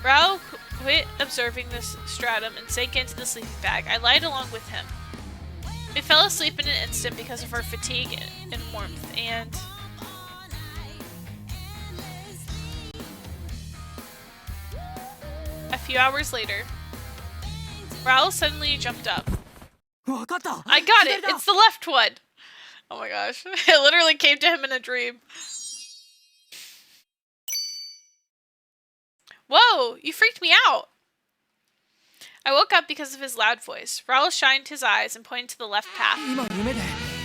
Raul quit observing this stratum and sank into the sleeping bag. I lied along with him. We fell asleep in an instant because of our fatigue and warmth, and... A few hours later, Raul suddenly jumped up. I got it! It's the left one! Oh my gosh. It literally came to him in a dream. Whoa, you freaked me out. I woke up because of his loud voice. Raul shined his eyes and pointed to the left path.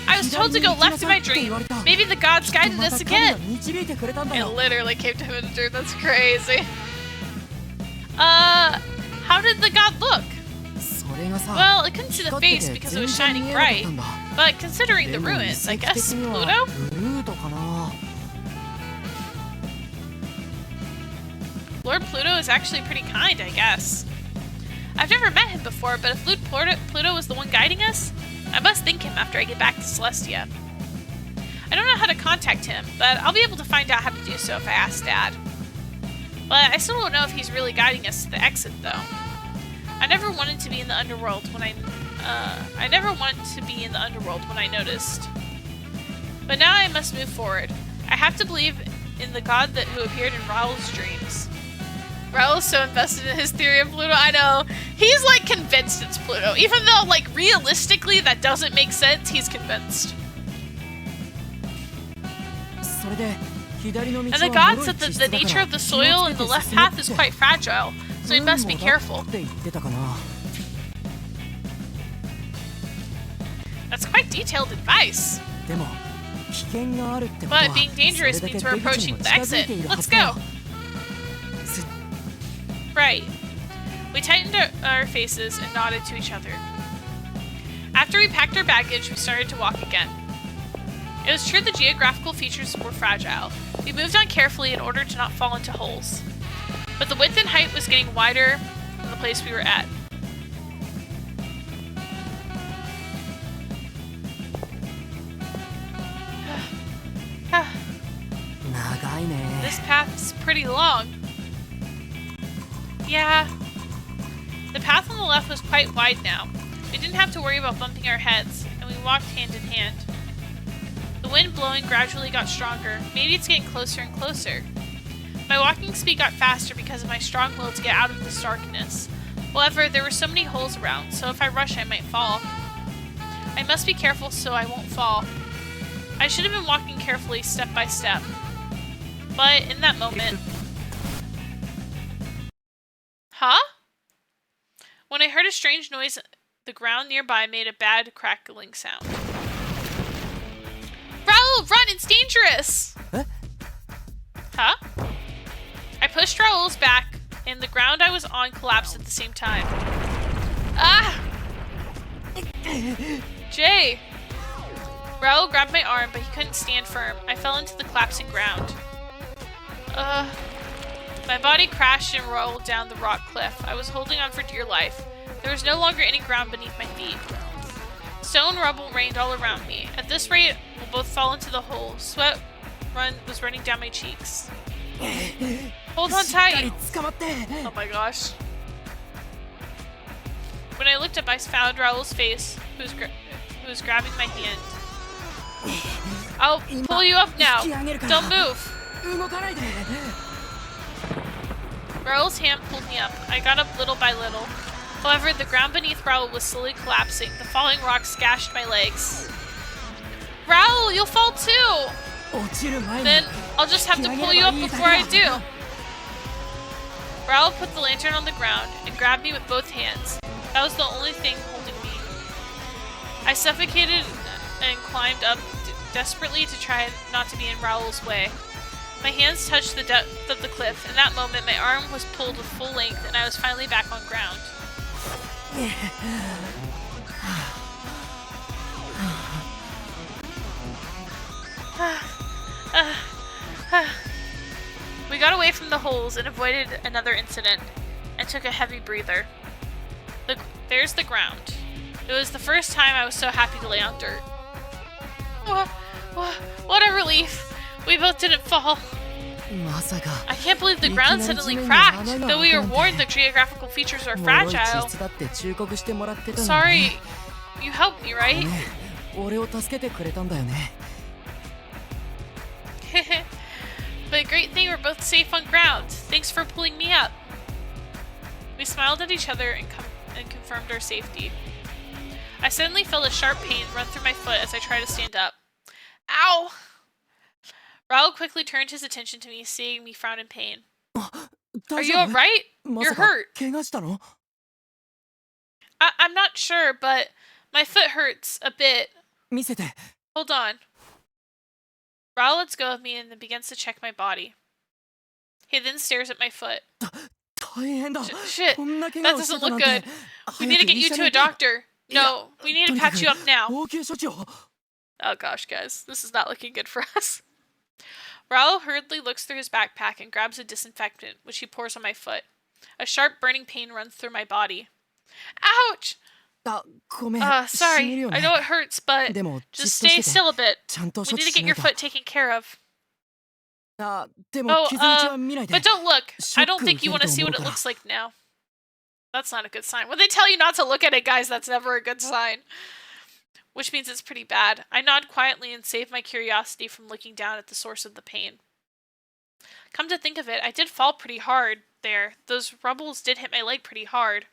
I was told to go left in my dream. Maybe the gods guided us again. It literally came to him in a dream. That's crazy. How did the god look? Well, I couldn't see the face because it was shining bright. But considering the ruins, I guess Pluto? Lord Pluto is actually pretty kind, I guess. I've never met him before, but if Pluto was the one guiding us, I must thank him after I get back to Celestia. I don't know how to contact him, but I'll be able to find out how to do so if I ask Dad. But I still don't know if he's really guiding us to the exit, though. I never wanted to be in the underworld when I noticed. But now I must move forward. I have to believe in the god who appeared in Raul's dreams. Raul's so invested in his theory of Pluto. I know. He's like convinced it's Pluto. Even though like realistically that doesn't make sense, he's convinced. And the god said that the nature of the soil in the left path is quite fragile, so we must be careful. That's quite detailed advice. But being dangerous means we're approaching the exit. Let's go! Right. We tightened our faces and nodded to each other. After we packed our baggage, we started to walk again. It was true the geographical features were fragile. We moved on carefully in order to not fall into holes. But the width and height was getting wider than the place we were at. This path's pretty long. Yeah. The path on the left was quite wide now. We didn't have to worry about bumping our heads, and we walked hand in hand. The wind blowing gradually got stronger. Maybe it's getting closer and closer. My walking speed got faster because of my strong will to get out of this darkness. However, there were so many holes around, so if I rush, I might fall. I must be careful so I won't fall. I should have been walking carefully, step by step. But in that moment... Huh? When I heard a strange noise, the ground nearby made a bad crackling sound. Raul, run! It's dangerous! Huh? I pushed Raul's back, and the ground I was on collapsed at the same time. Ah! Jay! Raul grabbed my arm, but he couldn't stand firm. I fell into the collapsing ground. My body crashed and rolled down the rock cliff. I was holding on for dear life. There was no longer any ground beneath my feet. Stone rubble rained all around me. At this rate, we'll both fall into the hole. Sweat was running down my cheeks. Hold on tight! Oh my gosh. When I looked up, I found Raul's face, who was grabbing my hand. I'll pull you up now. Don't move. Raul's hand pulled me up. I got up little by little. However, the ground beneath Raul was slowly collapsing. The falling rocks gashed my legs. Raul, you'll fall too! Then I'll just have to pull you up before I do. Raul put the lantern on the ground and grabbed me with both hands. That was the only thing holding me. I suffocated and climbed up desperately to try not to be in Raul's way. My hands touched the depth of the cliff. In that moment, my arm was pulled with full length and I was finally back on ground. We got away from the holes and avoided another incident and took a heavy breather. There's the ground. It was the first time I was so happy to lay on dirt. What a relief! We both didn't fall. I can't believe the ground suddenly cracked. Though we were warned the geographical features are fragile. Sorry, you helped me, right? But great thing we're both safe on ground. Thanks for pulling me up. We smiled at each other and confirmed our safety. I suddenly felt a sharp pain run through my foot as I tried to stand up. Ow! Raul quickly turned his attention to me, seeing me frown in pain. Are you alright? ま You're さか hurt. 怪我したの？ I'm not sure, but my foot hurts a bit. 見せて。 Hold on. Raul lets go of me and then begins to check my body. He then stares at my foot. 大変だ。 Shit, こんな怪 that 我をして doesn't た look なんて。 good. We need to get you to a doctor. No, we need to patch you up now. 応急処置を。 Oh gosh, guys, this is not looking good for us. Raul hurriedly looks through his backpack and grabs a disinfectant, which he pours on my foot. A sharp burning pain runs through my body. Ouch! あ、ごめん。 Sorry, I know it hurts, but でも、 just stay still a bit. ちゃんと We 処 need 置 to し get な your いと。 foot taken care of. あ、でも傷口は見ないで。 But don't look. I don't think you want to シ see ョック what 受けると思うから。 it looks like now. That's not a good sign. When they tell you not to look at it, guys, that's never a good sign. Which means it's pretty bad. I nod quietly and save my curiosity from looking down at the source of the pain. Come to think of it, I did fall pretty hard there. Those rubbles did hit my leg pretty hard.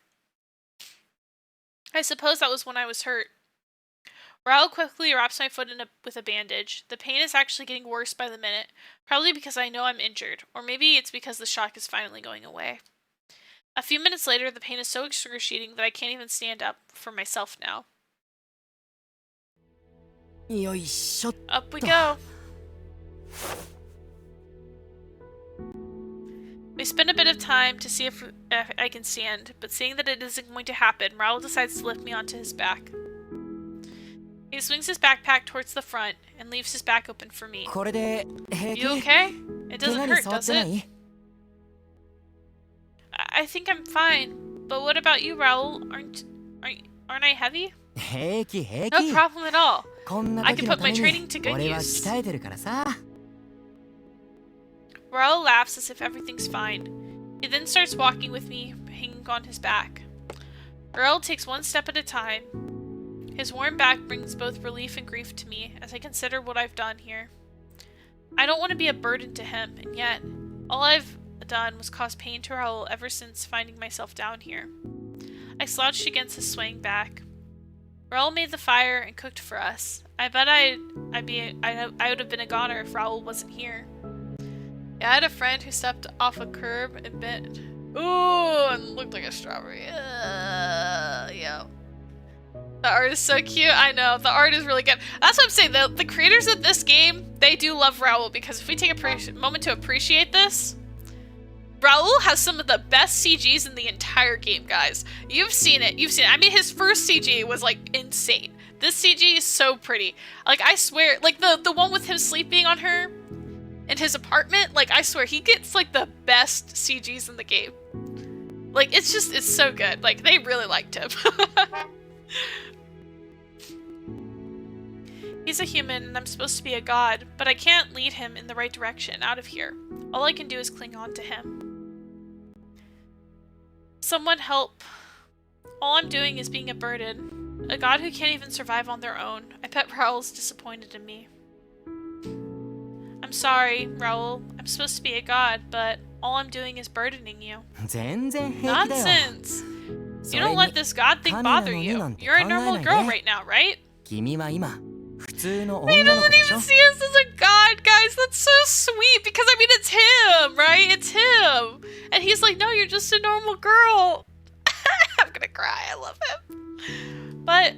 I suppose that was when I was hurt. Raul quickly wraps my foot with a bandage. The pain is actually getting worse by the minute, probably because I know I'm injured, or maybe it's because the shock is finally going away. A few minutes later, the pain is so excruciating that I can't even stand up for myself now. よいしょっと。 Up we go. We spend a bit of time to see if I can stand, but seeing that it isn't going to happen, Raul decides to lift me onto his back. He swings his backpack towards the front and leaves his back open for me. これで平気？ You okay? It 怪 doesn't 我に hurt, 触っ does てな it? い？ I think I'm fine. But what about you, Raul? Aren't I heavy? 平気平 No 気。 problem at all. こんな I 時 can の put た my め training に to good 俺は use. 鍛えてるからさ。 Raul laughs as if everything's fine. He then starts walking with me, hanging on his back. Raul takes one step at a time. His warm back brings both relief and grief to me as I consider what I've done here. I don't want to be a burden to him, and yet, all I've done was cause pain to Raul ever since finding myself down here. I slouched against his swaying back. Raul made the fire and cooked for us. I bet I would have been a goner if Raul wasn't here. Yeah, I had a friend who stepped off a curb and bit. Ooh, and looked like a strawberry. Yeah. The art is so cute. I know, the art is really good. That's what I'm saying. The creators of this game, they do love Raul, because if we take a moment to appreciate this, Raul has some of the best CGs in the entire game, guys. You've seen it. You've seen it. I mean, his first CG was, like, insane. This CG is so pretty. Like, I swear, like, the one with him sleeping on her in his apartment, like, I swear, he gets, like, the best CGs in the game. Like, it's so good. Like, they really liked him. He's a human, and I'm supposed to be a god, but I can't lead him in the right direction out of here. All I can do is cling on to him. Someone help. All I'm doing is being a burden. A god who can't even survive on their own. I bet Raul's disappointed in me. I'm sorry, Raul. I'm supposed to be a god, but all I'm doing is burdening you. 全然平気だよ。 Nonsense! You don't let this god thing bother you. You're a normal girl right now, right? 君は今普通の He 女の子 doesn't でしょ even see us as a god, guys. That's so sweet, because I mean, it's him, right? It's him. And he's like, no, you're just a normal girl. I'm gonna cry. I love him. But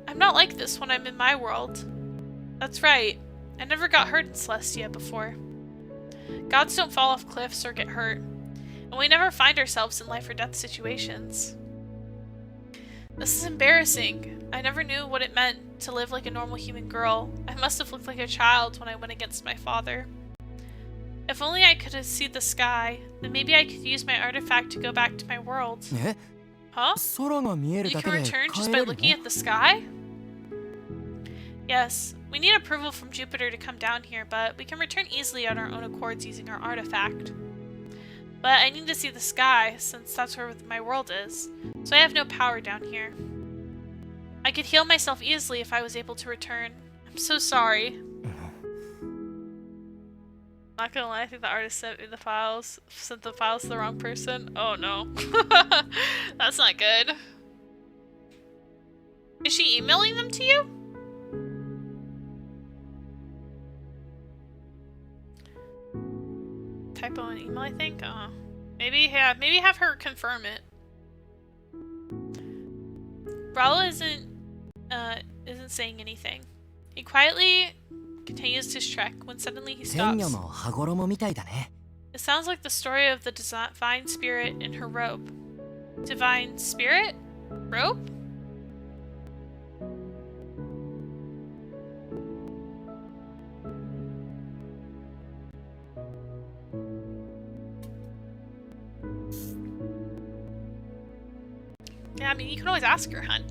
I'm not like this when I'm in my world. That's right. I never got hurt in Celestia before. Gods don't fall off cliffs or get hurt. And we never find ourselves in life or death situations. This is embarrassing. I never knew what it meant to live like a normal human girl. I must have looked like a child when I went against my father. If only I could have seen the sky, then maybe I could use my artifact to go back to my world. え Huh? 空が見える You だ can けで return 帰 just れ by るの looking at the sky? Yes, we need approval from Jupiter to come down here, but we can return easily on our own accords using our artifact. But I need to see the sky, since that's where my world is, so I have no power down here. I could heal myself easily if I was able to return. I'm so sorry. Not gonna lie, I think the artist sent the files to the wrong person. Oh no. That's not good. Is she emailing them to you? Typo in email, I think? Maybe have her confirm it. Raul isn't saying anything. He quietly continues his trek when suddenly he 天女 stops. の羽衣みたいだね。 It sounds like the story of the divine spirit in her robe. Divine spirit? Robe? Yeah, I mean, you can always ask her, hun.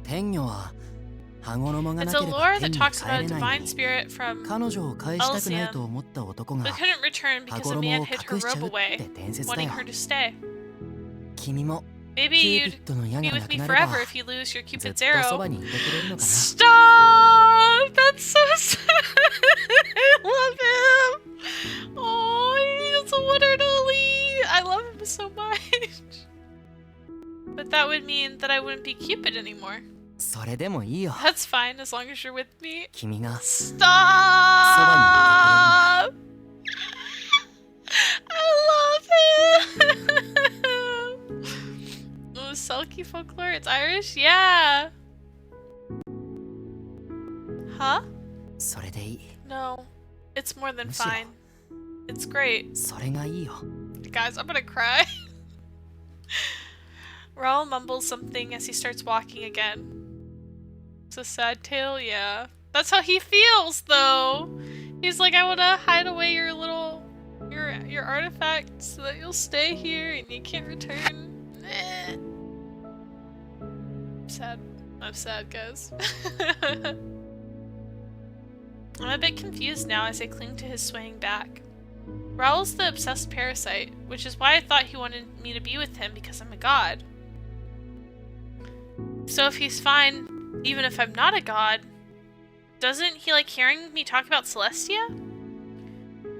天女は羽衣が It's な a ければ lore 天 that に talks 帰 about a れない divine のに spirit from 彼女を返したくないと思った男が but couldn't return 羽 because a 衣 man を hid her 隠しちゃ robe うっ away, て伝説だ wanting よ。 her to stay. 君も Maybe キュー you'd ピッドの矢 be がな with く me なれば forever if you lose your ずっ Cupid's とそば arrow. にいてくれるのかな。 Stop! That's so sad. I love him. Oh, he's a water lily. I love him so much. But that would mean that I wouldn't be Cupid anymore. それでもいいよ。 That's fine as long as you're with me. 君が Stop! そばにいてくれるの。 I love him! Oh, Selkie folklore? It's Irish? Yeah! Huh? それでいい。 No. It's more than むしろ fine. It's great. それがいいよ。 Guys, I'm gonna cry. Raul mumbles something as he starts walking again. It's a sad tale, yeah. That's how he feels, though. He's like, I wanna hide away your little... your artifact so that you'll stay here and you can't return. Eh. I'm sad. I'm sad, guys. I'm a bit confused now as I cling to his swaying back. Raul's the obsessed parasite, which is why I thought he wanted me to be with him because I'm a god. So if he's fine, even if I'm not a god, doesn't he like hearing me talk about Celestia?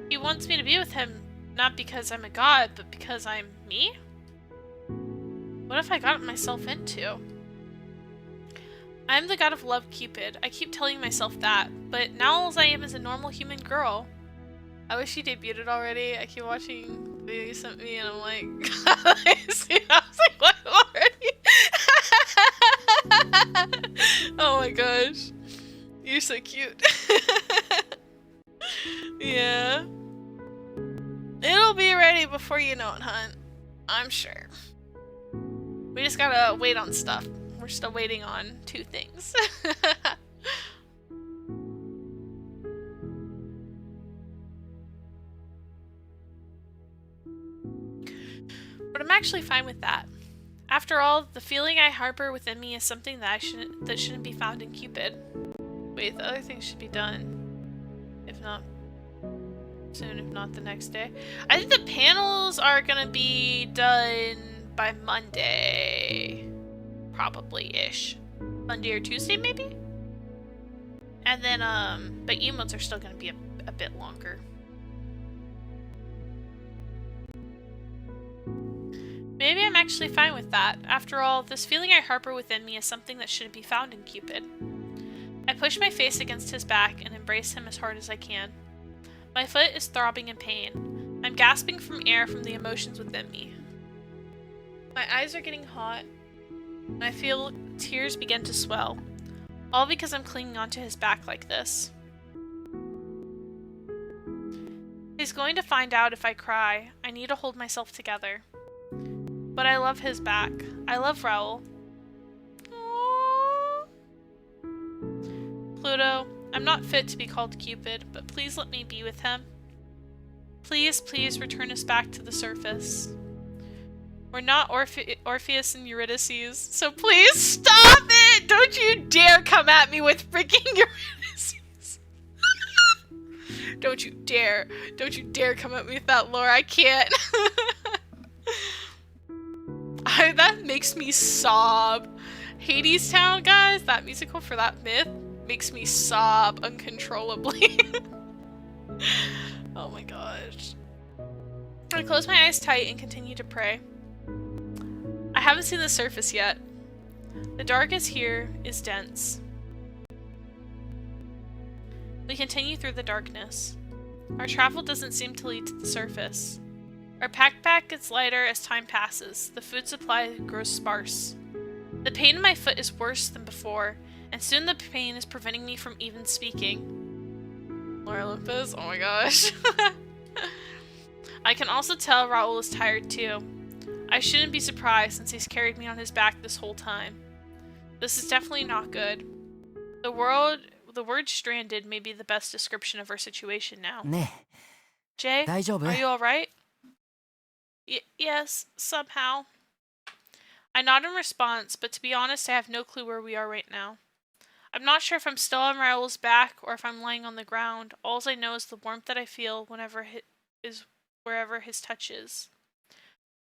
He wants me to be with him, not because I'm a god, but because I'm me? What have I gotten myself into? I'm the god of love, Cupid. I keep telling myself that, but now all I am is a normal human girl. I wish he debuted it already. I keep watching the video you sent me and I'm like, I was like, what already? Oh my gosh. You're so cute. Yeah. It'll be ready before you know it, hun. I'm sure. We just gotta wait on stuff. We're still waiting on 2 things. But I'm actually fine with that. After all, the feeling I harbor within me is something that shouldn't be found in Cupid. Wait, the other things should be done. If not soon, if not the next day. I think the panels are gonna be done by Monday. Probably-ish. Monday or Tuesday, maybe? And then, but emotes are still gonna be a bit longer. Maybe I'm actually fine with that. After all, this feeling I harbor within me is something that shouldn't be found in Cupid. I push my face against his back and embrace him as hard as I can. My foot is throbbing in pain. I'm gasping from air from the emotions within me. My eyes are getting hot, and I feel tears begin to swell, all because I'm clinging onto his back like this. He's going to find out if I cry. I need to hold myself together. But I love his back. I love Raul. Aww. Pluto, I'm not fit to be called Cupid, but please let me be with him. Please, please return us back to the surface. We're not Orpheus and Eurydice, so please stop it! Don't you dare come at me with freaking Eurydice! Don't you dare come at me with that lore, I can't. That makes me sob. Hades Town, guys, that musical for that myth makes me sob uncontrollably. Oh my gosh. I close my eyes tight and continue to pray. I haven't seen the surface yet. The darkness here is dense. We continue through the darkness. Our travel doesn't seem to lead to the surface. Our backpack gets lighter as time passes. The food supply grows sparse. The pain in my foot is worse than before, and soon the pain is preventing me from even speaking. Lord Olympus? Oh my gosh. I can also tell Raul is tired too. I shouldn't be surprised since he's carried me on his back this whole time. This is definitely not good. The word stranded may be the best description of our situation now. ね Jay, え大丈夫 are you alright? Yes, somehow. I nod in response, but to be honest, I have no clue where we are right now. I'm not sure if I'm still on Raul's back or if I'm lying on the ground. All I know is the warmth that I feel wherever his touch is.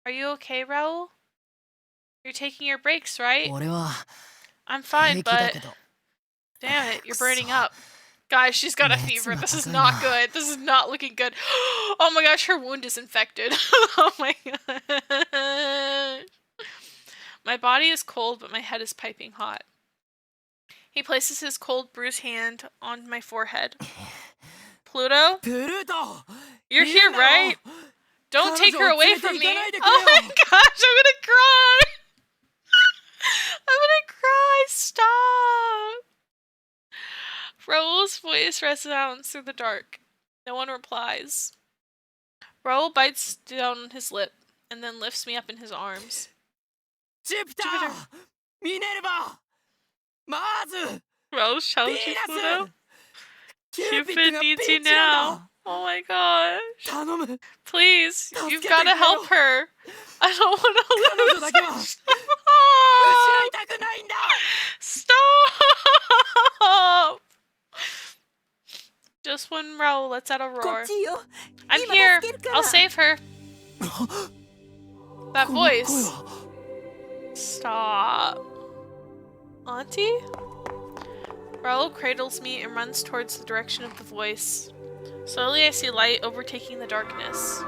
Are you okay, Raul? You're taking your breaks, right? 俺は I'm fine, 平気だ but けど damn it, you're burning up. Guys, she's got a fever. This is not good. This is not looking good. Oh my gosh, her wound is infected. Oh my god. My body is cold, but my head is piping hot. He places his cold, bruised hand on my forehead. Pluto? プルート You're here, right? Don't take her away from me. 彼女を連れて行かないでくれよ。 Oh my gosh, I'm gonna cry. I'm gonna cry. Stop. Raul's voice resounds through the dark. No one replies. Raul bites down on his lip and then lifts me up in his arms. ジュピター ミネルヴァマーズ Raul shouts ヴィ you, ーナ Pluto. スキューピッ Cupid ドが needs ピ you ンチなんだ now. Oh my gosh. 頼む Please, you've 助けて gotta くれよ。 help her. I don't want 彼 to 女だけは lose 失 her. いたくないんだ Stop! Just when Raul lets out a こ roar. っちよ I'm 今 here. 助けるから I'll save her. That この声 voice. は Stop. Auntie? Raul cradles me and runs towards the direction of the voice. Slowly I see light overtaking the darkness.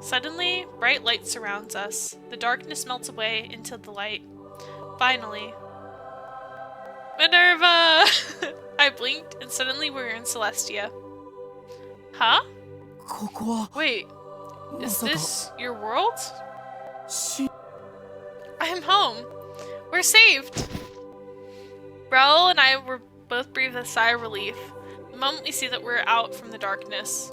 Suddenly, bright light surrounds us. The darkness melts away into the light. Finally. Minerva! I blinked and suddenly we were in Celestia. Huh? ここは Wait, ま is さか this your world? し I'm home. We're saved. Raul and I were both breathed a sigh of relief the moment we see that we're out from the darkness.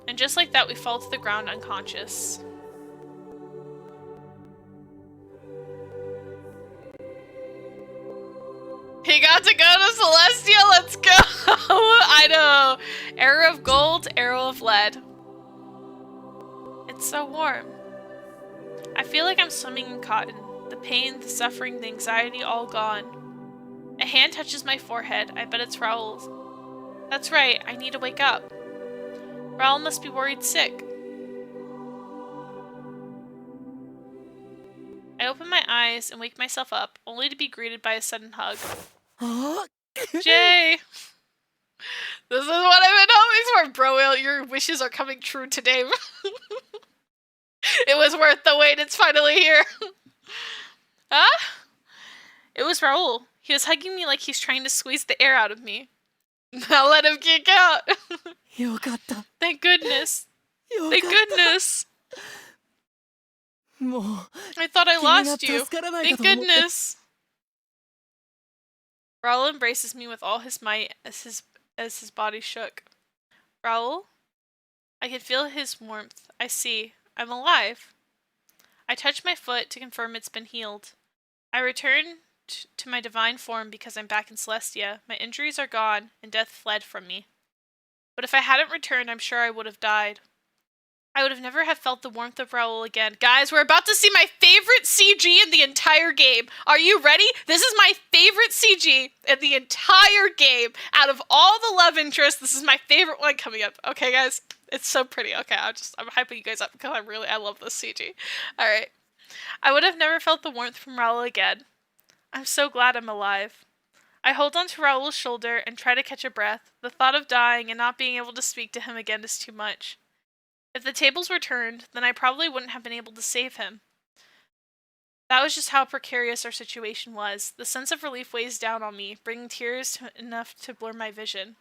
And just like that, we fall to the ground unconscious. He got to go to Celestia. Let's go. I know. Arrow of gold, arrow of lead. It's so warm. I feel like I'm swimming in cotton. The pain, the suffering, the anxiety, all gone. A hand touches my forehead. I bet it's Raul's. That's right. I need to wake up. Raul must be worried sick. I open my eyes and wake myself up, only to be greeted by a sudden hug. あ Jay! This is what I've been hoping for, bro. Your wishes are coming true today. It was worth the wait. It's finally here. Huh? It was Raul. He was hugging me like he's trying to squeeze the air out of me. Now let him kick out. よかった Thank goodness. よか Thank っ goodness. たもう I thought I 君が lost you. 助からないか Thank と思って goodness. Raul embraces me with all his might as his body shook. Raul? I can feel his warmth. I see. I'm alive. I touch my foot to confirm it's been healed. I return to my divine form because I'm back in Celestia. My injuries are gone, and death fled from me. But if I hadn't returned, I'm sure I would have died. I would have never have felt the warmth of Raul again. Guys, we're about to see my favorite CG in the entire game. Are you ready? This is my favorite CG in the entire game. Out of all the love interests, this is my favorite one coming up. Okay, guys? It's so pretty. Okay, I'm hyping you guys up because I love this CG. Alright. I would have never felt the warmth from Raul again. I'm so glad I'm alive. I hold onto Raul's shoulder and try to catch a breath. The thought of dying and not being able to speak to him again is too much. If the tables were turned, then I probably wouldn't have been able to save him. That was just how precarious our situation was. The sense of relief weighs down on me, bringing tears enough to blur my vision.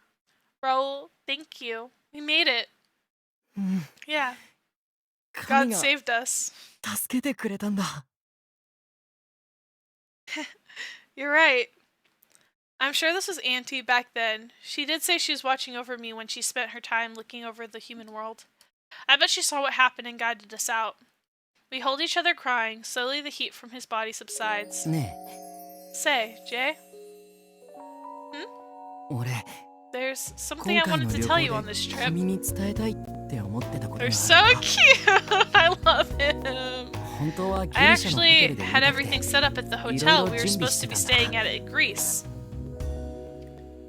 Raul, thank you. We made it. うん Yeah, 神 God が saved us. 助けてくれたんだ You're right. I'm sure this was Auntie back then. She did say she was watching over me when she spent her time looking over the human world. I bet she saw what happened and guided us out. We hold each other crying. Slowly the heat from his body subsides. ね Say, Jay, え俺 there's something 今 I 回 wanted の to 旅 tell you 行 on this で trip. 君に伝えたいって思ってたことが They're ある so んだ cute. I love him. 本当はギ I リシャのホテ actually ルで had 見たく everything て set up at the hotel. We were supposed to be staying at it in Greece.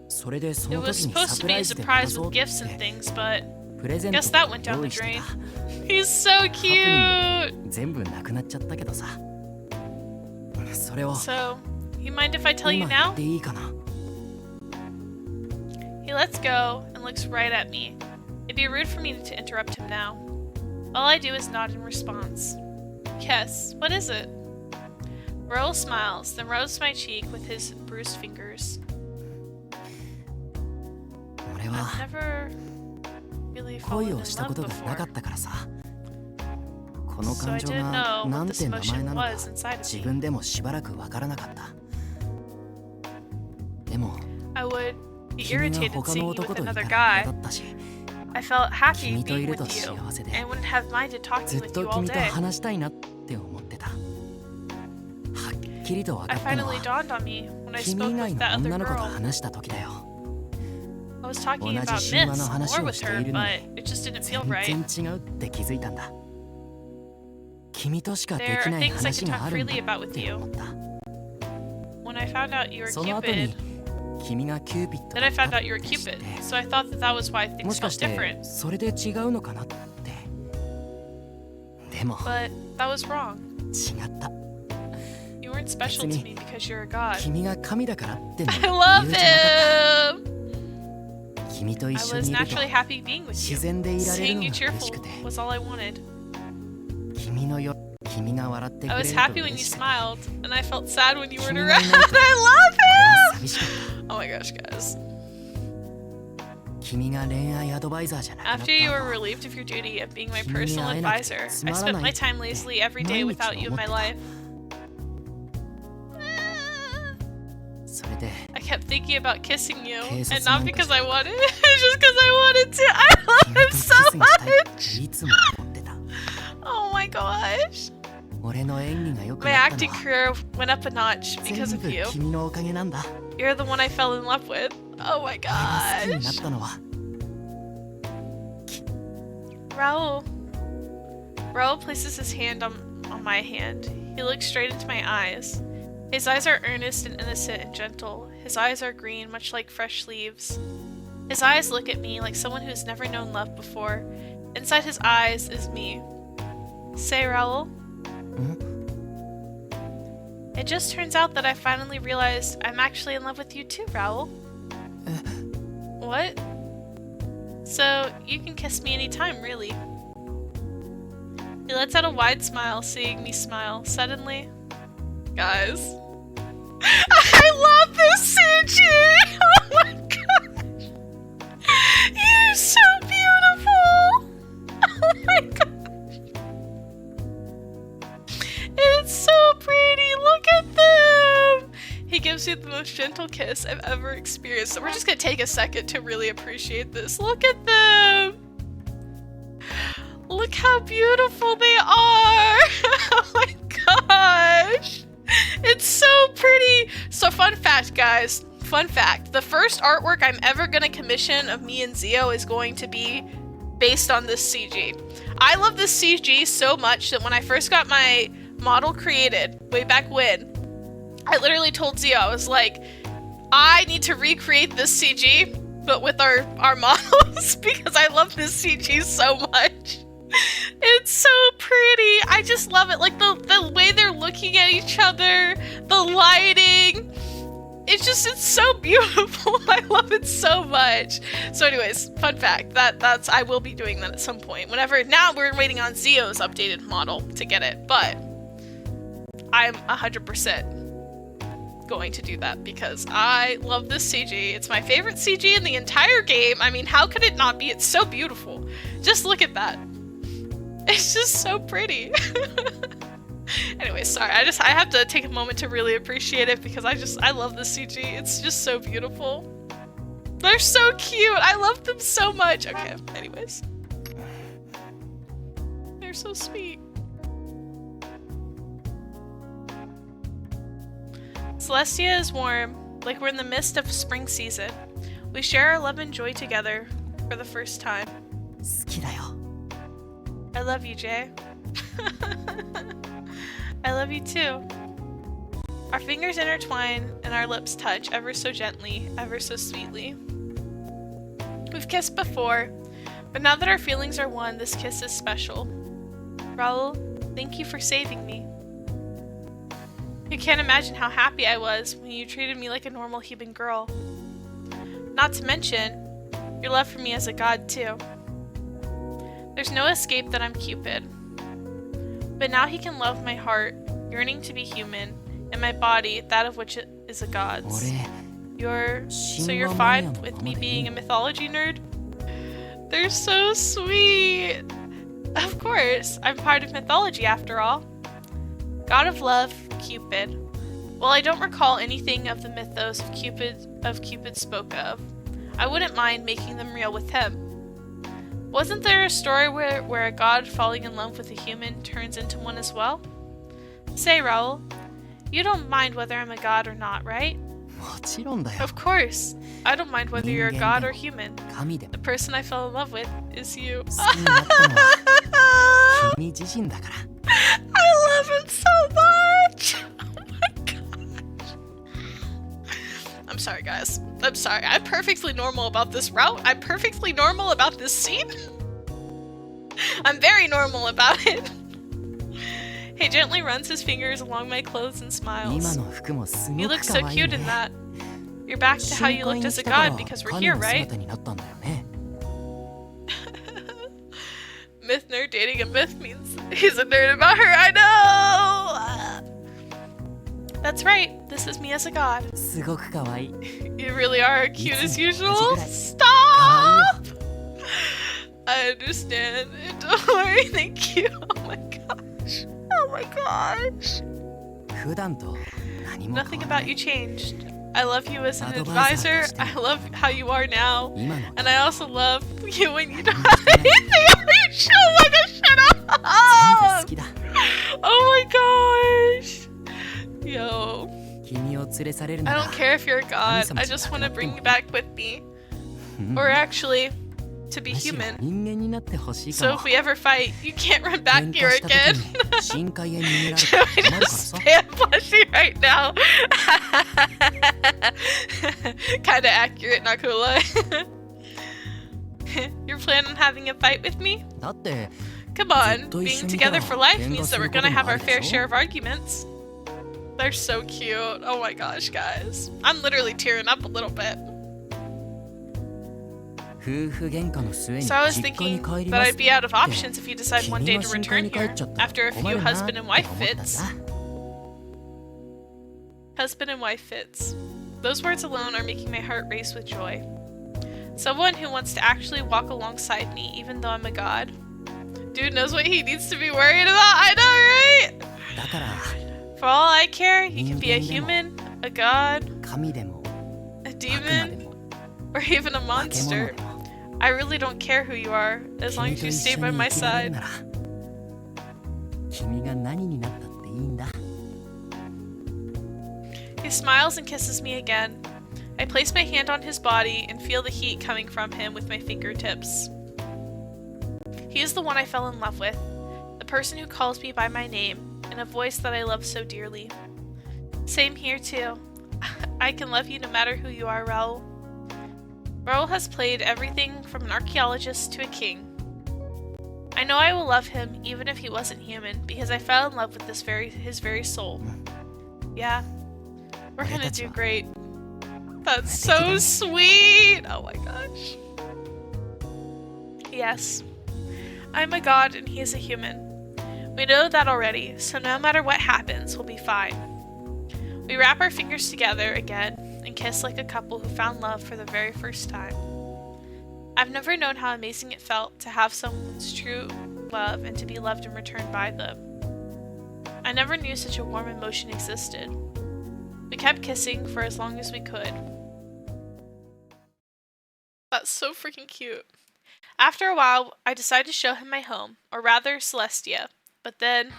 それでそ It の was 時に supposed サ to プ be ラ a イズで surprise 渡そう with って gifts and things, but プレゼン guess ト that を went down 用 the 意して drain. た He's so ハプニング cute. で全部なくなっちゃったけどさそれを So, you mind if I tell you 今言 now? っていいかな He lets go and looks right at me. It'd be rude for me to interrupt him now. All I do is nod in response. Yes, what is it? Raul smiles, then rubs my cheek with his bruised fingers. 俺 I've は never really 恋 fallen を in したこ love とがなか before, ったからさこの so I 感情 didn't が know な what ん this て名前 emotion なのか was inside of 自 me. 分でもしばらくわからなかったでも I would be 君が irritated 他 seeing の you 男 with といた another ら嫌 guy. だったし I felt happy 君とい being ると with you 幸せで and wouldn't have minded ず talking っ with と you all 君と day. 話したいなって思ってたはっきりと分か I ったの finally は dawned on me when I 君 spoke 以外 with の that other 女の子と girl. 話した時だよ I was talking 同じ about 神話 myths の and 話 more を with して her, いるの but に it just didn't 全 feel right. 然違うって気づいたんだ君としかで There き are ない things I 話 can が talk あるん freely だ about っ with て you. 思った When I found out you were その後に Cupid, 君がキューピッド then だ I ったっ found て out you were 知って Cupid, so I thought that that was why も things しか felt して different. それで違うのかなってでも But that was wrong. 違った You weren't special to me because you're a god. 君が神だからっての I 理 love 由じゃなかっ him! た君と I 一緒 was にいると naturally happy being with 自 you. 然でいられる Seeing の you が cheerful 嬉しくて was all I wanted. 君が笑ってく I れ was ると happy when you 嬉しくて smiled, and I felt sad when you weren't 君 around. がいないと I 俺は love 寂しかっ him! Oh my gosh, guys. た君が恋愛アドバイザーじゃなくなった After you were 後 relieved of your duty of being my 君に personal 会えなくて advisor, つ I まら spent ない my って time lazily every day 毎日 without you in 思っ my てた life. それで I kept thinking about kissing you, 警察 and not なんか because じゃ I wanted, just because I wanted to. I love 君と him キス so がしたい much. っていつも思ってた Oh my gosh. 俺の演技が良く My なった acting のは career went up a notch because 全 of 部 you. 君のおかげなんだ You're the one I fell in love with. Oh my 俺が好きになっ gosh. たのは Raul. Raul places his hand on my hand. He looks straight into my eyes. His eyes are earnest and innocent and gentle. His eyes are green, much like fresh leaves. His eyes look at me like someone who's never known love before. Inside his eyes is me. Say, Raul. It just turns out that I finally realized I'm actually in love with you too, Raul. What? So, you can kiss me anytime, really. He lets out a wide smile, seeing me smile. Suddenly, guys, I love this CG! Oh my gosh! You're so beautiful! Oh my gosh! It's so pretty! Look at them! He gives me the most gentle kiss I've ever experienced. So we're just gonna take a second to really appreciate this. Look at them! Look how beautiful they are! Oh my gosh! It's so pretty! So fun fact, guys. Fun fact. The first artwork I'm ever gonna commission of me and Zio is going to be based on this CG. I love this CG so much that when I first got my model created, way back when, I literally told Zio, I was like, I need to recreate this CG, but with our models, because I love this CG so much. It's so pretty. I just love it. Like the way they're looking at each other, the lighting. It's so beautiful. I love it so much. So anyways, fun fact, that's I will be doing that at some point. Now we're waiting on Zio's updated model to get it, but I'm 100% going to do that because I love this CG. It's my favorite CG in the entire game. I mean, how could it not be? It's so beautiful. Just look at that. It's just so pretty. Anyway, sorry. I have to take a moment to really appreciate it because I love this CG. It's just so beautiful. They're so cute. I love them so much. Okay, anyways. They're so sweet. Celestia is warm, like we're in the midst of spring season. We share our love and joy together for the first time. 好きだよ。 I love you, Jay. I love you too. Our fingers intertwine and our lips touch ever so gently, ever so sweetly. We've kissed before, but now that our feelings are one, this kiss is special. Raul, thank you for saving me. You can't imagine how happy I was when you treated me like a normal human girl. Not to mention, your love for me as a god too. There's no escape that I'm Cupid. But now he can love my heart, yearning to be human, and my body, that of which is a god's. 俺、 So you're fine with me being a mythology nerd? They're so sweet! Of course, I'm part of mythology after all. God of love, Cupid. While I don't recall anything of the mythos of Cupid spoke of, I wouldn't mind making them real with him. Wasn't there a story where a god falling in love with a human turns into one as well? Say, Raul, you don't mind whether I'm a god or not, right? もちろんだよ。 Of course. I don't mind whether you're a god or human. 神でも The person I fell in love with is you. 好きになったのは君自身だから。 I love him so much! Oh my gosh. I'm sorry, guys. I'm sorry. I'm perfectly normal about this route. I'm perfectly normal about this scene. I'm very normal about it. He gently runs his fingers along my clothes and 今 smiles. の服もす You ご look く so 可愛い cute in ね。 that. You're back to how you looked as a god because we're here, right? 神の姿になったんだよね。 Myth nerd dating a myth means he's a nerd about her. I know! That's right. This is me as a god. すごく可愛い。 You really are cute as usual. 可愛いよ Stop! I understand. Don't worry. Thank you. Oh my gosh. Oh my gosh. 普段と何も変 Nothing わらな about い you changed. I love you as an Advisor advisor. I love how you are now. 今の And I also love you when you don't have anything. You show like a shut 全部 up. 好きだ。 Oh my gosh. Yo. 君を連れ去れるな I ら don't care if you're a god. I just want to bring you back with me. Or actually, to be むしろ human. 人間になってほしいか So も if we ever fight, you can't run back 喧 here 嘩した again. 時に深海へ逃げられて Should 困 we るから just さ。 stand blushy right now? Kinda accurate, not gonna lie. You're planning on having a fight with me? だって Come on, ずっと一緒 being にいたら together for life 喧嘩 means す that る we're こと gonna も have あ our る fair でしょ share of arguments. They're so cute. Oh my gosh, guys. I'm literally tearing up a little bit. 夫婦喧嘩の末に So I was 実家に thinking 帰り that ま I'd す be out of options if you decide one day 君 to が深海 return に帰 here っちゃったら after a 困 few るな husband っ and て wife 思ったん fits. だ Husband and wife fits. Those words alone are making my heart race with joy. Someone who wants to actually walk alongside me, even though I'm a god. Dude knows what he needs to be worried about. I know, right? だから For all I care, you can be a human, a god, 神でも a 悪魔で demon, も or even a 化け物 monster. でも I really don't care who you are, as long 君 as と you 一 stay 緒 by に my 生きられる side. なら君が何になったっていいんだ He smiles and kisses me again. I place my hand on his body and feel the heat coming from him with my fingertips. He is the one I fell in love with, the person who calls me by my name, in a voice that I love so dearly. Same here too. I can love you no matter who you are, Raul. Raul has played everything from an archaeologist to a king. I know I will love him even if he wasn't human, because I fell in love with his very soul. Yeah, we're gonna do great. That's so sweet! Oh my gosh. Yes. I'm a god and he is a human. We know that already, so no matter what happens, we'll be fine. We wrap our fingers together again and kiss like a couple who found love for the very first time. I've never known how amazing it felt to have someone's true love and to be loved in return by them. I never knew such a warm emotion existed. We kept kissing for as long as we could. That's so freaking cute. After a while, I decided to show him my home, or rather, Celestia. But then...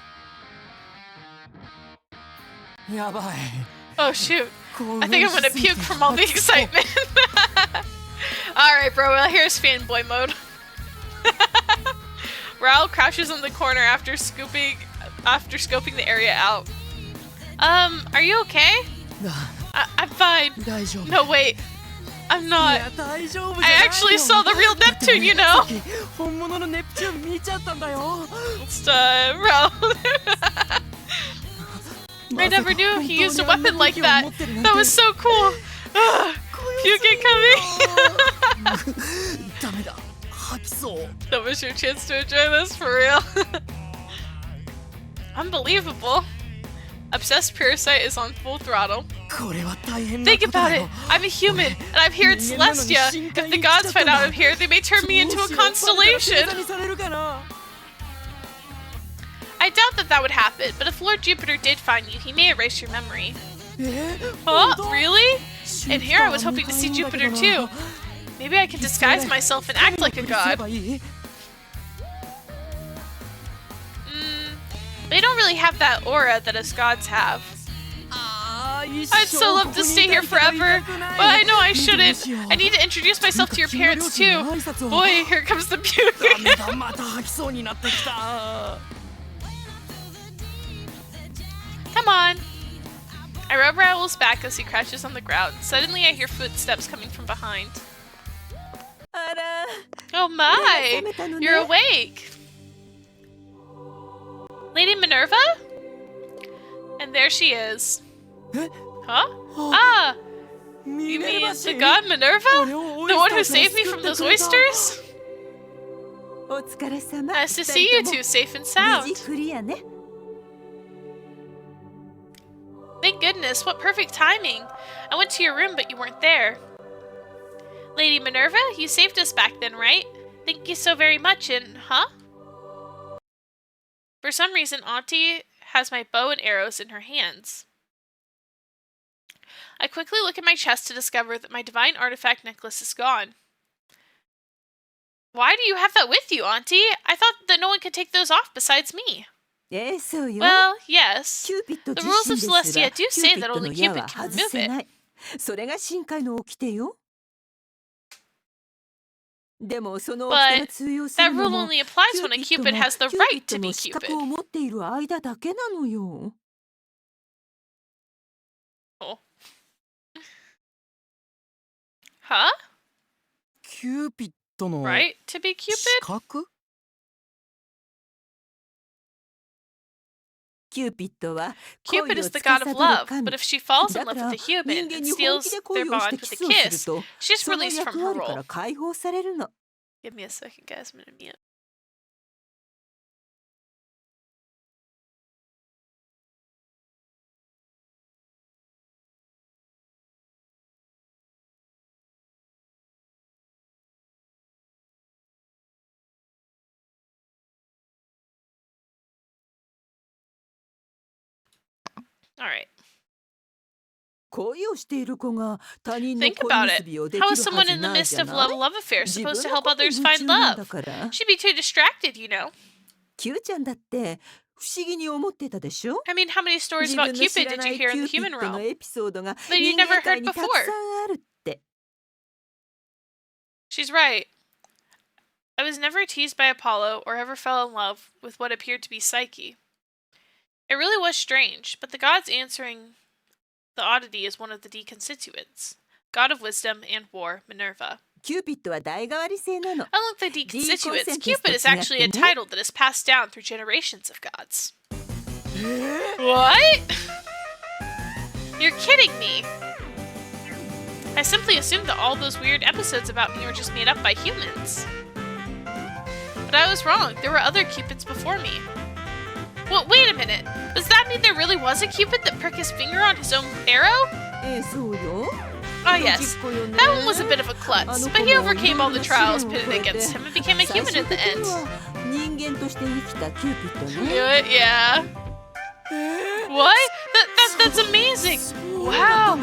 Oh shoot. I think I'm gonna puke from all the excitement. Alright bro, well here's fanboy mode. Raul crouches in the corner after scoping the area out. Are you okay? I'm fine. No wait, I'm not. I actually saw the real Neptune, you know? It's time, Raul. I never knew he used a weapon like that. That was so cool. Puking coming. That was your chance to enjoy this for real. Unbelievable. Obsessed Parasite is on full throttle. Think about it. I'm a human, and I'm here in Celestia. If the gods find out I'm here, they may turn me into a constellation. I doubt that would happen, but if Lord Jupiter did find you, he may erase your memory. Huh? Really? And here I was hoping to see Jupiter too. Maybe I can disguise myself and act like a god. They don't really have that aura that us gods have. I'd so love to stay here forever, but I know I shouldn't. I need to introduce myself to your parents too. Boy, here comes the puking. Come on. I rub Raul's back as he crouches on the ground. Suddenly I hear footsteps coming from behind. Oh my! You're awake! Lady Minerva? And there she is. Huh? Ah! You mean the god Minerva? The one who saved me from those oysters? Nice to see you two safe and sound. Thank goodness, what perfect timing! I went to your room, but you weren't there. Lady Minerva, you saved us back then, right? Thank you so very much, and... huh? For some reason, Auntie has my bow and arrows in her hands. I quickly look at my chest to discover that my divine artifact necklace is gone. Why do you have that with you, Auntie? I thought that no one could take those off besides me. Well, yes. The rules of Celestia do say that only Cupid can remove it. But that rule only applies when a Cupid has the right to be Cupid. Oh. Huh? Right to be Cupid? Cupid is the god of love, but if she falls in love with a human and steals their bond with a kiss, she's released from her role. Give me a second, guys. I'm gonna mute. Alright. Think about it. How is someone in the midst of a love affair supposed to help others find love? She'd be too distracted, you know. I mean, how many stories about Cupid did you hear in the human realm that you never heard before? She's right. I was never teased by Apollo or ever fell in love with what appeared to be Psyche. It really was strange, but the gods answering the oddity is one of the deconstituents. God of wisdom and war, Minerva. Unlike the deconstituents, Cupid is actually a title that is passed down through generations of gods. What? You're kidding me! I simply assumed that all those weird episodes about me were just made up by humans. But I was wrong. There were other Cupids before me. Well, wait a minute. Does that mean there really was a Cupid that pricked his finger on his own arrow? そうよ Oh yes, that one was a bit of a klutz, but he overcame all the trials pitted against him and became a human at the end. 人間として生きたキューピッド Knew ね it, yeah. What? That's amazing! Wow!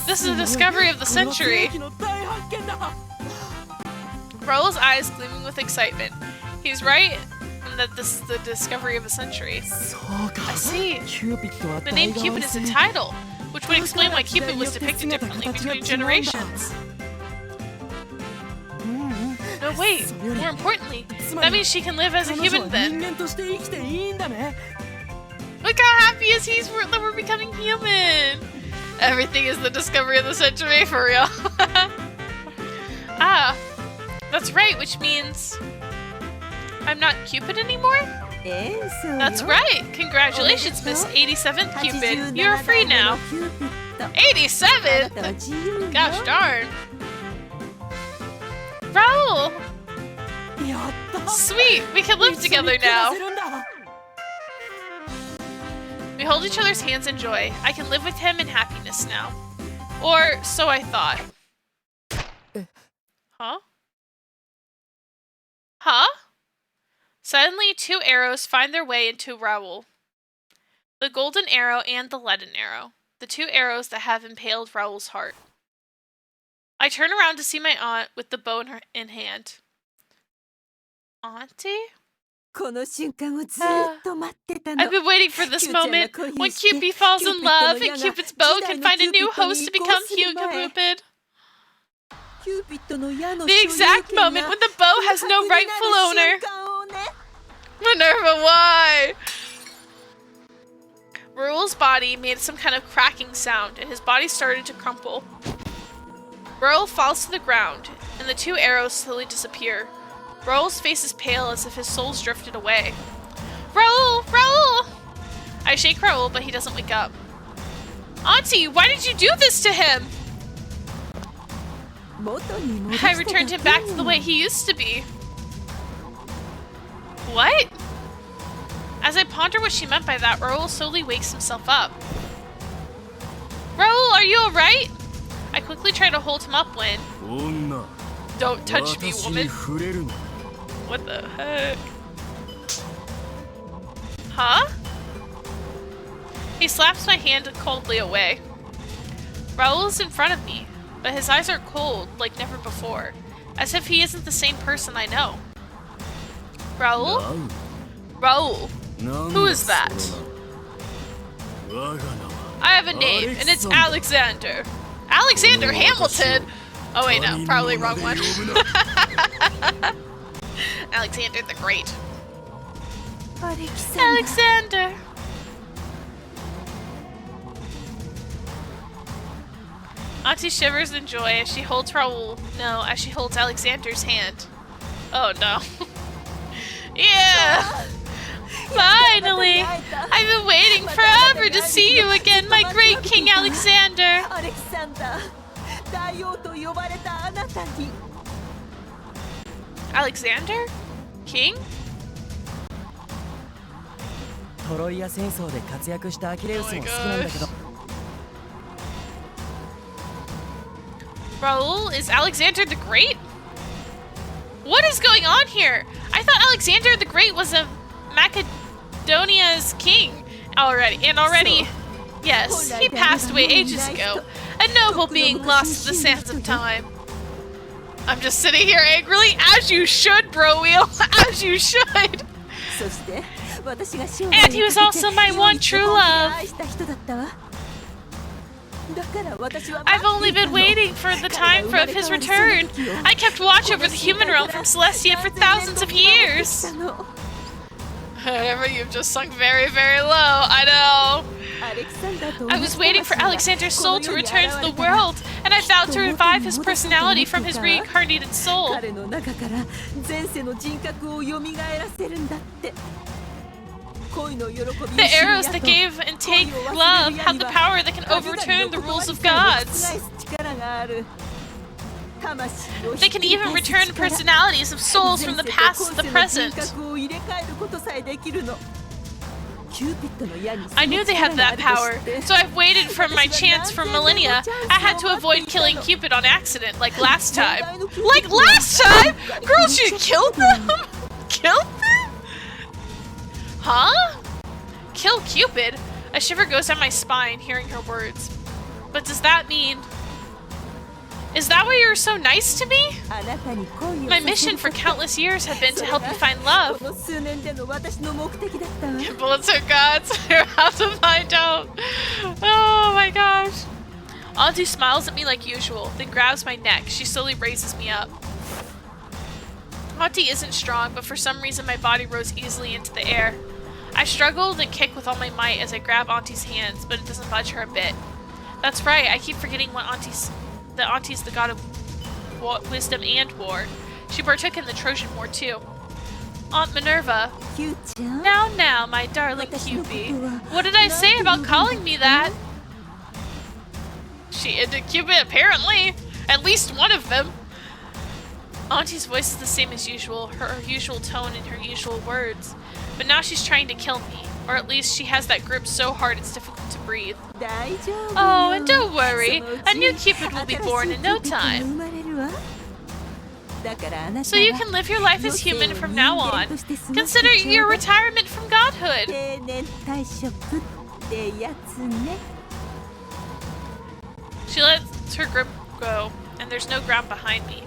This is a discovery of the century. Raul's eyes gleaming with excitement. He's right in that this is the discovery of a century. I see. The name Cupid is a title, which would explain why Cupid was depicted differently between generations. No, wait. More importantly, that means she can live as a human then. Look how happy is he that we're becoming human. Everything is the discovery of the century, for real. Ah, that's right, which means I'm not Cupid anymore? そうよ That's right. Congratulations, Miss 87th Cupid. You're free now. キューピッド 87th? あなたは自由よ Gosh darn. Raul! やった Sweet, we can live together now. We hold each other's hands in joy. I can live with him in happiness now. Or so I thought. Huh? Huh? Suddenly, two arrows find their way into Raul. The golden arrow and the leaden arrow. The two arrows that have impaled Raul's heart. I turn around to see my aunt with the bow in hand. Auntie? この瞬間をずっと待ってたの I've been waiting for this moment when Cupid falls in love and Cupid's bow can find a new host to become Cupid. キューピッドの矢の The exact moment when the bow has no rightful owner. Minerva, why? Raul's body made some kind of cracking sound and his body started to crumple. Raul falls to the ground and the two arrows slowly disappear. Raul's face is pale as if his soul's drifted away. Raul! Raul! I shake Raul, but he doesn't wake up. Auntie, why did you do this to him? I returned him back to the way he used to be. What? As I ponder what she meant by that, Raul slowly wakes himself up. Raul, are you alright? I quickly try to hold him up when... Don't touch me, woman. What the heck? Huh? He slaps my hand coldly away. Raul is in front of me, but his eyes are cold like never before, as if he isn't the same person I know. Raul? Raul, who is that? I have a name, and it's Alexander. Alexander Hamilton? Oh wait, no, probably wrong one. Alexander the Great. Alexander! Auntie shivers in joy as she holds as she holds Alexander's hand. Oh no. Yeah! Finally! I've been waiting forever to see you again, my great King Alexander! Alexander? King? トロイア戦争で活躍したアキレウスも好きなんだけど Raul, is Alexander the Great? What is going on here? I thought Alexander the Great was a Macedonia's king already. Yes, he passed away ages ago. A noble being lost to the sands of time. I'm just sitting here angrily, as you should, bro wheel, as you should. And he was also my one true love. I've only been waiting for the time of his return. I kept watch over the human realm from Celestia for thousands of years. Whatever, you've just sunk very, very low. I know. I was waiting for Alexander's soul to return to the world, and I vowed to revive his personality from his reincarnated soul. The arrows that gave and take love have the power that can overturn the rules of gods. They can even return personalities of souls from the past to the present. I knew they had that power, so I've waited for my chance for millennia. I had to avoid killing Cupid on accident, like last time. Like last time? Girl, she killed them? Killed them? Huh? Kill Cupid? A shiver goes down my spine hearing her words. But does that mean... Is that why you're so nice to me? My mission for countless years had been to help you find love. Bullets are gods. I have to find out. Oh my gosh. Auntie smiles at me like usual, then grabs my neck. She slowly raises me up. Auntie isn't strong, but for some reason my body rose easily into the air. I struggled and kick with all my might as I grab Auntie's hands, but it doesn't budge her a bit. That's right, I keep forgetting that Auntie's the god of wisdom and war. She partook in the Trojan War too. Aunt Minerva. Now, my darling Cupid. What did I say about calling me that? She into Cupid, apparently. At least one of them. Auntie's voice is the same as usual, her usual tone and her usual words. But now she's trying to kill me. Or at least she has that grip so hard it's difficult to breathe. Oh, and don't worry. A new Cupid will be born in no time. So you can live your life as human from now on. Consider your retirement from godhood. She lets her grip go, and there's no ground behind me.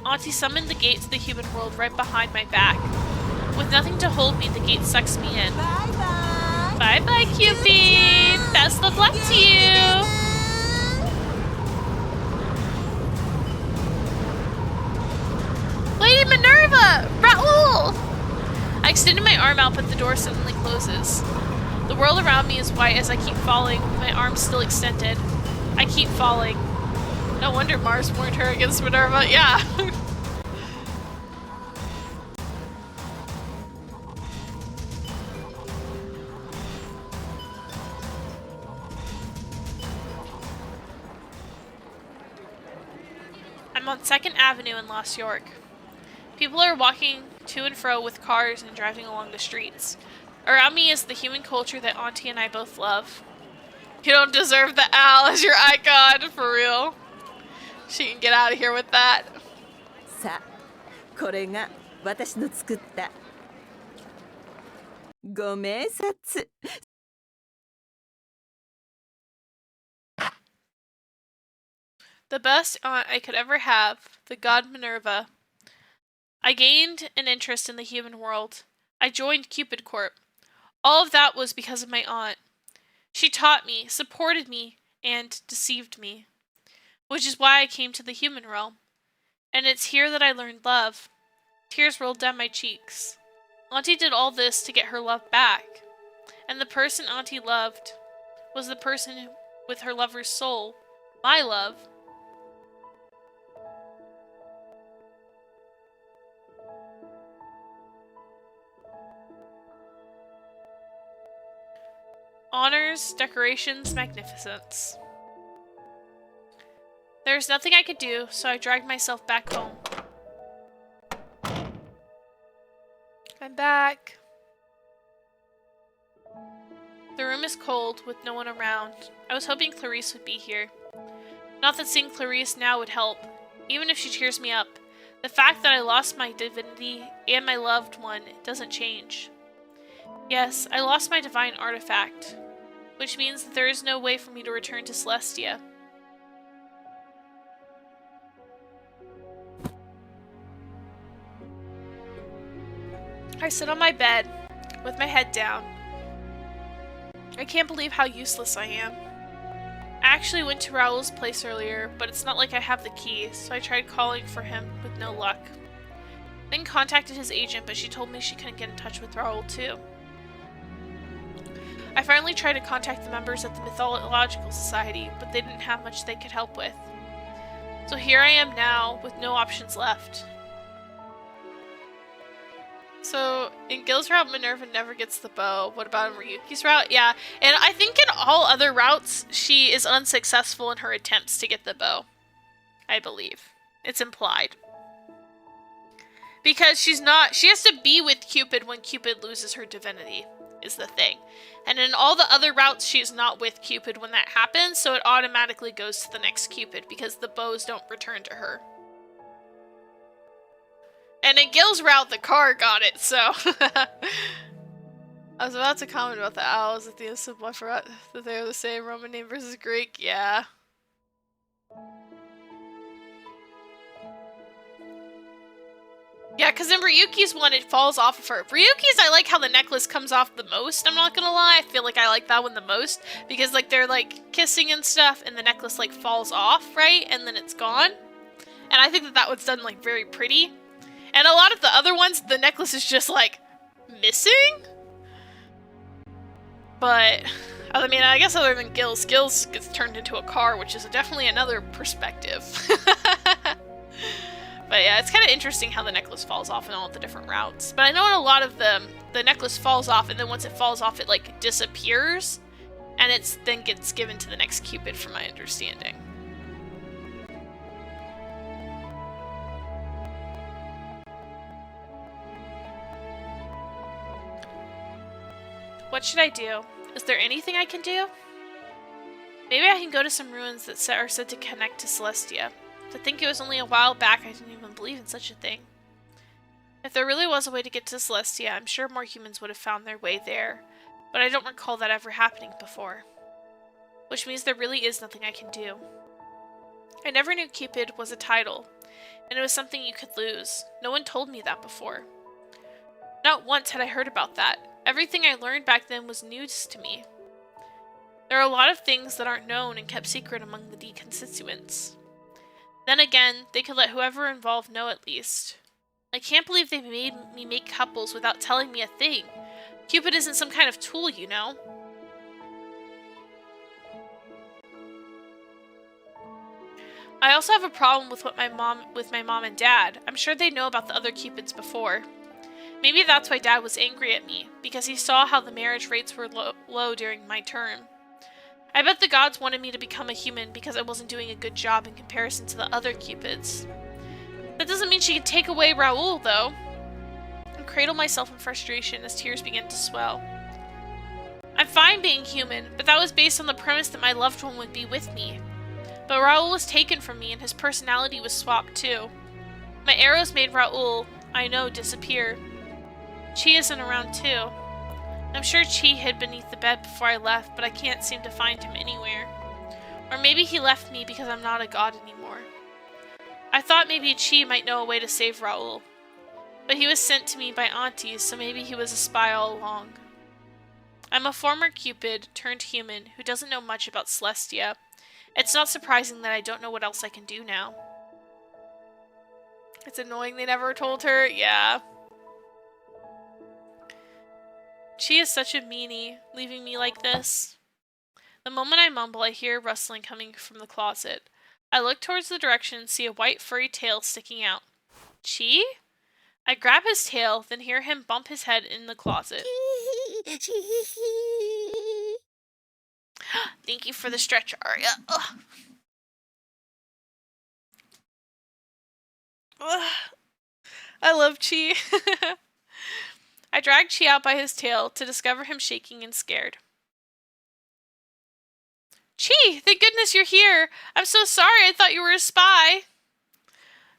Auntie summoned the gate to the human world right behind my back. With nothing to hold me, the gate sucks me in. Bye-bye, Cupid! Best of luck to you! Lady Minerva! Raul! I extended my arm out, but the door suddenly closes. The world around me is white as I keep falling, with my arms still extended. I keep falling. No wonder Mars warned her against Minerva. Yeah. I'm on 2nd Avenue in Lost York. People are walking to and fro with cars and driving along the streets. Around me is the human culture that Auntie and I both love. You don't deserve the owl as your icon, for real. She can get out of here with that. The best aunt I could ever have, the god Minerva. I gained an interest in the human world. I joined Cupid Corp. All of that was because of my aunt. She taught me, supported me, and deceived me. Which is why I came to the human realm. And it's here that I learned love. Tears rolled down my cheeks. Auntie did all this to get her love back. And the person Auntie loved was the person with her lover's soul. My love. Honors, decorations, magnificence. There's nothing I could do, so I dragged myself back home. I'm back. The room is cold, with no one around. I was hoping Clarice would be here. Not that seeing Clarice now would help, even if she cheers me up. The fact that I lost my divinity and my loved one doesn't change. Yes, I lost my divine artifact, which means that there is no way for me to return to Celestia. I sit on my bed, with my head down. I can't believe how useless I am. I actually went to Raul's place earlier, but it's not like I have the key, so I tried calling for him with no luck. Then contacted his agent, but she told me she couldn't get in touch with Raul too. I finally tried to contact the members of the Mythological Society, but they didn't have much they could help with. So here I am now, with no options left. So, in Gil's route, Minerva never gets the bow. What about in Ryuki's route? Yeah, and I think in all other routes, she is unsuccessful in her attempts to get the bow. I believe. It's implied. Because she has to be with Cupid when Cupid loses her divinity. is the thing. And in all the other routes, she's not with Cupid when that happens, so it automatically goes to the next Cupid because the bows don't return to her. And in Gil's route, the car got it, so... I was about to comment about the owls at the end, so I forgot that they're the same. Roman name versus Greek, yeah. Yeah, because in Ryuki's one, it falls off of her. Ryuki's, I like how the necklace comes off the most, I'm not gonna lie. I feel like I like that one the most. Because, like, they're, like, kissing and stuff, and the necklace, like, falls off, right? And then it's gone. And I think that that one's done, like, very pretty. And a lot of the other ones, the necklace is just, like, missing? But, I mean, I guess other than Gil's gets turned into a car, which is definitely another perspective. But yeah, it's kind of interesting how the necklace falls off in all of the different routes. But I know in a lot of them, the necklace falls off, and then once it falls off, it, like, disappears. And it's then gets given to the next Cupid, from my understanding. What should I do? Is there anything I can do? Maybe I can go to some ruins that are said to connect to Celestia. To think it was only a while back, I didn't even believe in such a thing. If there really was a way to get to Celestia, I'm sure more humans would have found their way there. But I don't recall that ever happening before. Which means there really is nothing I can do. I never knew Cupid was a title, and it was something you could lose. No one told me that before. Not once had I heard about that. Everything I learned back then was news to me. There are a lot of things that aren't known and kept secret among the D constituents. Then again, they could let whoever involved know at least. I can't believe they made me make couples without telling me a thing. Cupid isn't some kind of tool, you know. I also have a problem with my mom and dad. I'm sure they know about the other Cupids before. Maybe that's why Dad was angry at me, because he saw how the marriage rates were low during my term. I bet the gods wanted me to become a human because I wasn't doing a good job in comparison to the other Cupids. That doesn't mean she could take away Raul, though. I cradle myself in frustration as tears began to swell. I'm fine being human, but that was based on the premise that my loved one would be with me. But Raul was taken from me and his personality was swapped too. My arrows made Raul, I know, disappear. Chi isn't around too. I'm sure Chi hid beneath the bed before I left, but I can't seem to find him anywhere. Or maybe he left me because I'm not a god anymore. I thought maybe Chi might know a way to save Raul. But he was sent to me by aunties, so maybe he was a spy all along. I'm a former Cupid turned human who doesn't know much about Celestia. It's not surprising that I don't know what else I can do now. It's annoying they never told her. Yeah. She is such a meanie, leaving me like this. The moment I mumble, I hear rustling coming from the closet. I look towards the direction and see a white furry tail sticking out. Chi? I grab his tail, then hear him bump his head in the closet. Thank you for the stretch, Arya. Ugh. Ugh. I love Chi. I drag Chi out by his tail to discover him shaking and scared. Chi, thank goodness you're here. I'm so sorry, I thought you were a spy.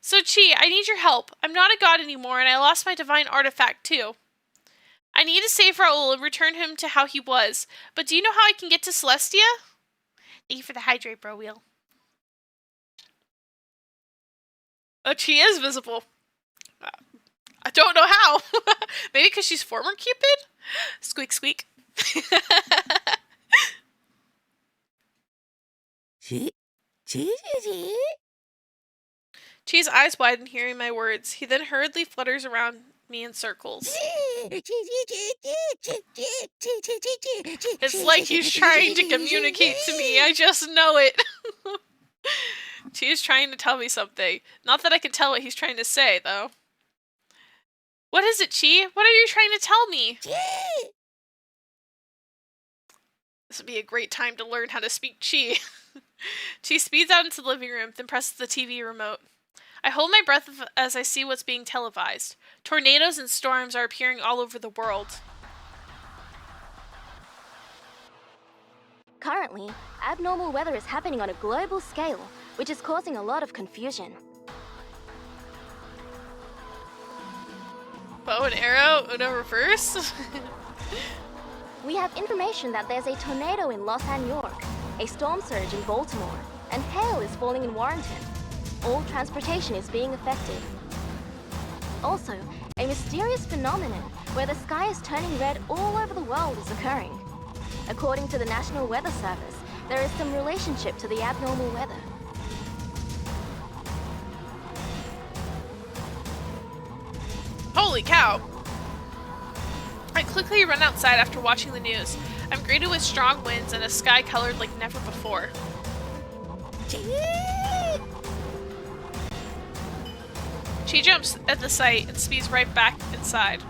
So Chi, I need your help. I'm not a god anymore and I lost my divine artifact too. I need to save Raul and return him to how he was. But do you know how I can get to Celestia? Thank you for the hydrate, bro wheel. Oh, Chi is visible. I don't know how. Maybe because she's former Cupid? Squeak, squeak. Chi's eyes widen hearing my words. He then hurriedly flutters around me in circles. It's like he's trying to communicate to me. I just know it. Chi is trying to tell me something. Not that I can tell what he's trying to say, though. What is it, Chi? What are you trying to tell me? This would be a great time to learn how to speak Chi. Chi speeds out into the living room, then presses the TV remote. I hold my breath as I see what's being televised. Tornadoes and storms are appearing all over the world. Currently, abnormal weather is happening on a global scale, which is causing a lot of confusion. Bow and arrow, Uno reverse. We have information that there's a tornado in Los Angeles, a storm surge in Baltimore, and hail is falling in Warrenton. All transportation is being affected. Also, a mysterious phenomenon where the sky is turning red all over the world is occurring. According to the National Weather Service, there is some relationship to the abnormal weather. Holy cow! I quickly run outside after watching the news. I'm greeted with strong winds and a sky colored like never before. She jumps at the sight and speeds right back inside.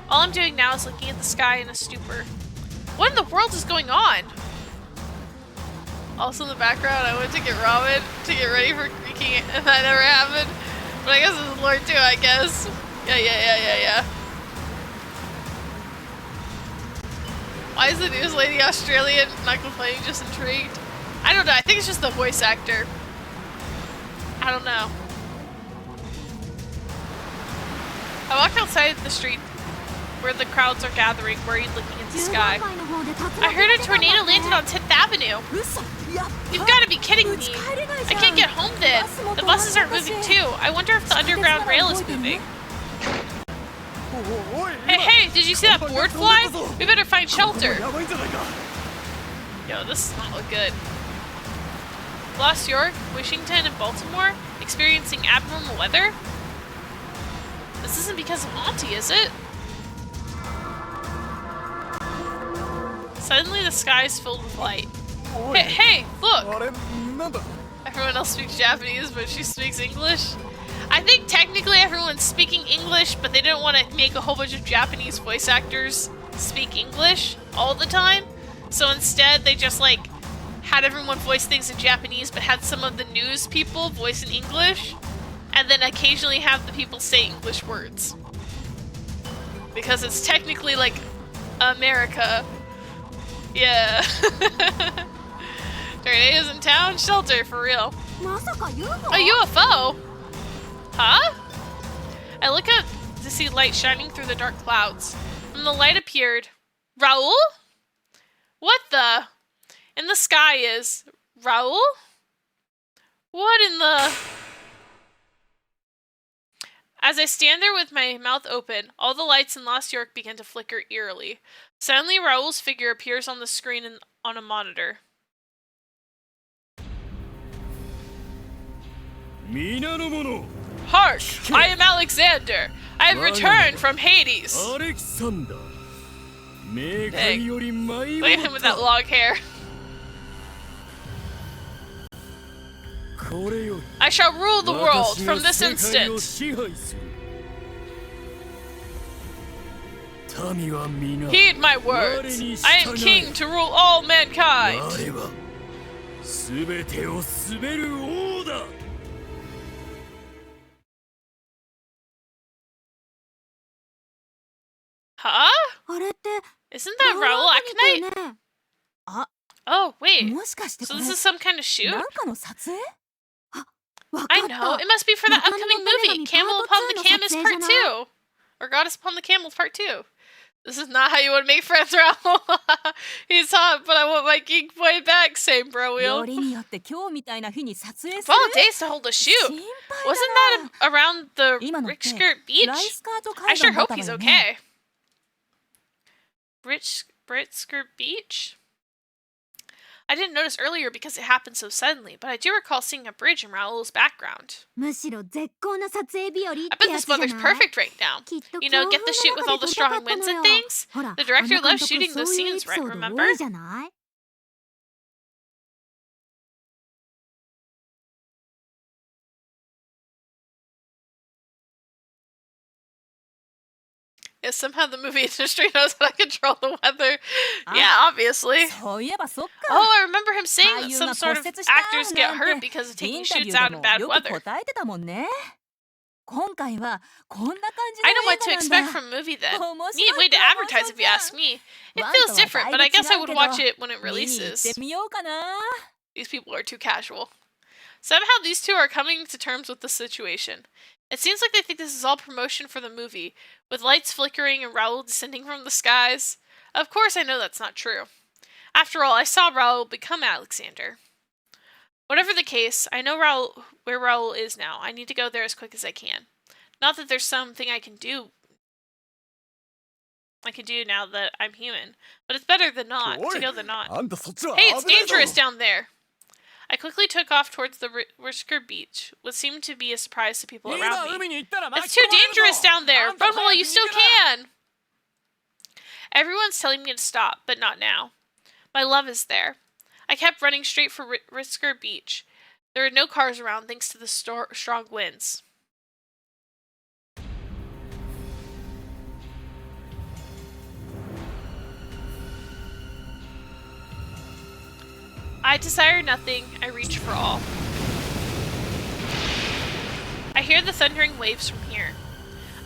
All I'm doing now is looking at the sky in a stupor. What in the world is going on? Also in the background, I went to get ramen to get ready for creaking, and that never happened. But I guess it's Lord too, I guess. Yeah. Why is the news lady Australian? Not complaining, just intrigued. I don't know, I think it's just the voice actor. I don't know. I walked outside the street where the crowds are gathering, worried looking at the sky. I heard a tornado landed on 10th Avenue. You've got to be kidding me. I can't get home then. The buses aren't moving too. I wonder if the underground rail is moving. Hey, did you see that board fly? We better find shelter. Yo, this does not look good. Lost York, Washington, and Baltimore experiencing abnormal weather? This isn't because of Auntie, is it? Suddenly the sky is filled with light. Hey, look! Everyone else speaks Japanese, but she speaks English. I think technically everyone's speaking English, but they didn't want to make a whole bunch of Japanese voice actors speak English all the time. So instead, they just like had everyone voice things in Japanese, but had some of the news people voice in English, and then occasionally have the people say English words. Because it's technically like America. Yeah. Tornadoes in town? Shelter, for real. A UFO? Huh? I look up to see light shining through the dark clouds. From the light appeared Raul? What the? In the sky is Raul? What in the... As I stand there with my mouth open, all the lights in Lost York begin to flicker eerily. Suddenly, Raul's figure appears on the screen on a monitor. Hark! I am Alexander! I have returned from Hades! Dang. Look at him with that long hair. I shall rule the world from this instant! Heed my words! I am king to rule all mankind! Huh? Isn't that Raul Aconite? Oh, wait. So this is some kind of shoot? I know. It must be for that upcoming movie, Camel Upon the Camels Part 2. Or Goddess Upon the Camels Part 2. This is not how you want to make friends, Raul. He's hot, but I want my geek boy back. Same, bro wheel. 12 days to hold a shoot. Wasn't that around the Rickskirt Beach? I sure hope he's okay. Britskirt Beach? I didn't notice earlier because it happened so suddenly, but I do recall seeing a bridge in Raul's background. I bet this weather's perfect right now. You know, get the shoot with all the strong winds and things. The director loves shooting those scenes, right? Remember? Yeah, somehow the movie industry knows how to control the weather. Yeah, obviously. Oh, I remember him saying that some sort of actors get hurt because of taking shoots out in bad weather. 今回はこんな感じ I の know what to 映画なん expect だ from a movie then. 面 Neat 白 way い to プロモー advertise ショ if ン you じゃん ask me. It ワンと feels は different, だい but ぶ I guess I 違う would けど watch it when it 見に行って releases. みようかな These people are too casual. Somehow these two are coming to terms with the situation. It seems like they think this is all promotion for the movie, with lights flickering and Raul descending from the skies. Of course I know that's not true. After all, I saw Raul become Alexander. Whatever the case, I know where Raul is now. I need to go there as quick as I can. Not that there's something I can do now that I'm human, but it's better than not, to go than not. Hey, it's dangerous down there! I quickly took off towards the Whisker Beach, what seemed to be a surprise to people around me. It's too dangerous down there! Run while you still can! Everyone's telling me to stop, but not now. My love is there. I kept running straight for Whisker Beach. There are no cars around thanks to the strong winds. I desire nothing, I reach for all. I hear the thundering waves from here.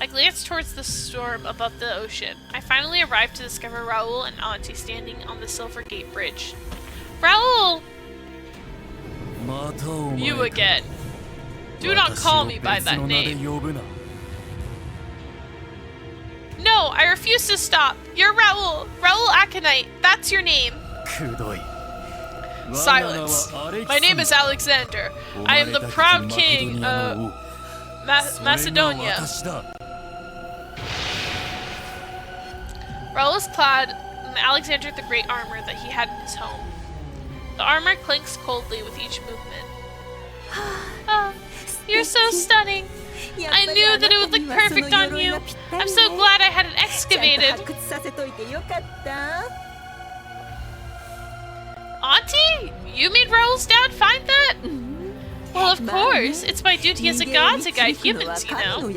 I glance towards the storm above the ocean. I finally arrive to discover Raul and Auntie standing on the Silver Gate Bridge. Raul! You again. Do not call me by that name. No, I refuse to stop. You're Raul. Raul Aconite. That's your name. Silence. My name is Alexander. I am the proud king of Macedonia. Raul is clad in Alexander the Great armor that he had in his home. The armor clinks coldly with each movement. Oh, you're so stunning. I knew that it would look perfect on you. I'm so glad I had it excavated. Auntie, you made Raul's dad find that? Well, of course. It's my duty as a god to guide humans, you know.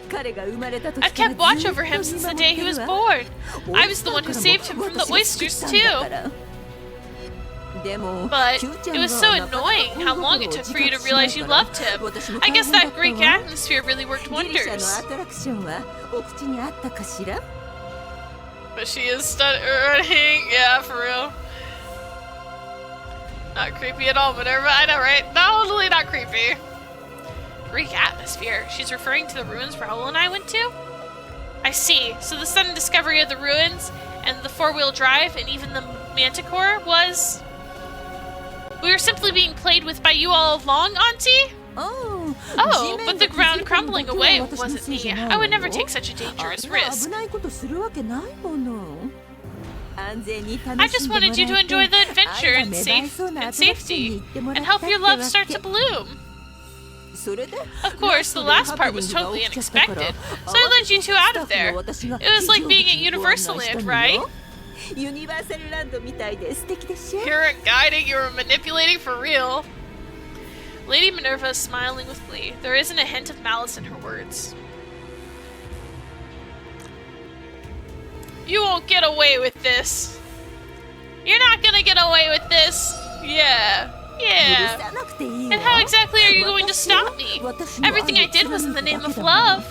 I've kept watch over him since the day he was born. I was the one who saved him from the oysters, too. But it was so annoying how long it took for you to realize you loved him. I guess that Greek atmosphere really worked wonders. But she is stunning. Yeah, for real. Not creepy at all, Minerva. I know, right? Totally not creepy. Greek atmosphere. She's referring to the ruins Raul and I went to? I see. So the sudden discovery of the ruins, and the four-wheel drive, and even the manticore was... We were simply being played with by you all along, Auntie? Oh, but the ground crumbling away wasn't me. I would never take such a dangerous risk. I just wanted you to enjoy the adventure and safety, and help your love start to bloom. Of course, the last part was totally unexpected, so I led you two out of there. It was like being at Universal Land, right? You weren't guiding, you were manipulating for real. Lady Minerva is smiling with glee. There isn't a hint of malice in her words. You won't get away with this. You're not gonna get away with this. Yeah. And how exactly are you going to stop me? Everything I did was in the name of love.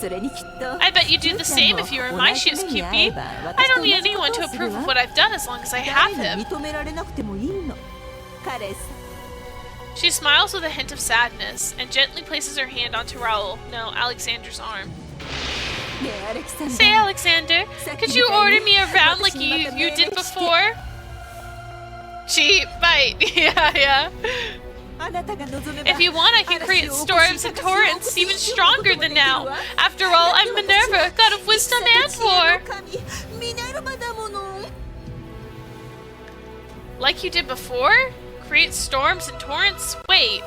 I bet you'd do the same if you were in my shoes, Cupid. I don't need anyone to approve of what I've done as long as I have him. She smiles with a hint of sadness and gently places her hand onto Raul, no, Alexander's arm. Say, Alexander, could you order me around like you did before? Cheap bite. Yeah. If you want, I can create storms and torrents even stronger than now. After all, I'm Minerva, god of wisdom and war. Like you did before? Create storms and torrents? Wait.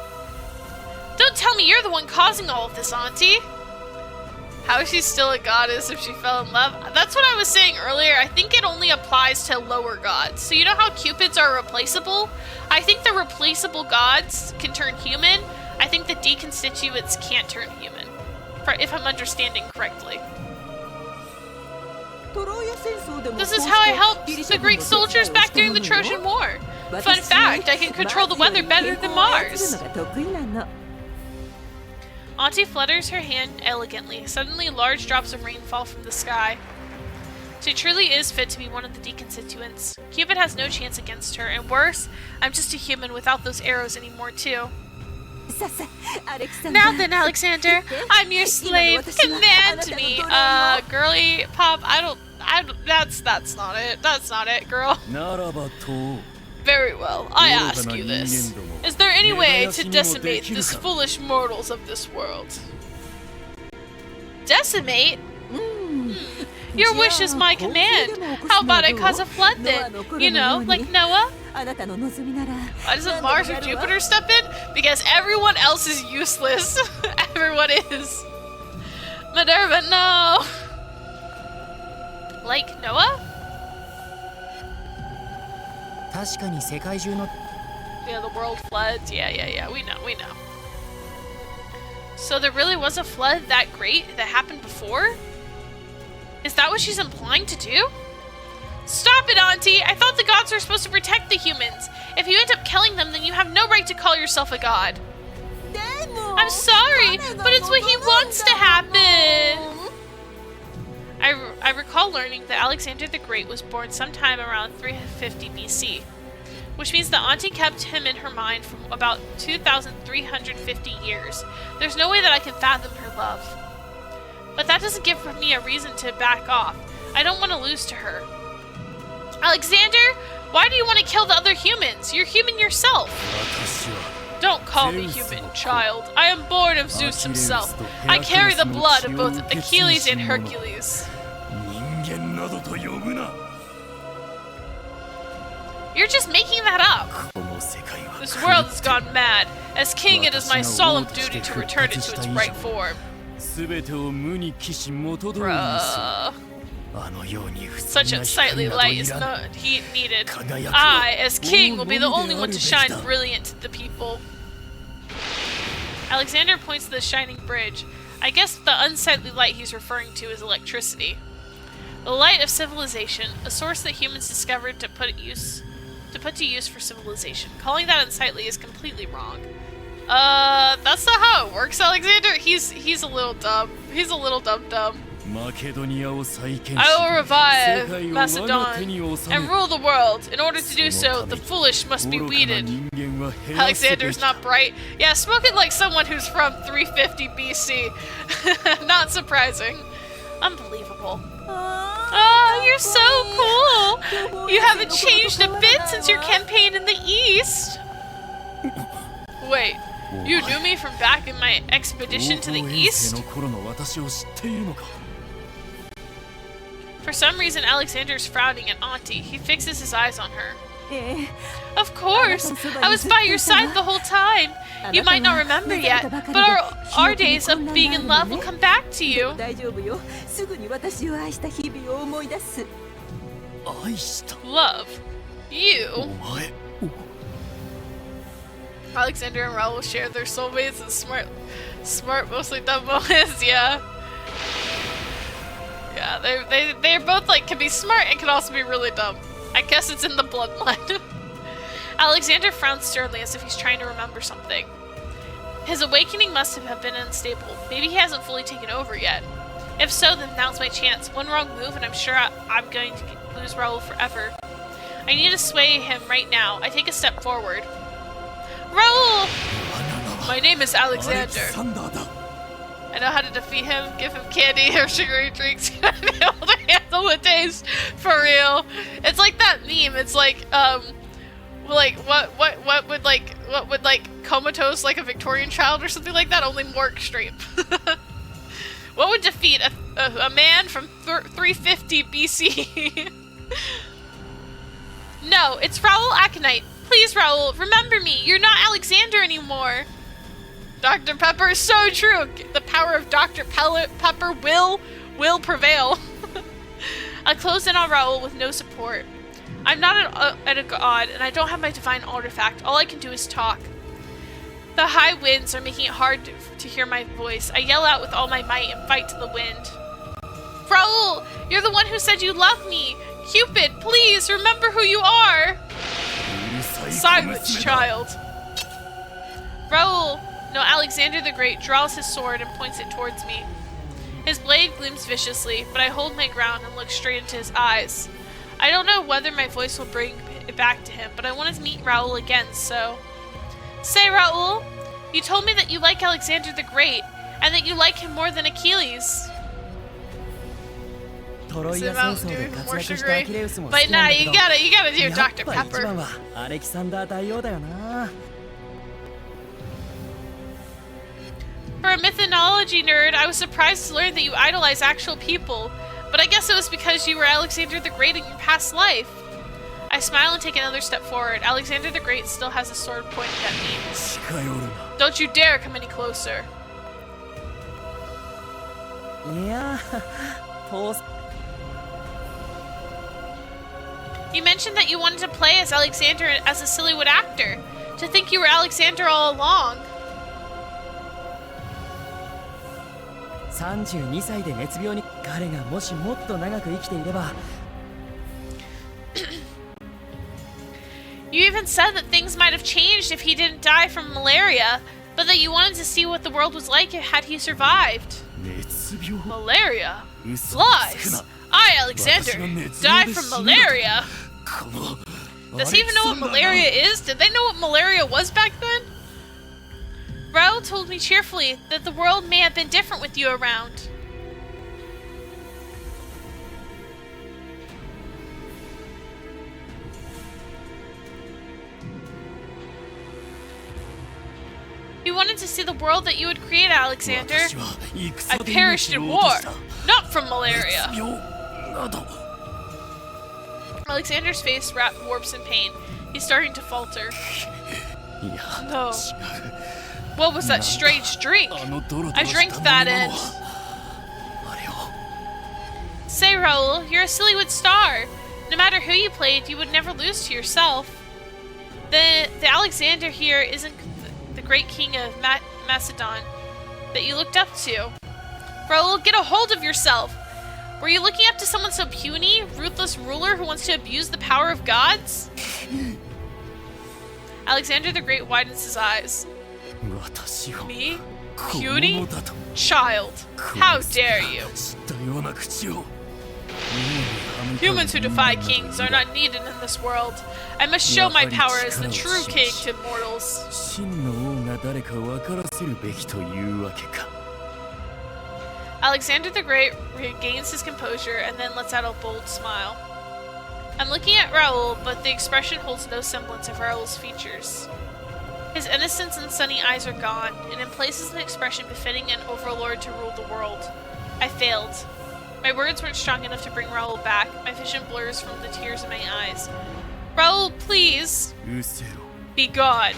Don't tell me you're the one causing all of this, Auntie. How is she still a goddess if she fell in love? That's what I was saying earlier. I think it only applies to lower gods. So you know how Cupids are replaceable? I think the replaceable gods can turn human. I think the deconstituents can't turn human. If I'm understanding correctly. This is how I helped the Greek soldiers back during the Trojan War. Fun fact, I can control the weather better than Mars. Auntie flutters her hand elegantly. Suddenly, large drops of rain fall from the sky. She truly is fit to be one of the deconstituents. Cupid has no chance against her, and worse, I'm just a human without those arrows anymore too. Now then, Alexander, I'm your slave. Command me. Girly pop, that's not it. That's not it, girl. Very well, I ask you this. Is there any way to decimate these foolish mortals of this world? Decimate? Your wish is my command. How about I cause a flood then? You know, like Noah? Why doesn't Mars or Jupiter step in? Because everyone else is useless. Everyone is. Minerva, no. Like Noah? Yeah, the world floods. Yeah. We know. So there really was a flood that great that happened before? Is that what she's implying to do? Stop it, Auntie! I thought the gods were supposed to protect the humans. If you end up killing them, then you have no right to call yourself a god. I'm sorry, but it's what he wants to happen. I recall learning that Alexander the Great was born sometime around 350 BC, which means that Auntie kept him in her mind for about 2,350 years. There's no way that I can fathom her love. But that doesn't give me a reason to back off. I don't want to lose to her. Alexander, why do you want to kill the other humans? You're human yourself. Don't call me human, child. I am born of Zeus himself. I carry the blood of both Achilles and Hercules. You're just making that up. This world has gone mad. As king, it is my solemn duty to return it to its right form. Bruh. Such unsightly light is not needed. I, as king, will be the only one to shine brilliant to the people. Alexander points to the shining bridge. I guess the unsightly light he's referring to is electricity. The light of civilization, a source that humans discovered to put to use for civilization. Calling that unsightly is completely wrong. That's not how it works, Alexander. He's a little dumb. He's a little dumb. I will revive Macedon and rule the world. In order to do so, the foolish must be weeded. Alexander's not bright. Yeah, spoken like someone who's from 350 BC. Not surprising. Unbelievable. Oh, you're so cool. You haven't changed a bit since your campaign in the East. Wait, you knew me from back in my expedition to the East? For some reason, Alexander's frowning at Auntie. He fixes his eyes on her. Of course! I was by your side the whole time. You might not remember yet, but our days of being in love will come back to you. Love? You? Alexander and Raul share their soulmates and smart, mostly dumb moments, yeah. Yeah, they're both like can be smart and can also be really dumb. I guess it's in the bloodline. Alexander frowns sternly as if he's trying to remember something. His awakening must have been unstable. Maybe he hasn't fully taken over yet. If so, then now's my chance. One wrong move and I'm sure I'm going to lose Raul forever. I need to sway him right now. I take a step forward. Raul! My name is Alexander. I know how to defeat him, give him candy or sugary drinks, be able to handle the taste, for real. It's like that meme, it's like what would comatose like a Victorian child or something like that, only more extreme. What would defeat a man from 350 BC? No, it's Raul Aconite. Please, Raul, remember me. You're not Alexander anymore. Dr. Pepper is so true. The power of Dr. Pepper will prevail. I closed in on Raul with no support. I'm not a god, and I don't have my divine artifact. All I can do is talk. The high winds are making it hard to hear my voice. I yell out with all my might and fight to the wind. Raul, you're the one who said you love me. Cupid, please remember who you are. Silence, child. Raul, No, Alexander the Great draws his sword and points it towards me. His blade gleams viciously, but I hold my ground and look straight into his eyes. I don't know whether my voice will bring it back to him, but I want to meet Raul again, so... Say, Raul, you told me that you like Alexander the Great, and that you like him more than Achilles. Is it about doing more sugary? But nah, you gotta do Dr. Pepper. For a mythology nerd, I was surprised to learn that you idolize actual people, but I guess it was because you were Alexander the Great in your past life. I smile and take another step forward. Alexander the Great still has a sword pointing at me. Don't you dare come any closer. Yeah. You mentioned that you wanted to play as Alexander as a Sillywood actor. To think you were Alexander all along. 32歳で熱病に彼がもしもっと長く生きていれば You even said that things might have changed if he didn't die from malaria, but that you wanted to see what the world was like had he survived. Malaria? Lies! I, Alexander, died from malaria! Does he even know what malaria is? Did they know what malaria was back then? Raul told me cheerfully that the world may have been different with you around. You wanted to see the world that you would create, Alexander. I perished in war, not from malaria. Alexander's face warps in pain. He's starting to falter. No. What was that strange drink? I drank that and... Say, Raul, you're a Sillywood star. No matter who you played, you would never lose to yourself. The Alexander here isn't the great king of Macedon that you looked up to. Raul, get a hold of yourself. Were you looking up to someone so puny, ruthless ruler who wants to abuse the power of gods? Alexander the Great widens his eyes. Me? Puny? Child. How dare you? Humans who defy kings are not needed in this world. I must show my power as the true king to mortals. Alexander the Great regains his composure and then lets out a bold smile. I'm looking at Raul, but the expression holds no semblance of Raul's features. His innocence and sunny eyes are gone, and in place is an expression befitting an overlord to rule the world. I failed. My words weren't strong enough to bring Raul back. My vision blurs from the tears in my eyes. Raul, please! Be gone.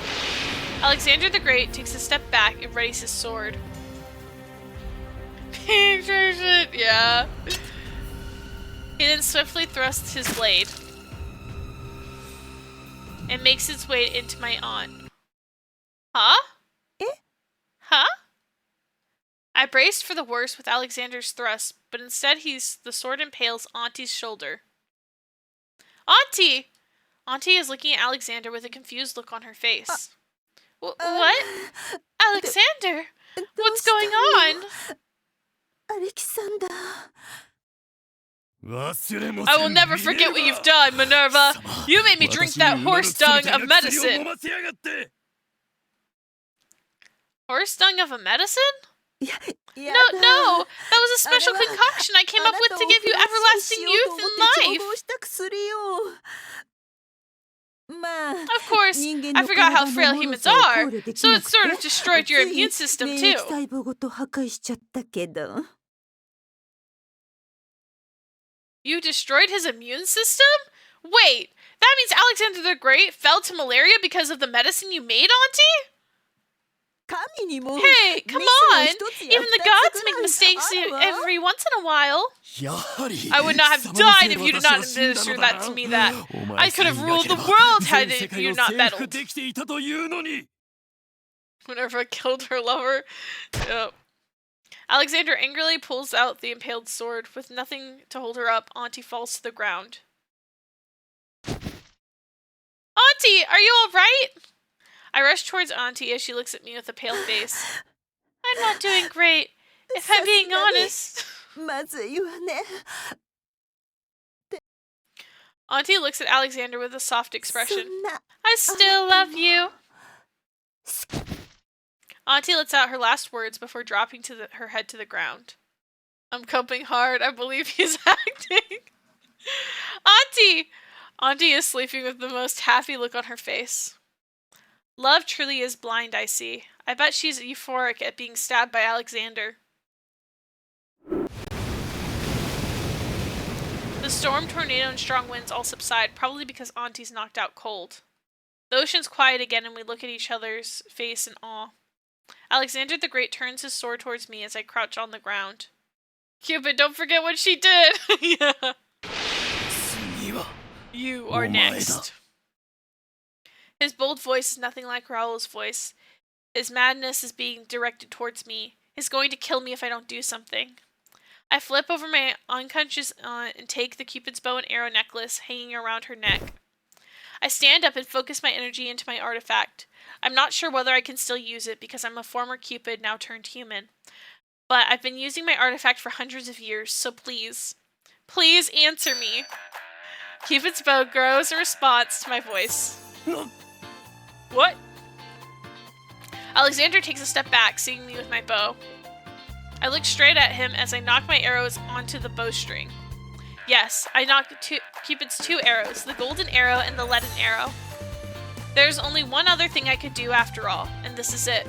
Alexander the Great takes a step back and readies his sword. Yeah. He then swiftly thrusts his blade. It makes its way into my aunt. Huh? Eh? Huh? I braced for the worst with Alexander's thrust, but instead the sword impales Auntie's shoulder. Auntie! Auntie is looking at Alexander with a confused look on her face. What? Alexander? What's going on? Alexander. I will never forget what you've done, Minerva. You made me drink that horse dung of medicine. Horse dung of a medicine? No, that was a special concoction I came up with to give you everlasting youth and life. Of course, I forgot how frail humans are, so it sort of destroyed your immune system too. You destroyed his immune system? Wait, that means Alexander the Great fell to malaria because of the medicine you made, Auntie? Hey, come on! Even the gods make mistakes every once in a while. I would not have died if you did not administer that to me. I could have ruled the world had you not meddled. Minerva killed her lover. Yep. Alexander angrily pulls out the impaled sword. With nothing to hold her up, Auntie falls to the ground. Auntie, are you alright? I rush towards Auntie as she looks at me with a pale face. I'm not doing great, if I'm being honest. まずいわね。 Auntie looks at Alexander with a soft そ expression. んな I still love you. Auntie lets out her last words before dropping her head to the ground. I'm coping hard. I believe he's acting. Auntie! Auntie is sleeping with the most happy look on her face. Love truly is blind, I see. I bet she's euphoric at being stabbed by Alexander. The storm, tornado, and strong winds all subside, probably because Auntie's knocked out cold. The ocean's quiet again and we look at each other's face in awe. Alexander the Great turns his sword towards me as I crouch on the ground. Cupid, don't forget what she did! Yeah. You are next. His bold voice is nothing like Raul's voice. His madness is being directed towards me. He's going to kill me if I don't do something. I flip over my unconscious aunt and take the Cupid's bow and arrow necklace hanging around her neck. I stand up and focus my energy into my artifact. I'm not sure whether I can still use it because I'm a former Cupid now turned human. But I've been using my artifact for hundreds of years, so please, please answer me. Cupid's bow grows in response to my voice. What? Alexander takes a step back, seeing me with my bow. I look straight at him as I knock my arrows onto the bowstring. Yes, I knocked Cupid's 2 arrows, the golden arrow and the leaden arrow. There's only one other thing I could do after all, and this is it.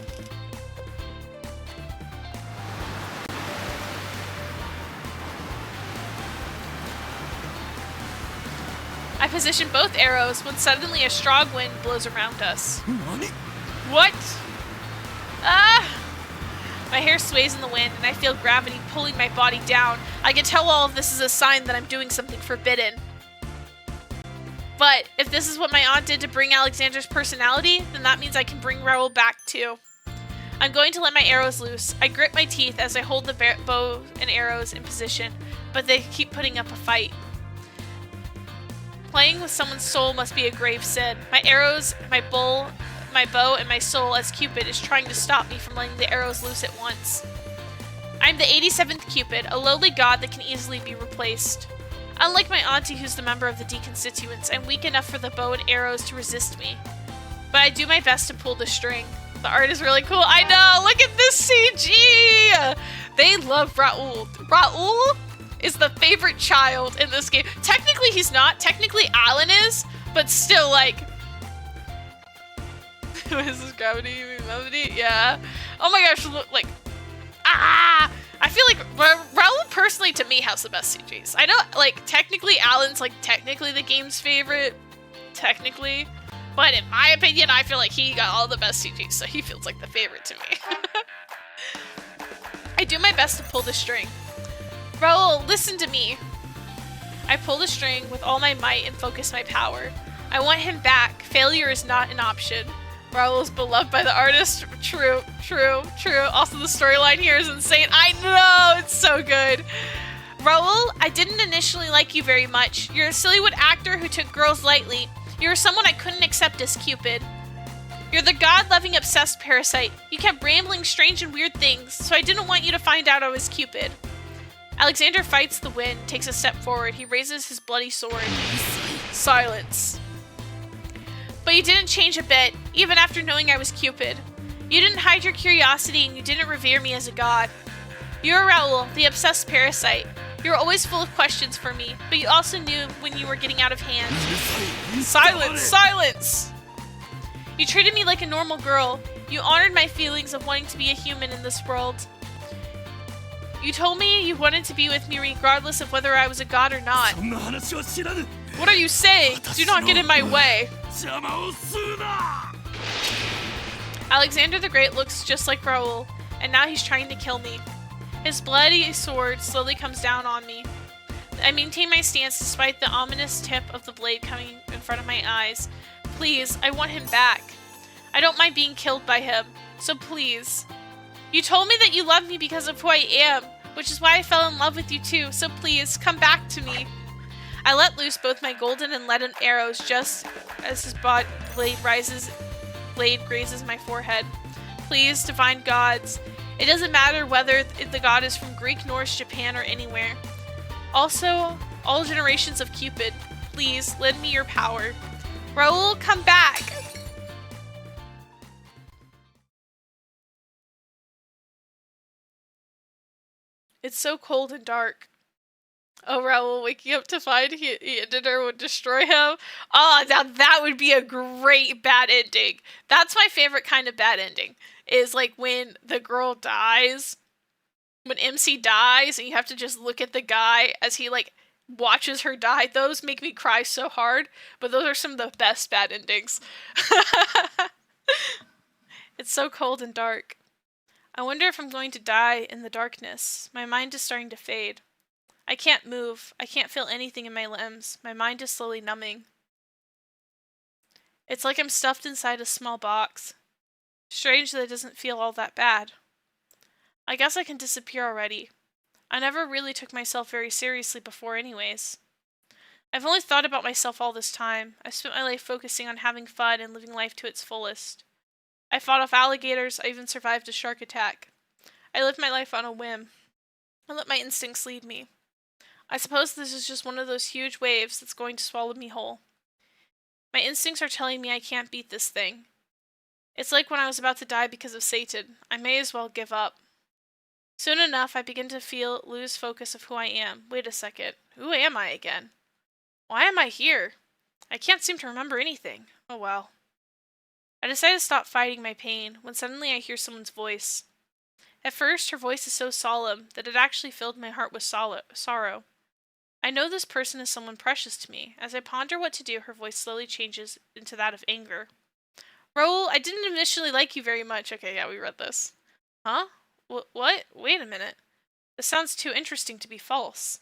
I position both arrows when suddenly a strong wind blows around us. What? Ah! My hair sways in the wind, and I feel gravity pulling my body down. I can tell all of this is a sign that I'm doing something forbidden. But if this is what my aunt did to bring Alexander's personality, then that means I can bring Raul back too. I'm going to let my arrows loose. I grit my teeth as I hold the bow and arrows in position, but they keep putting up a fight. Playing with someone's soul must be a grave sin. My arrows, my bow, and my soul as Cupid is trying to stop me from letting the arrows loose at once. I'm the 87th Cupid, a lowly god that can easily be replaced. Unlike my auntie who's the member of the deconstituents, I'm weak enough for the bow and arrows to resist me. But I do my best to pull the string. The art is really cool. I know! Look at this CG! They love Raul. Raul is the favorite child in this game. Technically he's not. Technically Alan is. But still, like... Is this gravity? Melody? Yeah. Oh my gosh, look, like... Ah! I feel like Raul personally to me has the best CGs. I know, like, technically Alan's, like, technically the game's favorite. Technically. But in my opinion, I feel like he got all the best CGs, so he feels like the favorite to me. I do my best to pull the string. Raul, listen to me. I pull the string with all my might and focus my power. I want him back. Failure is not an option. Raul is beloved by the artist. True, true, true. Also, the storyline here is insane. I know! It's so good. Raul, I didn't initially like you very much. You're a sillywood actor who took girls lightly. You're someone I couldn't accept as Cupid. You're the god-loving obsessed parasite. You kept rambling strange and weird things, so I didn't want you to find out I was Cupid. Alexander fights the wind, takes a step forward. He raises his bloody sword. Silence. But you didn't change a bit, even after knowing I was Cupid. You didn't hide your curiosity and you didn't revere me as a god. You're Raul, the obsessed parasite. You were always full of questions for me, but you also knew when you were getting out of hand. Silence! Silence! You treated me like a normal girl. You honored my feelings of wanting to be a human in this world. You told me you wanted to be with me regardless of whether I was a god or not. What are you saying? Do not get in my way. Alexander the Great looks just like Raul, and now he's trying to kill me. His bloody sword slowly comes down on me. I maintain my stance despite the ominous tip of the blade coming in front of my eyes. Please, I want him back. I don't mind being killed by him, so please. You told me that you love me because of who I am, which is why I fell in love with you too, so please, come back to me. I let loose both my golden and leaden arrows just as his blade rises blade grazes my forehead. Please, divine gods. It doesn't matter whether the god is from Greek, Norse, Japan, or anywhere. Also, all generations of Cupid, please lend me your power. Raul, come back! It's so cold and dark. Oh, Raul waking up to find he ended her would destroy him. Oh, now that would be a great bad ending. That's my favorite kind of bad ending. Is like when the girl dies. When MC dies and you have to just look at the guy as he like watches her die. Those make me cry so hard. But those are some of the best bad endings. It's so cold and dark. I wonder if I'm going to die in the darkness. My mind is starting to fade. I can't move. I can't feel anything in my limbs. My mind is slowly numbing. It's like I'm stuffed inside a small box. Strange that it doesn't feel all that bad. I guess I can disappear already. I never really took myself very seriously before anyways. I've only thought about myself all this time. I spent my life focusing on having fun and living life to its fullest. I fought off alligators. I even survived a shark attack. I lived my life on a whim. I let my instincts lead me. I suppose this is just one of those huge waves that's going to swallow me whole. My instincts are telling me I can't beat this thing. It's like when I was about to die because of Satan. I may as well give up. Soon enough, I begin to lose focus of who I am. Wait a second. Who am I again? Why am I here? I can't seem to remember anything. Oh well. I decide to stop fighting my pain when suddenly I hear someone's voice. At first, her voice is so solemn that it actually filled my heart with sorrow. I know this person is someone precious to me. As I ponder what to do, her voice slowly changes into that of anger. Raul, I didn't initially like you very much. Okay, yeah, we read this. Huh? What? Wait a minute. This sounds too interesting to be false.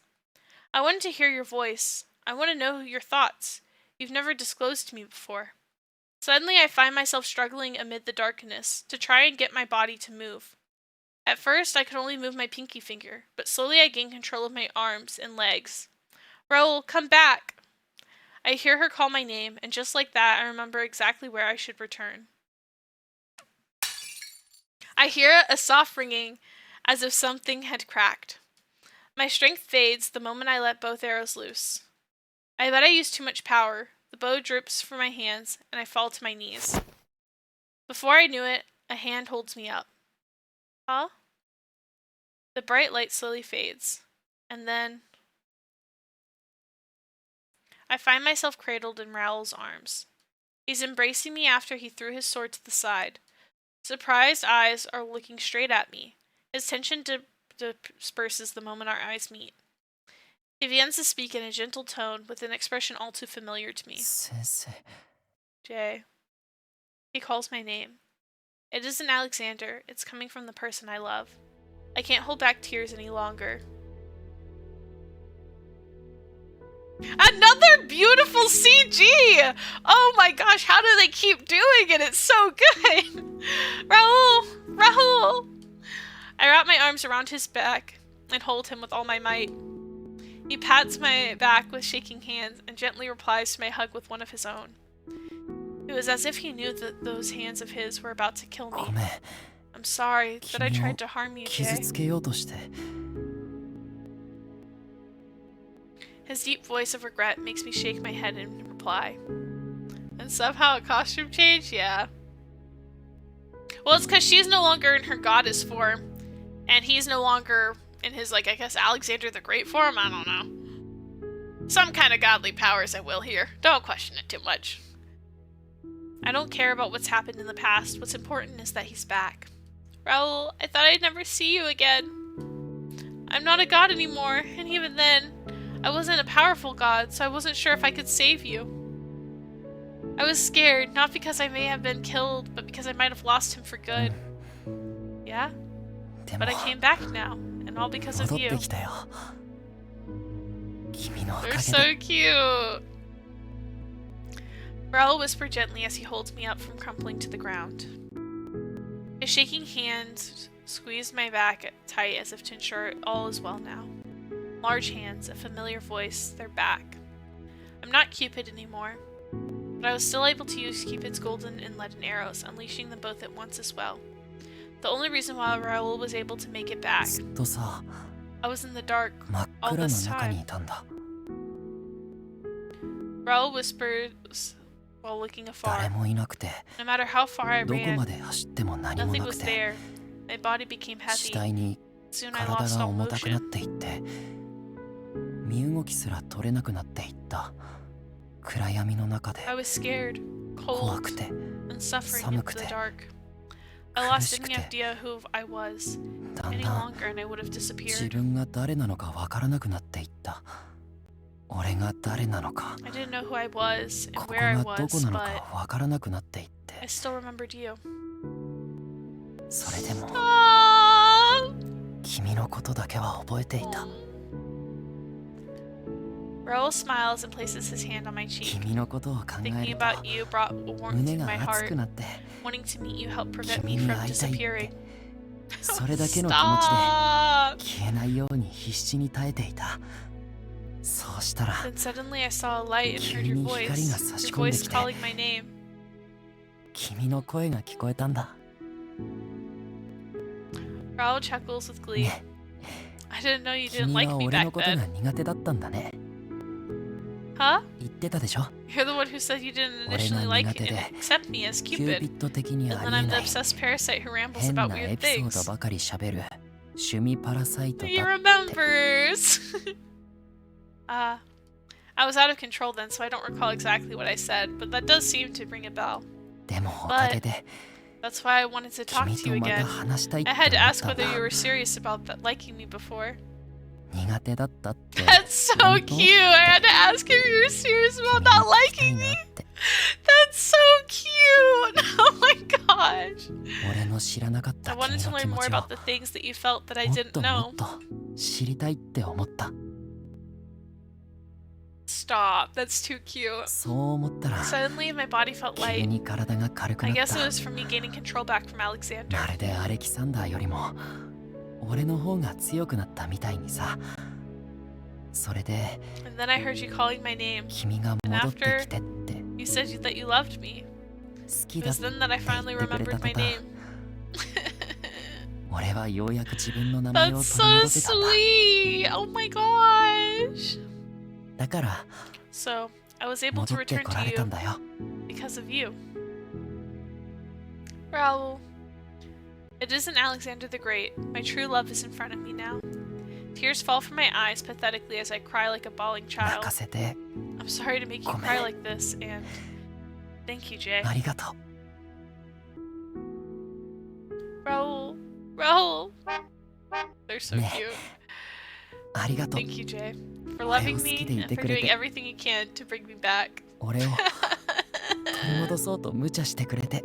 I wanted to hear your voice. I want to know your thoughts. You've never disclosed to me before. Suddenly, I find myself struggling amid the darkness to try and get my body to move. At first, I could only move my pinky finger, but slowly I gain control of my arms and legs. Raul, come back! I hear her call my name, and just like that, I remember exactly where I should return. I hear a soft ringing, as if something had cracked. My strength fades the moment I let both arrows loose. I bet I used too much power. The bow drips from my hands, and I fall to my knees. Before I knew it, a hand holds me up. Huh? The bright light slowly fades, and then I find myself cradled in Raul's arms. He's embracing me after he threw his sword to the side. Surprised eyes are looking straight at me. His tension disperses the moment our eyes meet. He begins to speak in a gentle tone with an expression all too familiar to me. Sensei. Jay. He calls my name. It isn't Alexander. It's coming from the person I love. I can't hold back tears any longer. Another beautiful CG! Oh my gosh, how do they keep doing it? It's so good! Raul! I wrap my arms around his back and hold him with all my might. He pats my back with shaking hands and gently replies to my hug with one of his own. It was as if he knew that those hands of his were about to kill me. I'm sorry that I tried to harm you, Jay. His deep voice of regret makes me shake my head in reply. And somehow a costume change? Yeah. Well, it's because she's no longer in her goddess form. And he's no longer in his, like, I guess, Alexander the Great form? I don't know. Some kind of godly powers I will here. Don't question it too much. I don't care about what's happened in the past. What's important is that he's back. Raul, I thought I'd never see you again. I'm not a god anymore, and even then, I wasn't a powerful god, so I wasn't sure if I could save you. I was scared, not because I may have been killed, but because I might have lost him for good. Yeah? But I came back now, and all because of you. They're so cute! Raul whispered gently as he holds me up from crumpling to the ground. His shaking hand squeezed my back tight as if to ensure all is well now. Large hands, a familiar voice, they're back. I'm not Cupid anymore. but I was still able to use Cupid's golden and leaden arrows, unleashing them both at once as well. The only reason why Raul was able to make it back, ずっとさ I was in the dark 真っ all 暗の this 中に time. いたんだ Raul whispers while looking 誰 afar. もいなくて No matter how far I どこ ran, まで走っても何も nothing なく was て there. My body became 次 heavy. 第に Soon I 体 lost が all 重たくなっ motion. ていって身動きすら取れなくなっていった暗闇の中で I was scared, 怖 cold, くて and suffering 寒 into く the て dark. I lost 苦しく any て idea who I was だん any だん longer, and I would have 自 disappeared. 分が誰なのかわからなくなっていった俺が誰なのか I didn't know who I was こ and こ where I がどこ was, なの but かわからなくなっていって I still remembered you. それでも Oh! 君のことだけは覚えていた Raul smiles and places his hand on my cheek. 君のことを考え Thinking ると about you brought warmth 胸 to が my 熱 heart. くなって Wanting to meet you helped prevent 君 me に from 会いたいっ disappearing. てそれだけの気持ちで Stop! 消えないように必死に耐えていたそうしたら Then suddenly I saw a light and heard your 急に光が voice. 差し Your 込んで voice きて calling my name. 君の声が聞こえたんだ Raul chuckles with glee. ね I didn't know you 君 didn't は like me 俺 back のことが then. 苦手だったんだね Huh? 言ってたでしょ You're the one who said you didn't 俺が initially like 苦手 and で accept me as キューピ Cupid. ッド的に And あ then りえ I'm the ない obsessed parasite who rambles 変 about な weird エピソー things. ドばかり喋る趣味パラサイト He だ remembers. I was out of control then, so I don't recall exactly what I said, but that does seem to ring a bell. でもおかげで That's why I wanted to talk 君 to と you また again. 話したいって I 思 had っ to ask たん whether だ you were serious about that, liking me before. 苦手だったって That's so 本当 cute. I had to ask if you were serious about not 聞きたい liking な me. って That's so cute. Oh my gosh. 俺の知らなかっ I た wanted 君 to の気 learn 持 more ちを about the things that you felt that I もっ didn't とも know. っと知りたいって思った Stop. That's too cute. そう思ったら Suddenly, my body felt 急 light. に体が軽くな I っ guess it た was from me gaining control back from Alexander. まるでアレキサンダーよりも俺の方が強くなったみたいにさそれで And then I heard you calling my name. 君が戻ってきてって You said that you loved me. 好き It だっ was て then that I finally 言ってくれた remembered 途 my 端 name. 俺はようやく自分の名前を That's 取り so 戻せたんだ sweet. Oh my gosh. だから So, I was able 戻 to って return こら to れた you んだよ because of you. Raul. It isn't Alexander the Great. My true love is in front of me now. Tears fall from my eyes pathetically as I cry like a bawling 泣 child. かせて I'm sorry to make you ごめん。 cry like this, and thank you, Jay. ありがとう Raul. Raul. They're so ね。 cute. ありがとう Thank you, Jay, for loving 俺を好きで me い and て for くれ doing て everything you can to bring me back. 俺を取り戻そうと無茶してくれて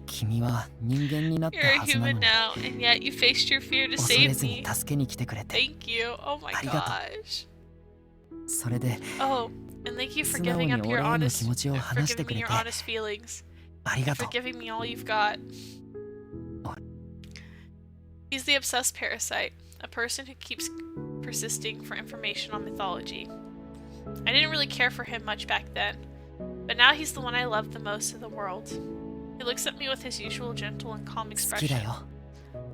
君は人間になった You're a はずなの human に now, and yet you faced your fear to 恐れ save ずに me. 助けに来てくれて Thank you. Oh my ありがとう。 gosh. それで Oh, and thank you for 素直 giving に up 俺 your への honest, 気持ちを for 話して giving く me れ your て honest feelings, ありが for とう giving me all you've got. He's the obsessed parasite, a person who keeps persisting for information on mythology. I didn't really care for him much back then, but now he's the one I love the most in the world. He looks at me with his usual gentle and calm 好き expression. だよ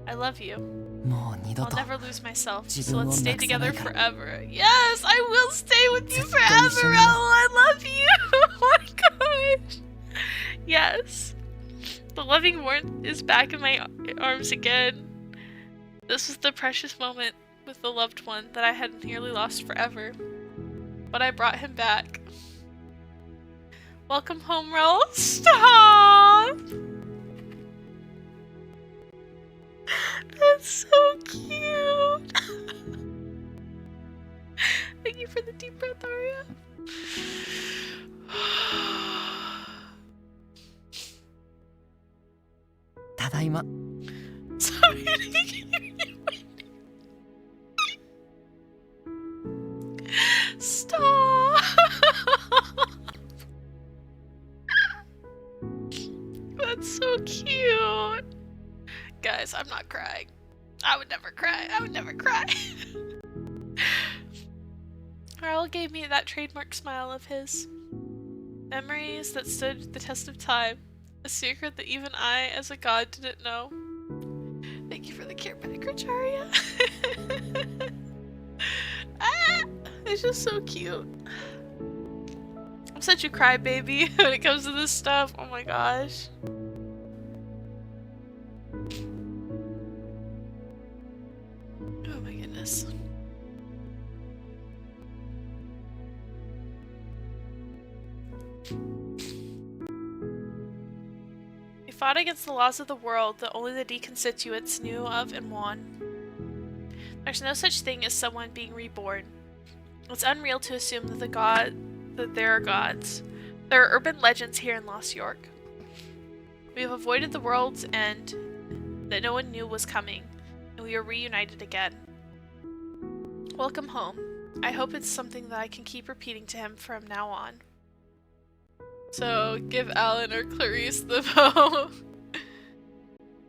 I love you. もう二度 I'll と never lose myself, so 自分を let's stay なくさない together から forever. Yes, I will stay with you 絶対一緒 forever, に Raul. いよう I love you. Oh my gosh. Yes. The loving warmth is back in my arms again. This was the precious moment with the loved one that I had nearly lost forever. But I brought him back. Welcome home, Raul. Stop! That's so cute. Thank you for the deep breath, Aria.「ただいま Sorry to keep you waiting. Stop. That's so cute. Guys, I'm not crying. I would never cry. I would never cry. Raul gave me that trademark smile of his. Memories that stood the test of time. A secret that even I, as a god, didn't know. Thank you for the care package, Arya. Ah, it's just so cute. I'm such a crybaby when it comes to this stuff. Oh my gosh. Oh my goodness. We fought against the laws of the world that only the deconstituents knew of and won. There's no such thing as someone being reborn. It's unreal to assume that there are gods. There are urban legends here in Lost York. We have avoided the world's end that no one knew was coming, and we are reunited again. Welcome home. I hope it's something that I can keep repeating to him from now on. So, give Alan or Clarice the bow.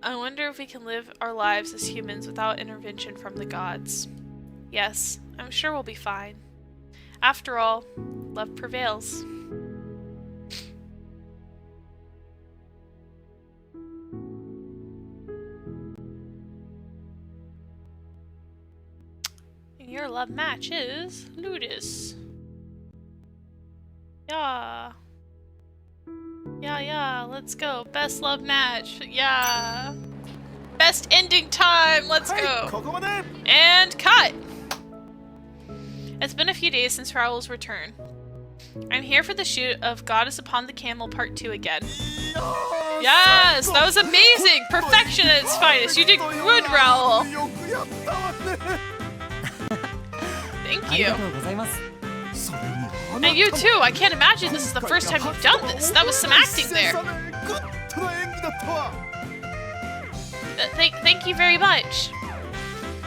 I wonder if we can live our lives as humans without intervention from the gods. Yes, I'm sure we'll be fine. After all, love prevails. And your love match is Ludus. Yeah. Yeah, let's go. Best love match. Yeah. Best ending time. Let's go. And cut. It's been a few days since Raul's return. I'm here for the shoot of Goddess Upon the Camel Part 2 again. Yes, that was amazing. Perfection at its finest. You did good, Raul. Thank you. And you too! I can't imagine this is the first time you've done this! That was some acting there! Thank you very much!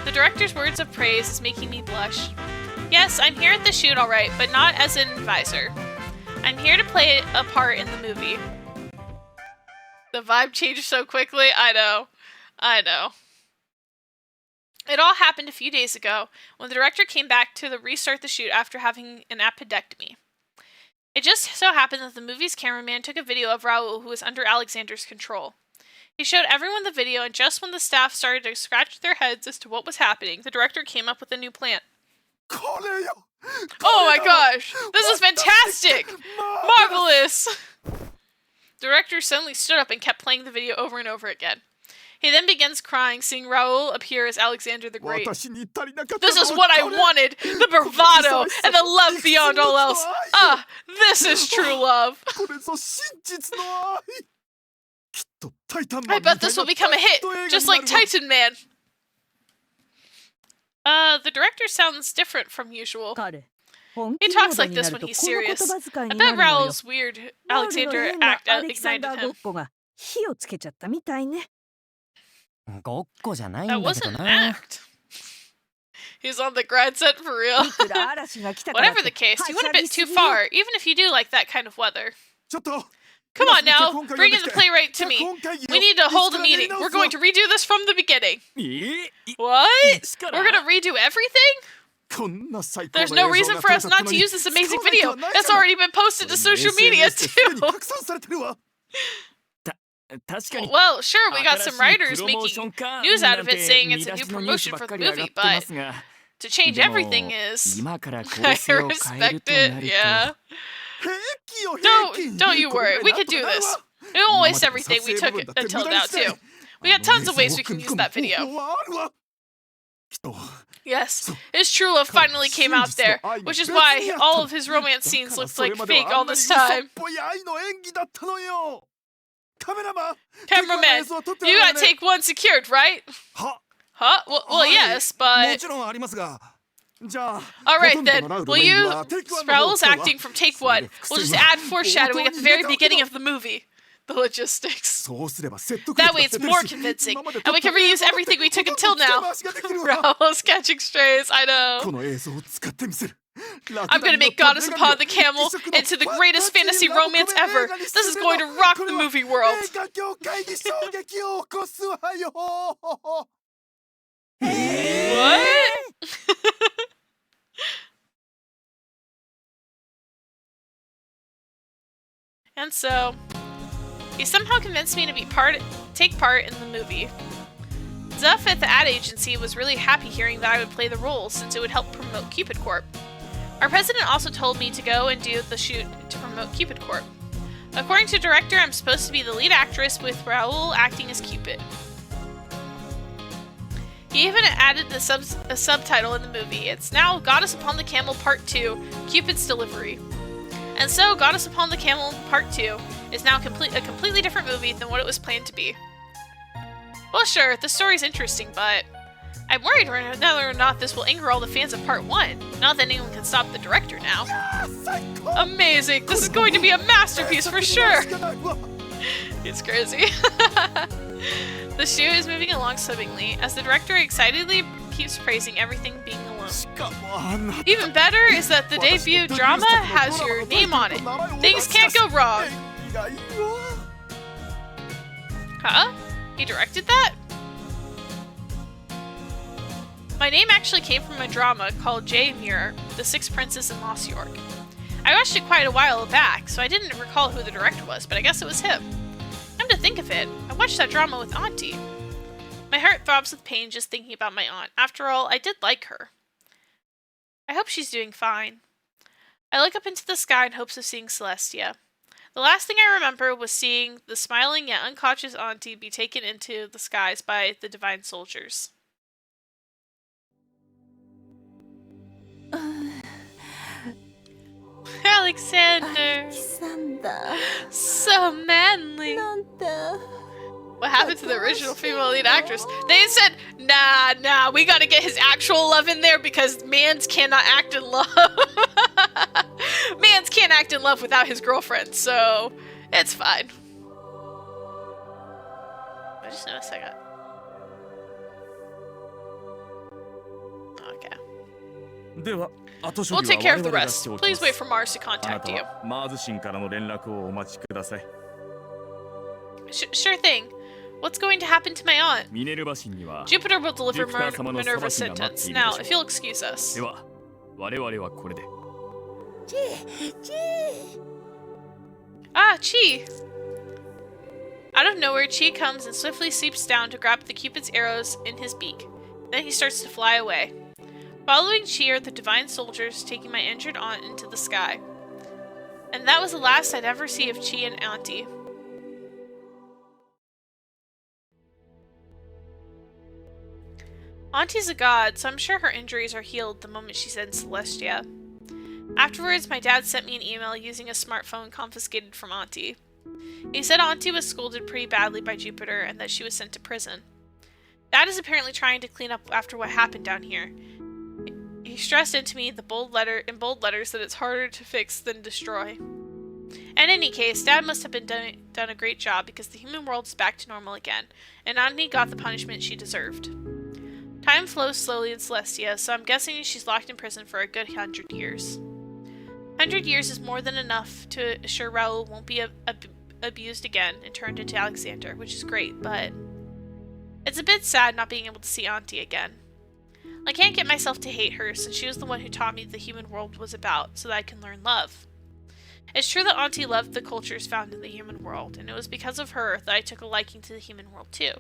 The director's words of praise is making me blush. Yes, I'm here at the shoot alright, but not as an advisor. I'm here to play a part in the movie. The vibe changed so quickly, I know. It all happened a few days ago, when the director came back to restart the shoot after having an appendectomy. It just so happened that the movie's cameraman took a video of Raul, who was under Alexander's control. He showed everyone the video, and just when the staff started to scratch their heads as to what was happening, the director came up with a new plan. Oh my gosh! This is fantastic! Marvelous! The director suddenly stood up and kept playing the video over and over again. He then begins crying, seeing Raul appear as Alexander the Great. This is what I wanted! The bravado and the love beyond all else! Ah, this is true love! I bet this will become a hit, just like Titan Man! The director sounds different from usual. He talks like this when he's serious. I bet Raul's weird Alexander act ignited him. That wasn't an act. He's on the grad set for real. Whatever the case, you went a bit too far, even if you do like that kind of weather. Come on now, bring in the playwright to me. We need to hold a meeting. We're going to redo this from the beginning. What? We're gonna redo everything? There's no reason for us not to use this amazing video. That's already been posted to social media too. Well, sure, we got some writers making news out of it saying it's a new promotion for the movie, but to change everything is... I respect it, yeah. Don't you worry, we can do this. We won't waste everything we took until now, too. We got tons of ways we can use that video. Yes, his true love finally came out there, which is why all of his romance scenes looked like fake all this time. Cameraman, you got take one secured, right? Huh? Well, yes, but... Alright then, will you... Raul's acting from take one. We'll just add foreshadowing at the very beginning of the movie. The logistics. That way it's more convincing, and we can reuse everything we took until now. Raul's catching strays, I know. I'm gonna make Goddess Upon the Camel into the greatest fantasy romance ever. This is going to rock the movie world. What? And so, he somehow convinced me to take part in the movie. Zuff at the ad agency was really happy hearing that I would play the role since it would help promote Cupid Corp. Our president also told me to go and do the shoot to promote Cupid Corp. According to director, I'm supposed to be the lead actress with Raul acting as Cupid. He even added a subtitle in the movie. It's now Goddess Upon the Camel Part 2, Cupid's Delivery. And so, Goddess Upon the Camel Part 2 is now a completely different movie than what it was planned to be. Well, sure, the story's interesting, but I'm worried whether or not this will anger all the fans of Part 1. Not that anyone can stop the director now. Amazing! This is going to be a masterpiece for sure! It's crazy. The shoot is moving along swimmingly, as the director excitedly keeps praising everything being alone. Even better is that the debut drama has your name on it. Things can't go wrong. Huh? He directed that? My name actually came from a drama called J. Muir, The Sixth Princess in Lost York. I watched it quite a while back, so I didn't recall who the director was, but I guess it was him. Come to think of it, I watched that drama with Auntie. My heart throbs with pain just thinking about my aunt. After all, I did like her. I hope she's doing fine. I look up into the sky in hopes of seeing Celestia. The last thing I remember was seeing the smiling yet unconscious Auntie be taken into the skies by the divine soldiers. Alexander! So manly! What happened to the original female lead actress? They said, nah, we gotta get his actual love in there because mans cannot act in love. Mans can't act in love without his girlfriend, so it's fine. I just noticed I got... Okay. We'll take care of the rest. Please wait for Mars to contact you. Sure thing. What's going to happen to my aunt? Jupiter will deliver Minerva's sentence. Now, if you'll excuse us. Ah, Chi! Out of nowhere, Chi comes and swiftly sweeps down to grab the Cupid's arrows in his beak. Then he starts to fly away. Following Chi are the divine soldiers taking my injured aunt into the sky. And that was the last I'd ever see of Chi and Auntie. Auntie's a god, so I'm sure her injuries are healed the moment she's in Celestia. Afterwards, my dad sent me an email using a smartphone confiscated from Auntie. He said Auntie was scolded pretty badly by Jupiter and that she was sent to prison. Dad is apparently trying to clean up after what happened down here. He stressed into me in bold letters that it's harder to fix than destroy. In any case, Dad must have done a great job because the human world is back to normal again, and Auntie got the punishment she deserved. Time flows slowly in Celestia, so I'm guessing she's locked in prison for a good 100 years. 100 years is more than enough to assure Raul won't be abused again and turned into Alexander, which is great, but it's a bit sad not being able to see Auntie again. I can't get myself to hate her since she was the one who taught me the human world was about, so that I can learn love. It's true that Auntie loved the cultures found in the human world, and it was because of her that I took a liking to the human world too.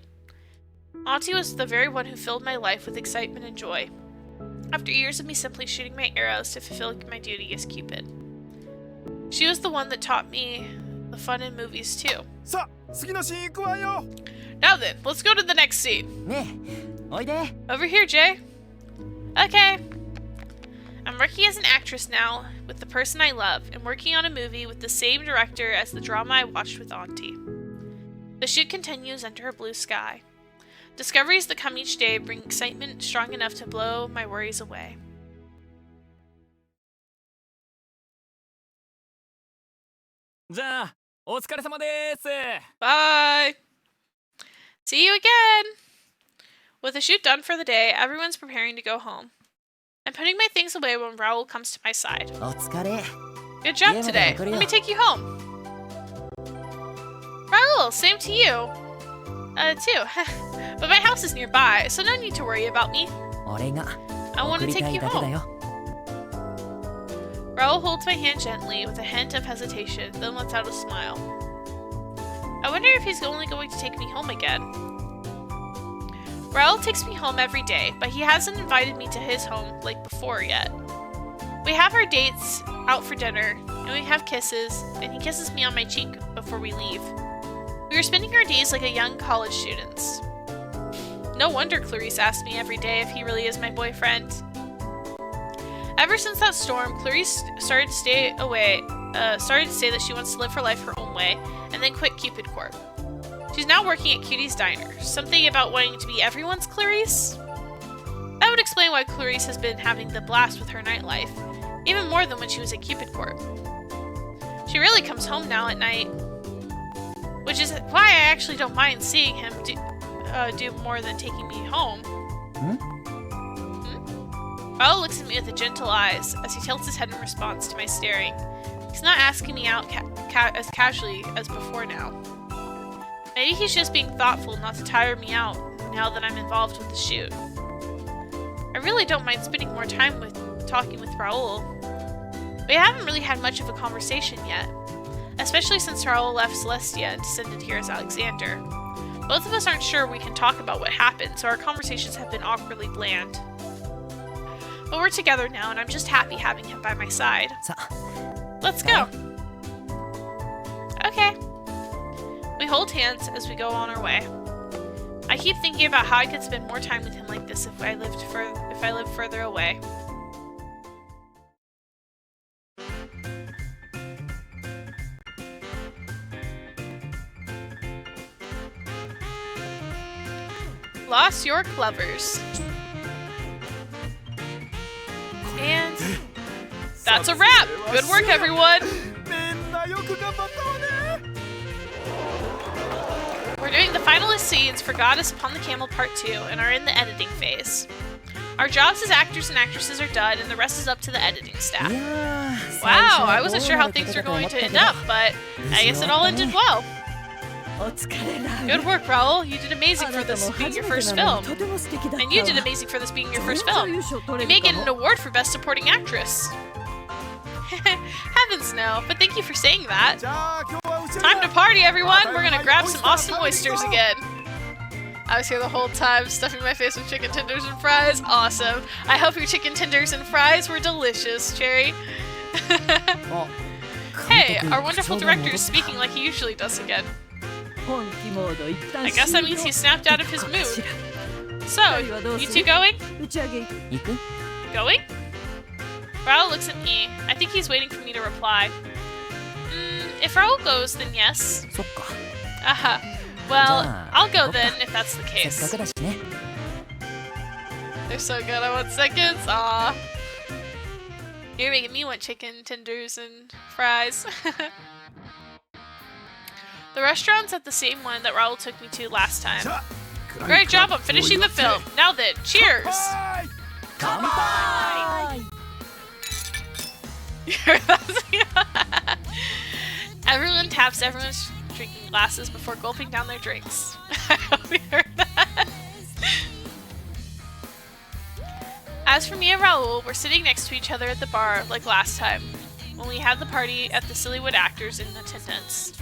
Auntie was the very one who filled my life with excitement and joy, after years of me simply shooting my arrows to fulfill my duty as Cupid. She was the one that taught me the fun in movies too. Now then, let's go to the next scene. Over here, Jay. Okay. I'm working as an actress now with the person I love and working on a movie with the same director as the drama I watched with Auntie. The shoot continues under a blue sky. Discoveries that come each day bring excitement strong enough to blow my worries away. Bye! See you again! With the shoot done for the day, everyone's preparing to go home. I'm putting my things away when Raul comes to my side. Good job today. Let me take you home. Raul, same to you. Too. But my house is nearby, so no need to worry about me. I want to take you home. Raul holds my hand gently with a hint of hesitation, then lets out a smile. I wonder if he's only going to take me home again. Raul takes me home every day, but he hasn't invited me to his home like before yet. We have our dates out for dinner, and we have kisses, and he kisses me on my cheek before we leave. We are spending our days like a young college students. No wonder Clarice asks me every day if he really is my boyfriend. Ever since that storm, Clarice started to say that she wants to live her life her own way, and then quit Cupid Corp. She's now working at Cutie's Diner. Something about wanting to be everyone's Clarice? That would explain why Clarice has been having the blast with her nightlife, even more than when she was at Cupid Corp. She really comes home now at night, which is why I actually don't mind seeing him do more than taking me home. Raul looks at me with gentle eyes as he tilts his head in response to my staring. He's not asking me out as casually as before now. Maybe he's just being thoughtful not to tire me out now that I'm involved with the shoot. I really don't mind spending more time talking with Raul. We haven't really had much of a conversation yet, especially since Raul left Celestia and descended here as Alexander. Both of us aren't sure we can talk about what happened, so our conversations have been awkwardly bland. But we're together now, and I'm just happy having him by my side. Let's go. Okay. We hold hands as we go on our way. I keep thinking about how I could spend more time with him like this if I lived further away. Lost York Lovers. And that's a wrap! Good work, everyone! We're doing the finalist scenes for Goddess Upon the Camel Part 2 and are in the editing phase. Our jobs as actors and actresses are done, and the rest is up to the editing staff. Wow, I wasn't sure how things were going to end up, but I guess it all ended well. Good work, Raul. You did amazing for this being your first film. And you did amazing for this being your first film. You may get an award for Best Supporting Actress. Heavens no, but thank you for saying that. Time to party, everyone! We're gonna grab some Austin oysters again. I was here the whole time, stuffing my face with chicken tenders and fries. Awesome. I hope your chicken tenders and fries were delicious, Cherry. Hey, our wonderful director is speaking like he usually does again. I guess that means he snapped out of his mood. So, you two going? Going? Raul looks at me. I think he's waiting for me to reply. If Raul goes, then yes. Aha. Well, I'll go then, if that's the case. They're so good, I want seconds. Aw. You're making me want chicken tenders and fries. The restaurant's at the same one that Raul took me to last time. Great job on finishing the film. Now then, cheers! Kanpai! Everyone taps everyone's drinking glasses before gulping down their drinks. I hope you heard that. As for me and Raul, we're sitting next to each other at the bar like last time, when we had the party at the Sillywood actors in attendance.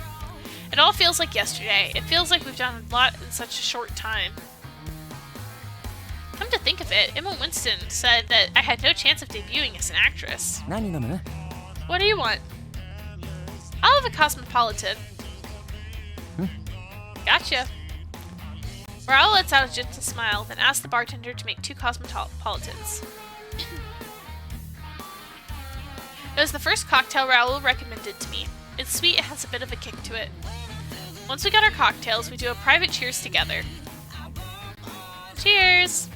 It all feels like yesterday. It feels like we've done a lot in such a short time. Come to think of it, Emma Winston said that I had no chance of debuting as an actress. What do you want? I'll have a cosmopolitan. Gotcha. Raul lets out a gentle smile, then asks the bartender to make 2 cosmopolitans. It was the first cocktail Raul recommended to me. It's sweet and has a bit of a kick to it. Once we got our cocktails, we do a private cheers together. Cheers!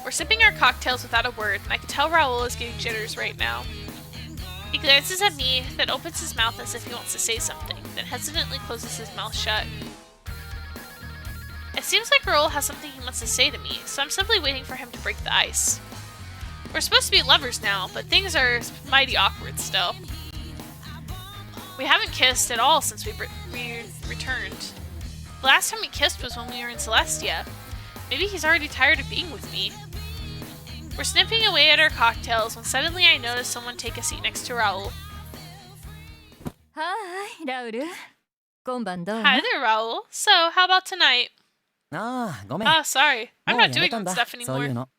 We're sipping our cocktails without a word, and I can tell Raul is getting jitters right now. He glances at me, then opens his mouth as if he wants to say something, then hesitantly closes his mouth shut. It seems like Raul has something he wants to say to me, so I'm simply waiting for him to break the ice. We're supposed to be lovers now, but things are mighty awkward still. We haven't kissed at all since we returned. The last time we kissed was when we were in Celestia. Maybe he's already tired of being with me. We're snipping away at our cocktails when suddenly I notice someone take a seat next to Raul. はーい、ラウル。今晩どう？ Hi there, Raul. So, how about tonight? ああ、ごめん。 Ah, sorry. I'm もう not やめ doing たん that だ stuff そういう anymore. の。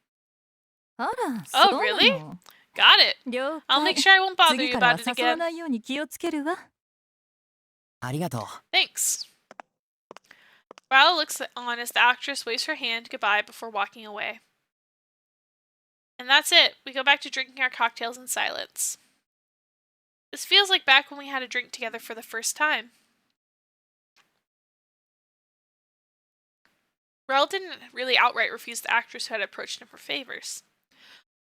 あら、 Oh, そうな really? の。 Got it. 了 I'll 解。 make sure I won't bother 次 you からは about it 誘わ again. ないように気をつけるわ。ありがとう。 Thanks. Raul looks on as the actress waves her hand goodbye before walking away. And that's it. We go back to drinking our cocktails in silence. This feels like back when we had a drink together for the first time. Raul didn't really outright refuse the actress who had approached him for favors.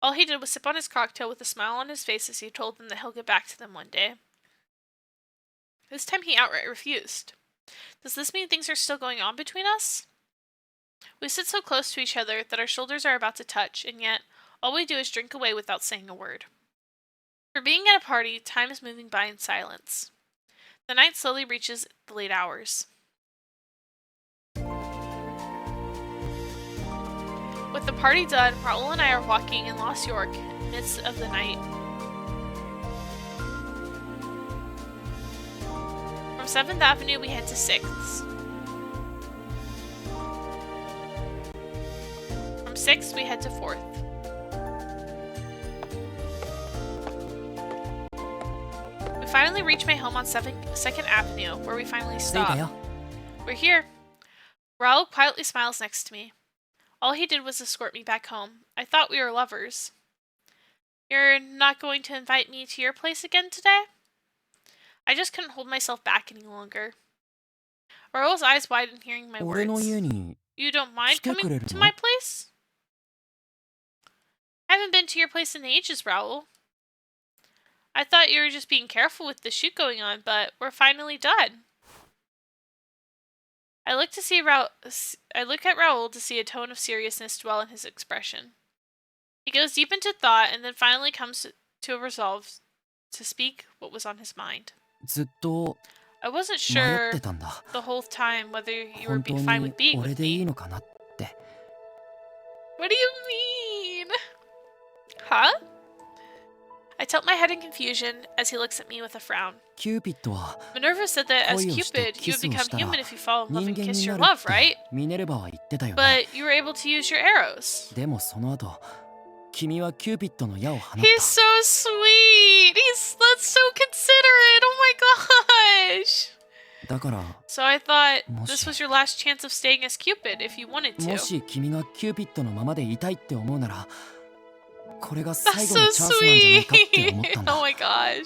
All he did was sip on his cocktail with a smile on his face as he told them that he'll get back to them one day. This time he outright refused. Does this mean things are still going on between us? We sit so close to each other that our shoulders are about to touch, and yet all we do is drink away without saying a word. For being at a party, time is moving by in silence. The night slowly reaches the late hours. With the party done, Raul and I are walking in Lost York in the midst of the night. From 7th Avenue, we head to 6th. From 6th, we head to 4th. We finally reach my home on 2nd Avenue, where we finally 着いた stop. よ。 We're here. Raul quietly smiles next to me. All he did was escort me back home. I thought we were lovers. You're not going to invite me to your place again today? I just couldn't hold myself back any longer. Raul's eyes widened hearing my 俺の words. 家に You don't mind 来てくれ coming る to の？ my place? I haven't been to your place in ages, Raul. I thought you were just being careful with the shoot going on, but we're finally done. I look at Raul to see a tone of seriousness dwell in his expression. He goes deep into thought and then finally comes to a resolve to speak what was on his mind. ずっと I wasn't 迷っ sure てたんだ。 the whole time whether you were 本当 fine に with being 俺 with でいい me. のかなって。 What do you mean? Huh? I tilt my head in confusion as he looks at me with a frown. キューピッドは Minerva said that as 恋をして Cupid, you would キスを become したら human if you fall in love 人 and 間 kiss に your なる love, っ right? てミネルヴァは言ってたよね。 But you were able to use your arrows. でもその後、君はキューピッドの矢を放っ He's た。 so sweet. That's so considerate. Oh my gosh. だから、 So I thought this もし was your last chance of staying as Cupid if you wanted も to. し君がキューピッドのままでいたいって思うなら、これが最 That's 後の so チャンスなんじゃないかって思っ sweet. たん Oh だ。 my gosh.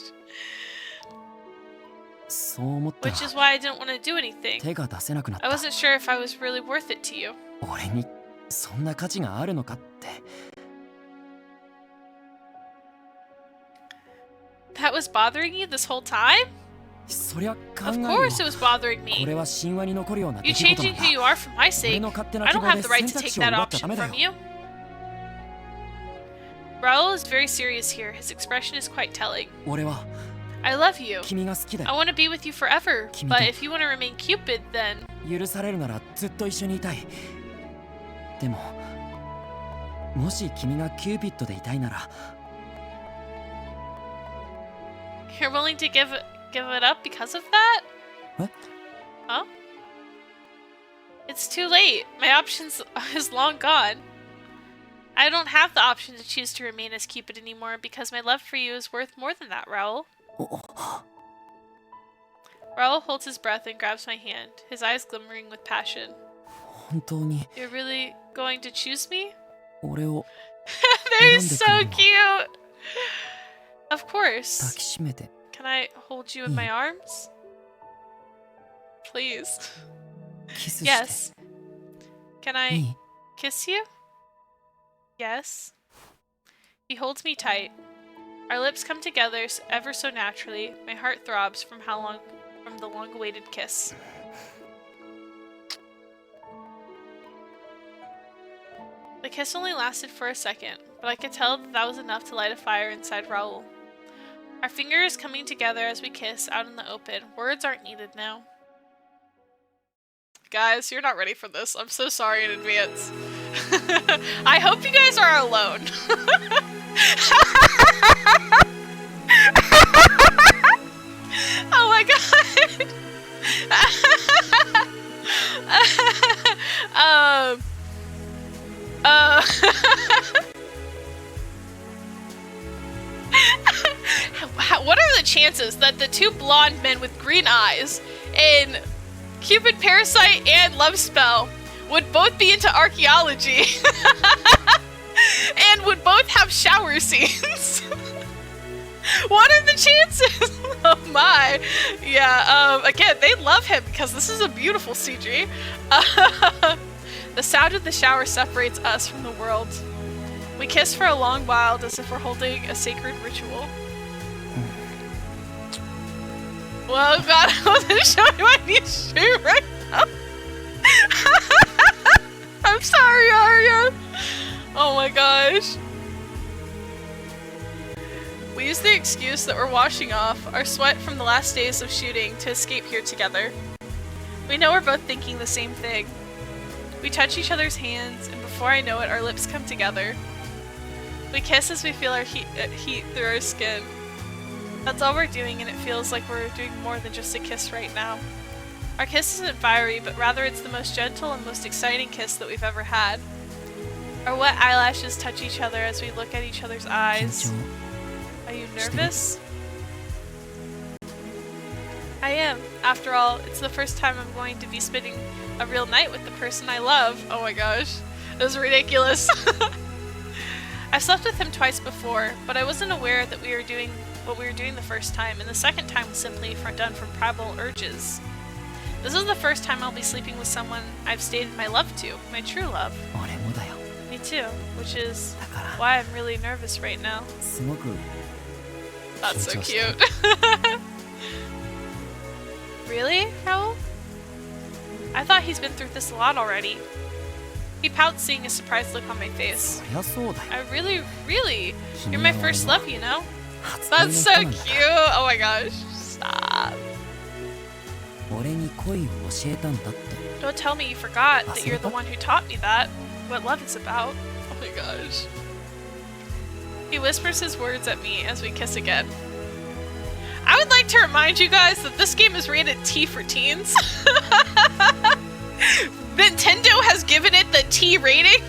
そう思ったら Which is why I didn't want to do anything. 手が出せなくなっ I た。 wasn't sure if I was really worth it to you. 俺にそんな価値があるのかって。 That was bothering you this whole time? そりゃ考 Of えるよ。 course it was bothering こ me. れは神話に残るような You 出来事な changing ん who だ。 you are for my 俺 sake. の勝手な I 希 don't 望 have で the right 選 to 択 take 肢を that 奪っちゃダ option メだ from よ。 you. Raul is very serious here. His expression is quite telling. 俺は I love you. 君が好きだ I よ。 want to be with you forever. 君と But if you want to remain Cupid, then 許されるならずっと一緒にいたい。でも、もし君がキューピッドでいたいなら、 you're willing to give it up because of that? What? Huh? It's too late. My options is long gone. I don't have the option to choose to remain as Cupid anymore because my love for you is worth more than that, Raul. お Raul holds his breath and grabs my hand, his eyes glimmering with passion. 本当に You're really going to choose me? 俺を They're so 選んでくれるの？ cute! Of course. 抱きしめて Can I hold you in my arms? Please. キスして。 Yes. Can い I い？ kiss you? Yes. He holds me tight. Our lips come together ever so naturally. My heart throbs from the long-awaited kiss. The kiss only lasted for a second, but I could tell that was enough to light a fire inside Raul. Our fingers coming together as we kiss out in the open. Words aren't needed now. Guys, you're not ready for this. I'm so sorry in advance. I hope you guys are alone. Oh my god. What are the chances that the two blonde men with green eyes in Cupid Parasite and Love Spell would both be into archaeology and would both have shower scenes? What are the chances? Oh my. Yeah, again, they love him because this is a beautiful CG. The sound of the shower separates us from the world. We kiss for a long while as if we're holding a sacred ritual. Well, God, I wasn't show you my new shoe right now. I'm sorry, Arya. Oh my gosh. We use the excuse that we're washing off our sweat from the last days of shooting to escape here together. We know we're both thinking the same thing. We touch each other's hands, and before I know it, our lips come together. We kiss as we feel our heat through our skin. That's all we're doing, and it feels like we're doing more than just a kiss right now. Our kiss isn't fiery, but rather it's the most gentle and most exciting kiss that we've ever had. Our wet eyelashes touch each other as we look at each other's eyes. Are you nervous? I am. After all, it's the first time I'm going to be spending a real night with the person I love. Oh my gosh. That was ridiculous. I've slept with him twice before, but I wasn't aware that we were doing what we were doing the first time, and the second time was simply done from primal urges. This is the first time I'll be sleeping with someone I've stated my love to, my true love. Me too, which is why I'm really nervous right now. That's so cute. Really, Raul? I thought he's been through this a lot already. He pouts, seeing a surprised look on my face. I really, you're my first love, you know? That's so cute! Oh my gosh, stop. Don't tell me you forgot that you're the one who taught me that, what love is about. Oh my gosh. He whispers his words at me as we kiss again. I would like to remind you guys that this game is rated T for teens. Nintendo has given it the T rating.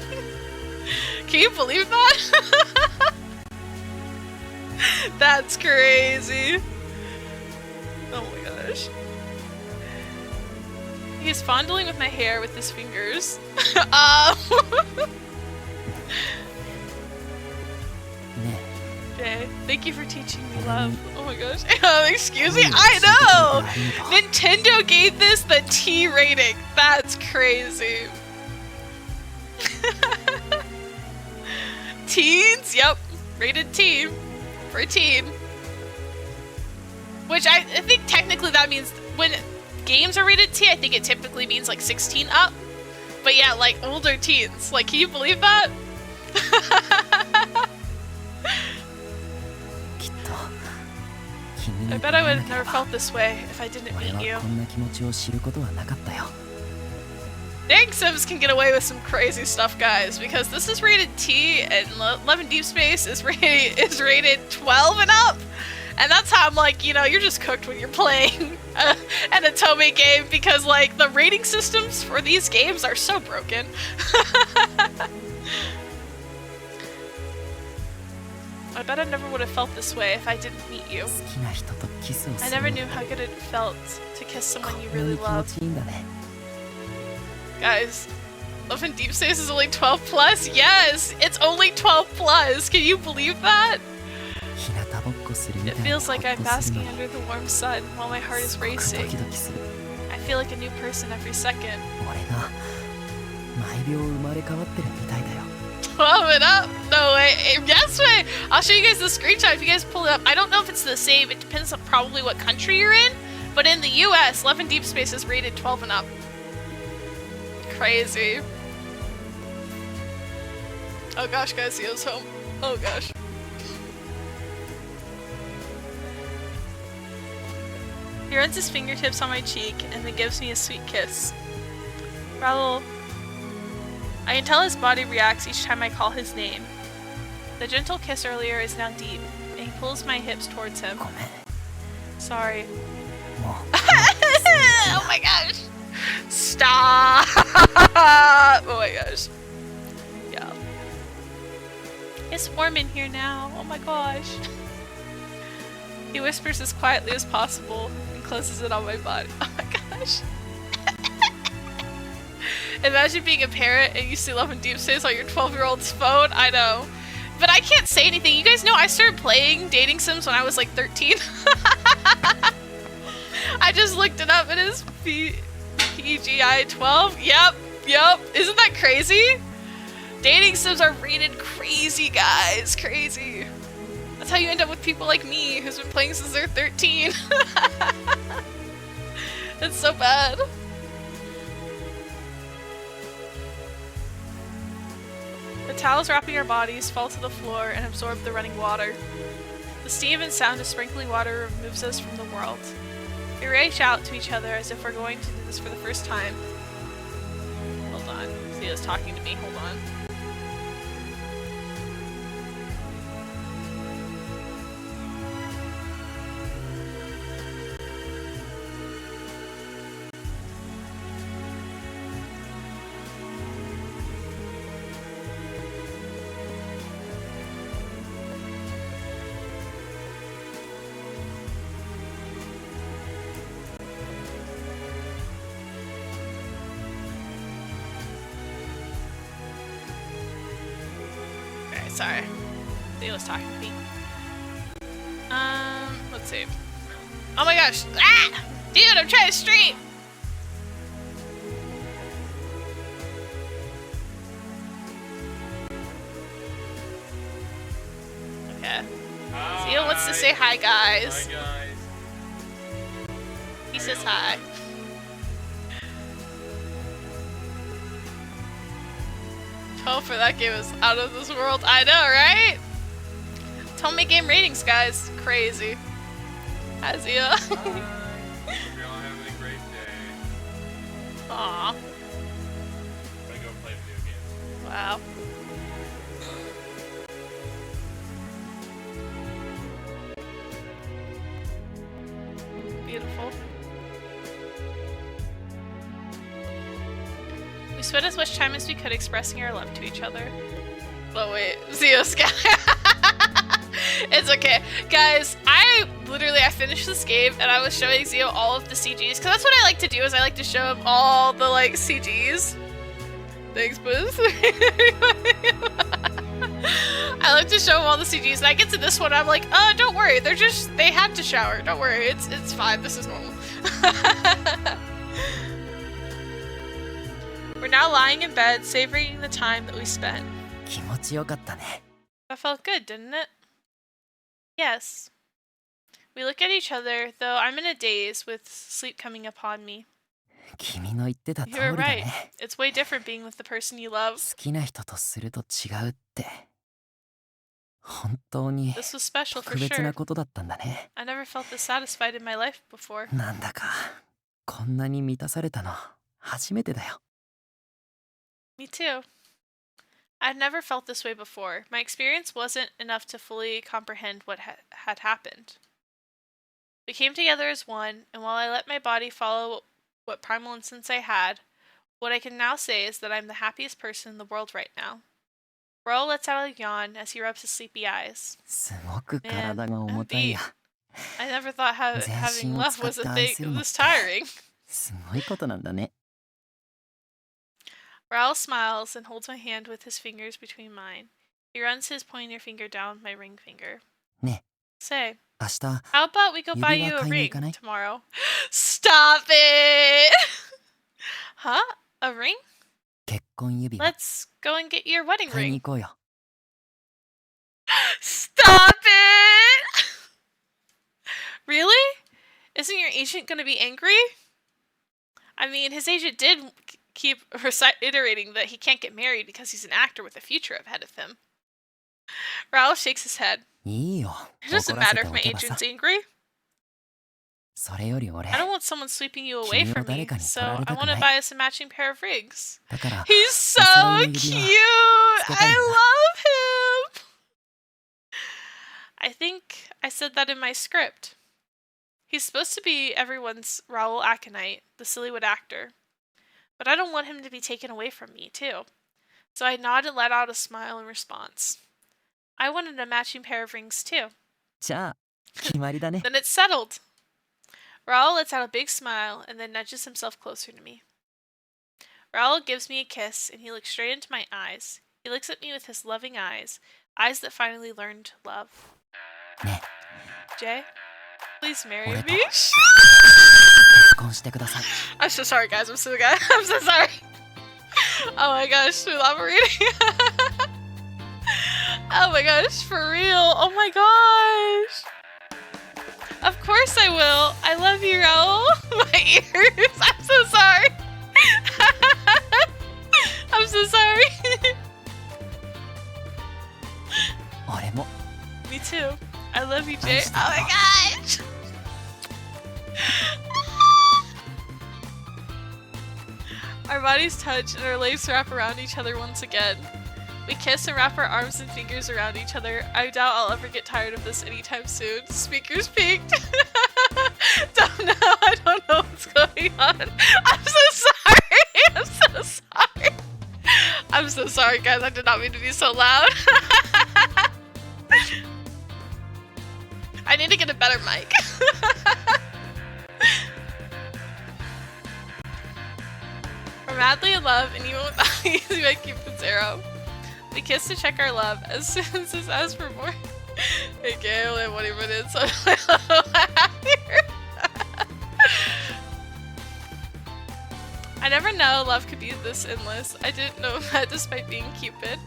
Can you believe that? That's crazy. Oh my gosh. He's fondling with my hair with his fingers. Jay, thank you for teaching me love. Oh my gosh. Excuse me? I know! Nintendo gave this the T rating. That's crazy. Teens? Yep. Rated T. For teen. Which I think technically that means when games are rated T, I think it typically means like 16 up. But yeah, like older teens. Like, can you believe that? I bet I would have never felt this way if I didn't meet you. Dang, Sims can get away with some crazy stuff, guys, because this is rated T and Love in Deep Space is rated 12 and up. And that's how I'm like, you know, you're just cooked when you're playing an Otome game because, like, the rating systems for these games are so broken. I bet I never would have felt this way if I didn't meet you. I never knew how good it felt to kiss someone you really love. Guys, Love in Deep Space is only 12 plus? Yes! It's only 12 plus! Can you believe that? It feels like I'm basking under the warm sun while my heart is racing. I feel like a new person every second. 12 it up? No way. Yes way! I'll show you guys the screenshot if you guys pull it up. I don't know if it's the same. It depends on probably what country you're in. But in the US, Love in Deep Space is rated 12 and up. Crazy. Oh gosh, guys, Theo's home. Oh gosh. He runs his fingertips on my cheek and then gives me a sweet kiss. Raul, I can tell his body reacts each time I call his name. The gentle kiss earlier is now deep, and he pulls my hips towards him. ごめん Sorry. もう Oh my gosh! Stop! Oh my gosh. Yeah. It's warm in here now. Oh my gosh. He whispers as quietly as possible and closes it on my body. Oh my gosh. Imagine being a parent and you see Love and Deep Space on your 12-year-old's phone. I know. But I can't say anything. You guys know I started playing dating sims when I was like 13. I just looked it up. It is PGI 12. Yep. Isn't that crazy? Dating sims are rated crazy, guys. Crazy. That's how you end up with people like me who's been playing since they're 13. It's so bad. The towels wrapping our bodies fall to the floor and absorb the running water. The steam and sound of sprinkling water removes us from the world. We reach out to each other as if we're going to do this for the first time. Hold on. Thea's talking to me. Hold on. Sorry. Theo was talking to me. Let's see. Oh my gosh! Ah! Dude, I'm trying to stream! Okay. Theo wants to say hi, guys. Hi, guys. He says hi. Oh, for that game is out of this world. I know, right? Tell me game ratings, guys. Crazy. Azia. Hope you're all having a great day. Aw. I'm gonna go play video games. Wow. Beautiful. We spent as much time as we could expressing our love to each other. Oh wait, Zio Sky. It's okay. Guys, I finished this game and I was showing Zio all of the CGs, because that's what I like to do, is I like to show him all the like CGs. Thanks, Booz. I like to show him all the CGs, and I get to this one, I'm like, oh, don't worry, they had to shower. Don't worry, it's fine, this is normal. We're now lying in bed, savoring the time that we spent. 気持ちよかったね That felt good, didn't it? Yes. We look at each other, though I'm in a daze with sleep coming upon me. 君の言ってた通り You're だ right. ね It's way different being with the person you love. 好きな人とすると違うって本当に This was special for 特別な sure. ことだったんだね I never felt this satisfied in my life before. なんだかこんなに満たされたの初めてだよ Me too. I'd never felt this way before. My experience wasn't enough to fully comprehend what had happened. We came together as one, and while I let my body follow what primal instincts I had, what I can now say is that I'm the happiest person in the world right now. Raul lets out a yawn as he rubs his sleepy eyes. すごく体が重たいや I never thought having love was a thing this tiring. すごいことなんだね Raul smiles and holds my hand with his fingers between mine. He runs his pointer finger down my ring finger. ね Say, 明日 how about we go buy you a 指輪買いに ring 行かない? tomorrow? Stop it! Huh? A ring? 結婚指輪 Let's go and get your wedding 買いに ring. 行こうよ Stop it! Really? Isn't your agent gonna be angry? I mean, his agent did keep reiterating that he can't get married because he's an actor with a future ahead of him. Raul shakes his head. いいよ It doesn't 怒らせ matter て if お my けばさ agent's angry. それより俺 I don't want someone sweeping you away from me, 君を誰かに so 取られ I たく want な to い。 buy us a matching pair of rings. だから He's so お揃いの指輪 cute! つけたい I んだ。 love him! I think I said that in my script. He's supposed to be everyone's Raul Aconite, the Sillywood actor. But I don't want him to be taken away from me, too. So I nodded and let out a smile in response. I wanted a matching pair of rings, too. じゃあ決まりだね。 Then it's settled. Raul lets out a big smile and then nudges himself closer to me. Raul gives me a kiss and he looks straight into my eyes. He looks at me with his loving eyes, eyes that finally learned to love. ね Jay, please marry 俺と me. 結婚してください。 I'm so sorry, guys. I'm so sorry. Oh my gosh, elaborating. Oh my gosh, for real. Oh my gosh. Of course I will. I love you, Raul. My ears. I'm so sorry. I'm so sorry. 俺も Me too. I love you, Jay. Oh my gosh. Our bodies touch and our legs wrap around each other once again. We kiss and wrap our arms and fingers around each other. I doubt I'll ever get tired of this anytime soon. Speakers peaked. Don't know. I don't know what's going on. I'm so sorry. I'm so sorry. I'm so sorry, guys. I did not mean to be so loud. I need to get a better mic. We're madly in love, and even without using my Cupid's arrow. We kiss to check our love. As soon as this asks for more. Okay, I only have 20 minutes, so I never know love could be this endless. I didn't know that despite being Cupid.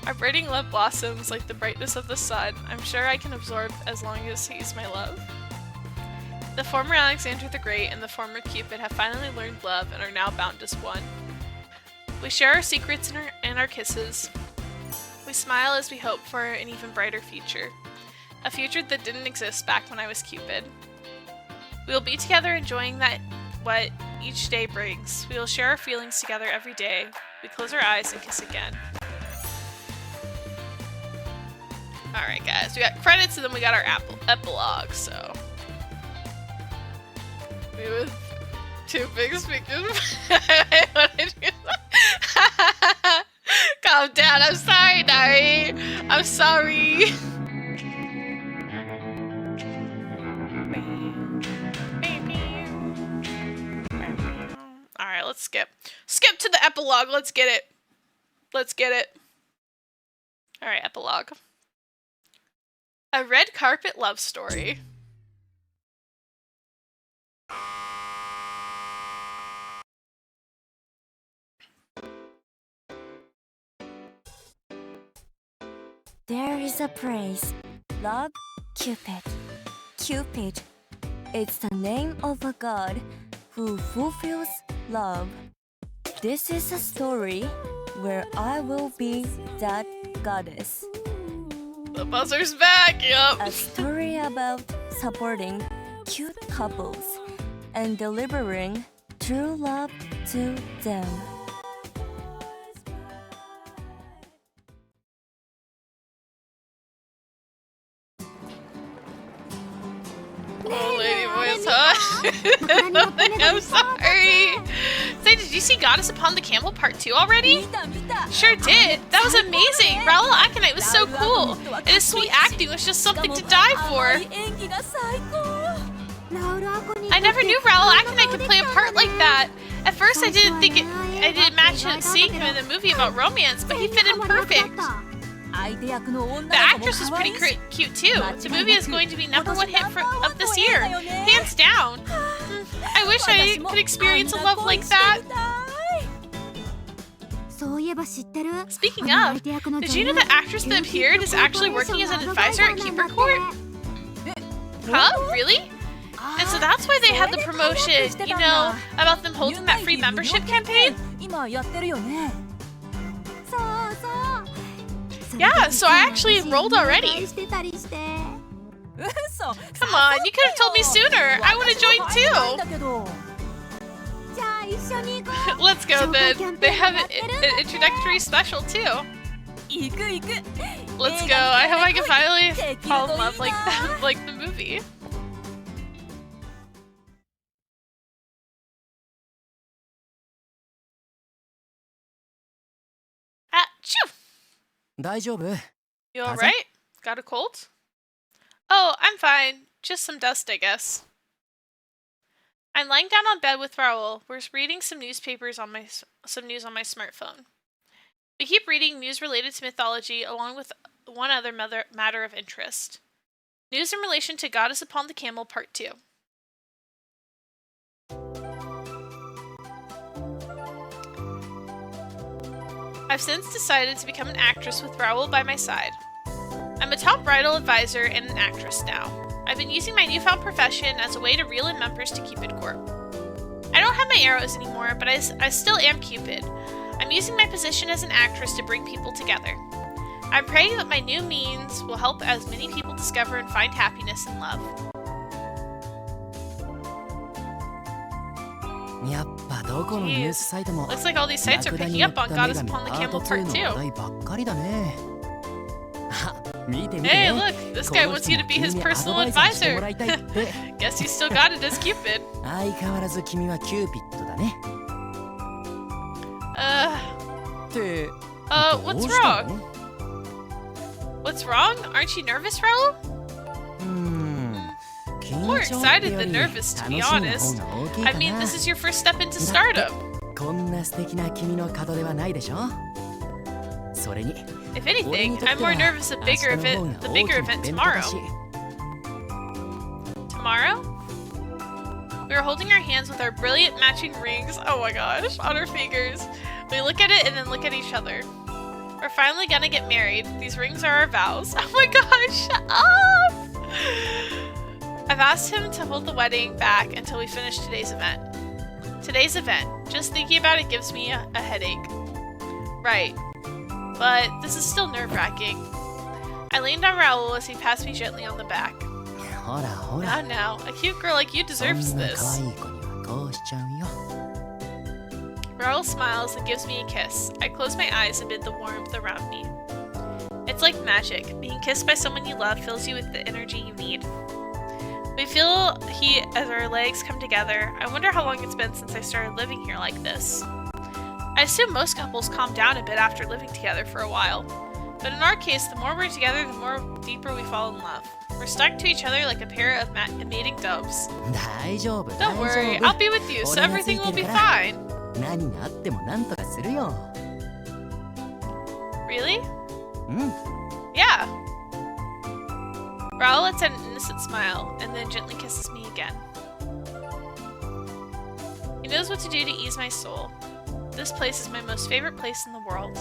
Our braiding love blossoms like the brightness of the sun. I'm sure I can absorb as long as he's my love. The former Alexander the Great and the former Cupid have finally learned love and are now bound as one. We share our secrets and our kisses. We smile as we hope for an even brighter future. A future that didn't exist back when I was Cupid. We will be together enjoying what each day brings. We will share our feelings together every day. We close our eyes and kiss again. Alright guys, we got credits and then we got our epilogue, so. Me with two big speakers. What did you Calm down, I'm sorry, Dari. I'm sorry. Alright, let's skip. Skip to the epilogue, let's get it. Let's get it. Alright, epilogue. A red carpet love story. There is a praise. Love, Cupid. Cupid. It's the name of a god who fulfills love. This is a story where I will be that goddess. The buzzer's back, yup. A story about supporting cute couples and delivering true love to them. Oh, lady boy's hot. I'm sorry. Say, did you see Goddess Upon the Camel Part 2 already? Sure did. That was amazing. Raul Aconite was so cool. And his sweet acting was just something to die for. I never knew Raul Aconite could play a part like that. At first, I didn't imagine seeing him in a movie about romance, but he fit in perfect. The actress was pretty cute too. The movie is going to be #1 hit of this year, hands down. I wish I could experience a love like that. Speaking of, did you know the actress that appeared is actually working as an advisor at Cupid Court? Huh? Really? And so that's why they had the promotion, you know, about them holding that free membership campaign? Yeah, so I actually enrolled already. 嘘 Come on, you could have told me sooner. I would have joined 私も入りたいんだ too. けどじゃあ一緒に行こ Let's go then. They have an introductory special too. う行く行く Let's go. I hope I can finally fall in love like the movie. Achoo! 大丈夫？ You Kaza? alright? Got a cold? Oh, I'm fine. Just some dust, I guess. I'm lying down on bed with Raul. We're reading some newspapers on some news on my smartphone. We keep reading news related to mythology along with one other matter of interest. News in relation to Goddess Upon the Camel Part 2. I've since decided to become an actress with Raul by my side. I'm a top bridal advisor and an actress now. I've been using my newfound profession as a way to reel in members to Cupid Corp. I don't have my arrows anymore, but I still am Cupid. I'm using my position as an actress to bring people together. I'm praying that my new means will help as many people discover and find happiness and love. やっぱどこのニュースサイトも Looks like all these sites are picking up on Goddess Upon the Camel Part 2の話 2. 題ばっかりだね。あ、見て見て。 Hey, look! This guy wants you to be his personal advisor. もらいたいって。 Guess you still got it as Cupid. 相変わらず君はキューピッドだね。って、 What's どうしたの？ wrong? What's wrong? Aren't you nervous, Raul? うーん。 More excited than nervous, to be honest. I mean, this is your first step into stardom. こんな素敵な君の門出はないでしょ。それに If anything, I'm more nervous the bigger event tomorrow. Tomorrow? We are holding our hands with our brilliant matching rings, oh my gosh, on our fingers. We look at it and then look at each other. We're finally gonna get married. These rings are our vows. Oh my gosh, shut up! I've asked him to hold the wedding back until we finish today's event. Today's event. Just thinking about it gives me a headache. Right. But this is still nerve-wracking. I leaned on Raul as he passed me gently on the back. ほらほら。 Now, a cute girl like you そん deserves な this. 可愛い子にはこうしちゃうよ。 Raul smiles and gives me a kiss. I close my eyes amid the warmth around me. It's like magic. Being kissed by someone you love fills you with the energy you need. We feel heat as our legs come together. I wonder how long it's been since I started living here like this. I assume most couples calm down a bit after living together for a while. But in our case, the more we're together, the more deeper we fall in love. We're stuck to each other like a pair of mating doves. 大丈夫。 Don't worry, I'll be with you, so everything will be fine. 何があっても何とかするよ。 Really? うん。 Yeah. Raul lets out an innocent smile, and then gently kisses me again. He knows what to do to ease my soul. This place is my most favorite place in the world.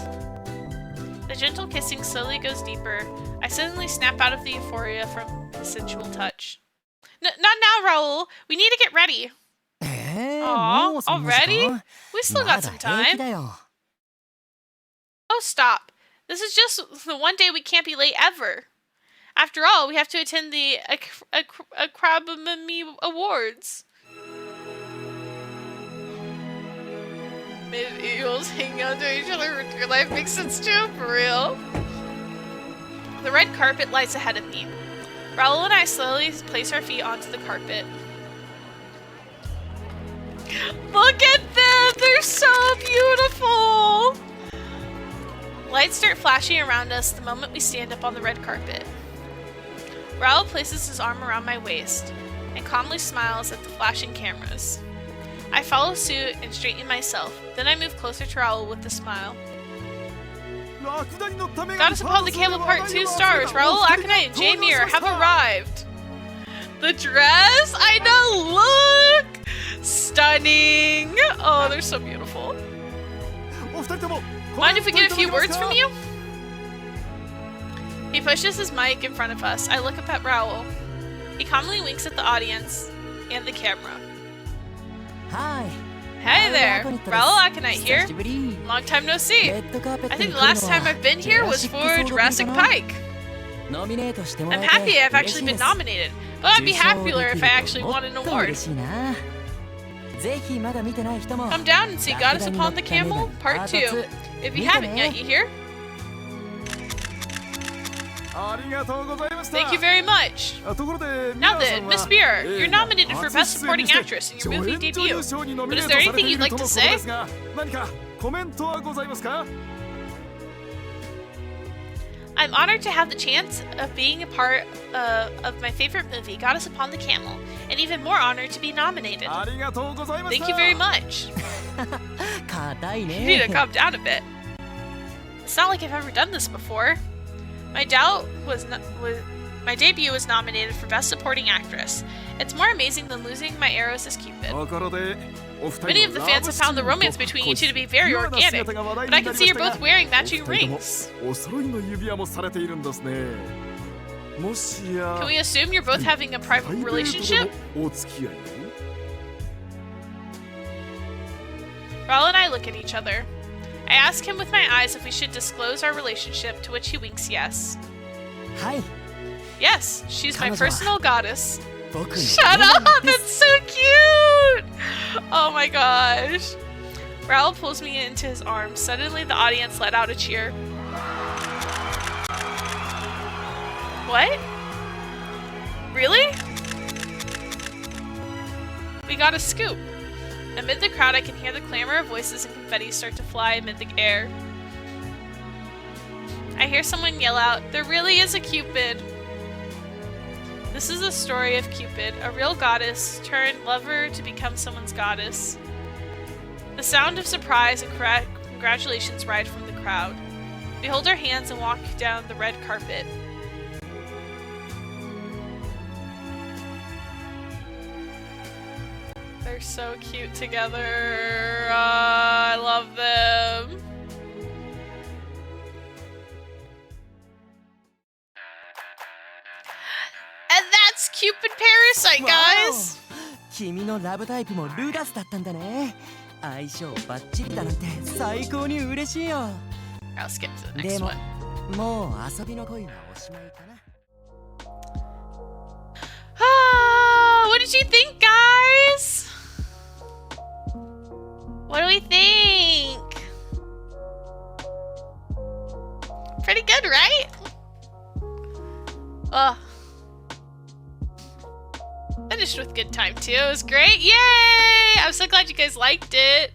The gentle kissing slowly goes deeper. I suddenly snap out of the euphoria from his sensual touch. Not now, Raul! We need to get ready! Aw, もうそんな時 already? 間？ We still got some まだ平気 time. だよ。 Oh, stop. This is just the one day we can't be late ever. After all, we have to attend the Acrabammy Awards. Eagles hanging onto each other. Your life makes sense too, for real. The red carpet lies ahead of me. Raul and I slowly place our feet onto the carpet. Look at them! They're so beautiful! Lights start flashing around us the moment we stand up on the red carpet. Raul places his arm around my waist and calmly smiles at the flashing cameras. I follow suit and straighten myself. Then I move closer to Raul with a smile. Goddess Upon the Camel Part 2 stars, Raul, Akanai, and Jamir have arrived. The dress? I know, look! Stunning! Oh, they're so beautiful. Mind if we get a few words from you? He pushes his mic in front of us. I look up at Raul. He calmly winks at the audience and the camera. Hi. Hey there, Raul Akanite here. 久しぶり。 Long time no see. レッドカーペット I に think 来 the るの last time は I've been here was for Jurassic Pike. ノミネートしてもら I'm えて happy I've 嬉し actually いで been す。 nominated, but I'd be 受賞 happier で if I き actually るとも won っ an と award. 嬉しいな。ぜひまだ見てない人も Come down and see Goddess Upon the Camel, Part 2. If you haven't yet, you hear? ありがとうございました。 Thank you very much. ところで Now then, Miss Beer, you're nominated for Best Supporting Actress in your movie debut. But is there anything you'd like to say? 何かコメントはございますか？ I'm honored to have the chance of being a part of my favorite movie, Goddess Upon the Camel, and even more honored to be nominated. ありがとうございました。 Thank you very much. 硬い You need to ね。 calm down a bit. It's not like I've ever done this before. My debut was nominated for Best Supporting Actress. It's more amazing than losing my arrows as Cupid. ところでお二人の Many of the fans have found the romance between you two to be very organic, but I can see you're both wearing matching rings. お揃いの指輪もされているんですね。もしや Can we assume you're both having a private プライベートで relationship? もお付き合いを？ Raul and I look at each other. I ask him with my eyes if we should disclose our relationship, to which he winks yes. はい。 Yes, she's my 彼女は personal goddess. 僕の Shut 女神 up! で That's す。 so cute! Oh my gosh. Raul pulls me into his arms. Suddenly, the audience let out a cheer. What? Really? We got a scoop. Amid the crowd, I can hear the clamor of voices and confetti start to fly amid the air. I hear someone yell out, "There really is a Cupid!" This is the story of Cupid, a real goddess turned lover to become someone's goddess. The sound of surprise and congratulations ride from the crowd. We hold our hands and walk down the red carpet. They're so cute together. I love them. And that's Cupid Parasite, guys! 君のラブタイプもルダスだったんだね。相性バッチリだなんて最高に嬉しいよ。 I'll skip to the で next も one. もう遊びの恋はおしまいかな。 What did you think, guys? What do we think? Pretty good, right? Ugh. Finished with good time too. It was great. Yay! I'm so glad you guys liked it.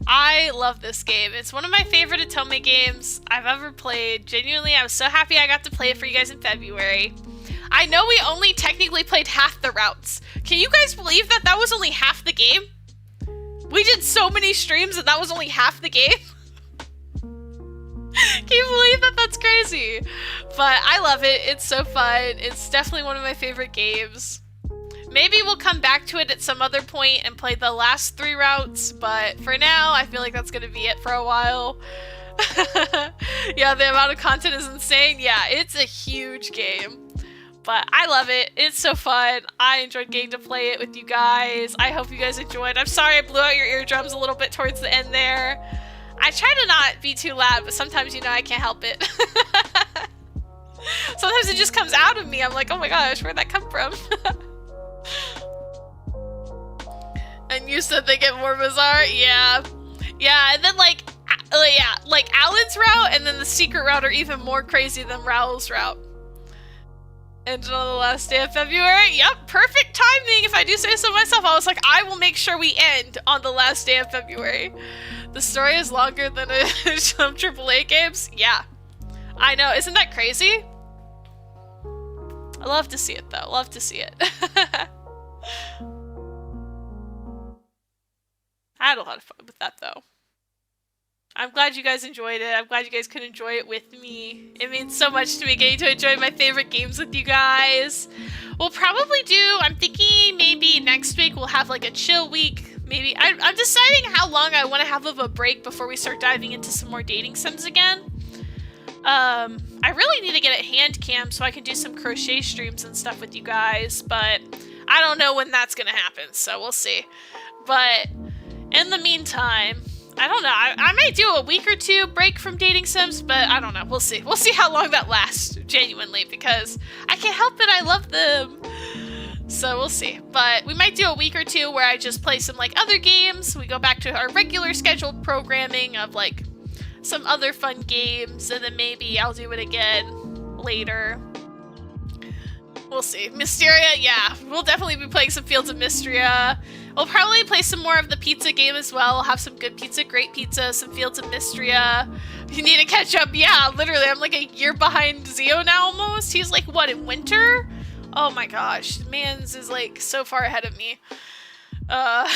I love this game. It's one of my favorite Otome games I've ever played. Genuinely, I was so happy I got to play it for you guys in February. I know we only technically played half the routes. Can you guys believe that that was only half the game? We did so many streams and that was only half the game. Can you believe that? That's crazy. But I love it. It's so fun. It's definitely one of my favorite games. Maybe we'll come back to it at some other point and play the last 3 routes, but for now, I feel like that's going to be it for a while. Yeah, the amount of content is insane. Yeah, it's a huge game. But I love it. It's so fun. I enjoyed getting to play it with you guys. I hope you guys enjoyed. I'm sorry I blew out your eardrums a little bit towards the end there. I try to not be too loud, but sometimes, you know, I can't help it. Sometimes it just comes out of me. I'm like, oh my gosh, where'd that come from? And you said they get more bizarre? Yeah. Yeah, and then like Alan's route and then the secret route are even more crazy than Raul's route. And on the last day of February, yep, perfect timing if I do say so myself. I was like, I will make sure we end on the last day of February. The story is longer than some AAA games. Yeah, I know, isn't that crazy? I love to see it though, love to see it. I had a lot of fun with that though. I'm glad you guys enjoyed it. I'm glad you guys could enjoy it with me. It means so much to me getting to enjoy my favorite games with you guys. We'll probably do, I'm thinking maybe next week we'll have like a chill week. Maybe, I'm deciding how long I want to have of a break before we start diving into some more dating sims again. I really need to get a hand cam so I can do some crochet streams and stuff with you guys, but I don't know when that's gonna happen, so we'll see. But in the meantime, I don't know. I might do a week or two break from dating sims, but I don't know. We'll see. We'll see how long that lasts, genuinely, because I can't help it. I love them. So we'll see. But we might do a week or two where I just play some like other games. We go back to our regular scheduled programming of like some other fun games, and then maybe I'll do it again later. We'll see. Mysteria, yeah. We'll definitely be playing some Fields of Mysteria. We'll probably play some more of the pizza game as well. We'll have some good pizza, great pizza, some Fields of Mysteria. You need to catch up. Yeah, literally, I'm like a year behind Zio now almost. He's like, what, in winter? Oh my gosh. Mans is like so far ahead of me. But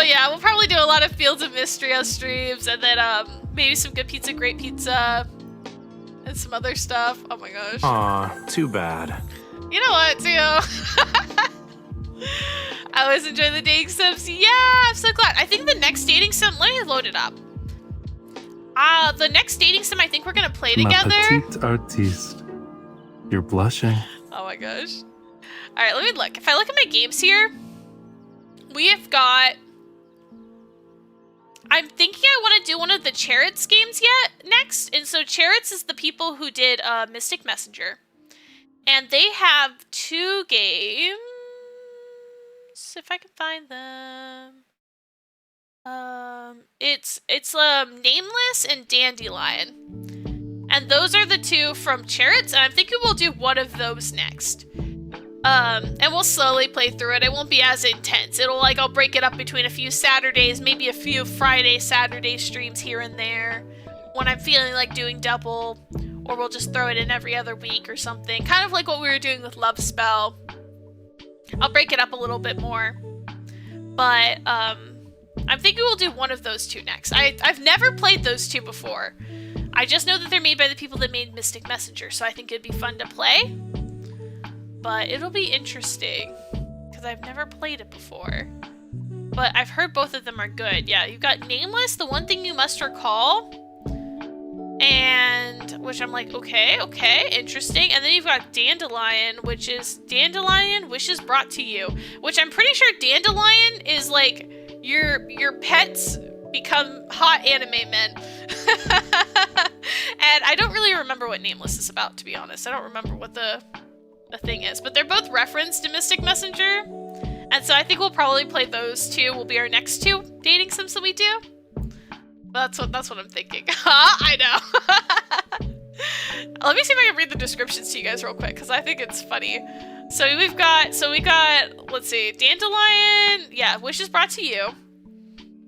yeah, we'll probably do a lot of Fields of Mysteria streams, and then maybe some good pizza, great pizza, and some other stuff. Oh my gosh. Aw, too bad. You know what, Zio? I always enjoy the dating sims. Yeah, I'm so glad. I think the next dating sim, let me load it up. The next dating sim I think we're gonna play together. Ma petite artiste. You're blushing. Oh my gosh. Alright, let me look. If I look at my games here, we have got... I'm thinking I want to do one of the Chariots games next. And so Chariots is the people who did Mystic Messenger. And they have 2 games. If I can find them. It's Nameless and Dandelion. And those are the 2 from Chariots, and I'm thinking we'll do one of those next. And we'll slowly play through it. It won't be as intense. I'll break it up between a few Saturdays, maybe a few Friday, Saturday streams here and there when I'm feeling like doing double, or we'll just throw it in every other week or something. Kind of like what we were doing with Love Spell. I'll break it up a little bit more. But, I'm thinking we'll do one of those 2 next. I've never played those 2 before. I just know that they're made by the people that made Mystic Messenger, so I think it'd be fun to play. But it'll be interesting, because I've never played it before. But I've heard both of them are good. Yeah, you've got Nameless, The One Thing You Must Recall. And, which I'm like, okay, interesting. And then you've got Dandelion, which is Dandelion Wishes Brought to You. Which I'm pretty sure Dandelion is like, your pets become hot anime men. And I don't really remember what Nameless is about, to be honest. I don't remember what the thing is. But they're both referenced to Mystic Messenger. And so I think we'll probably play those 2. Will be our next 2 dating sims that we do. That's what I'm thinking. I know. Let me see if I can read the descriptions to you guys real quick, because I think it's funny. So we got, let's see, Dandelion, yeah, Wishes Brought to You.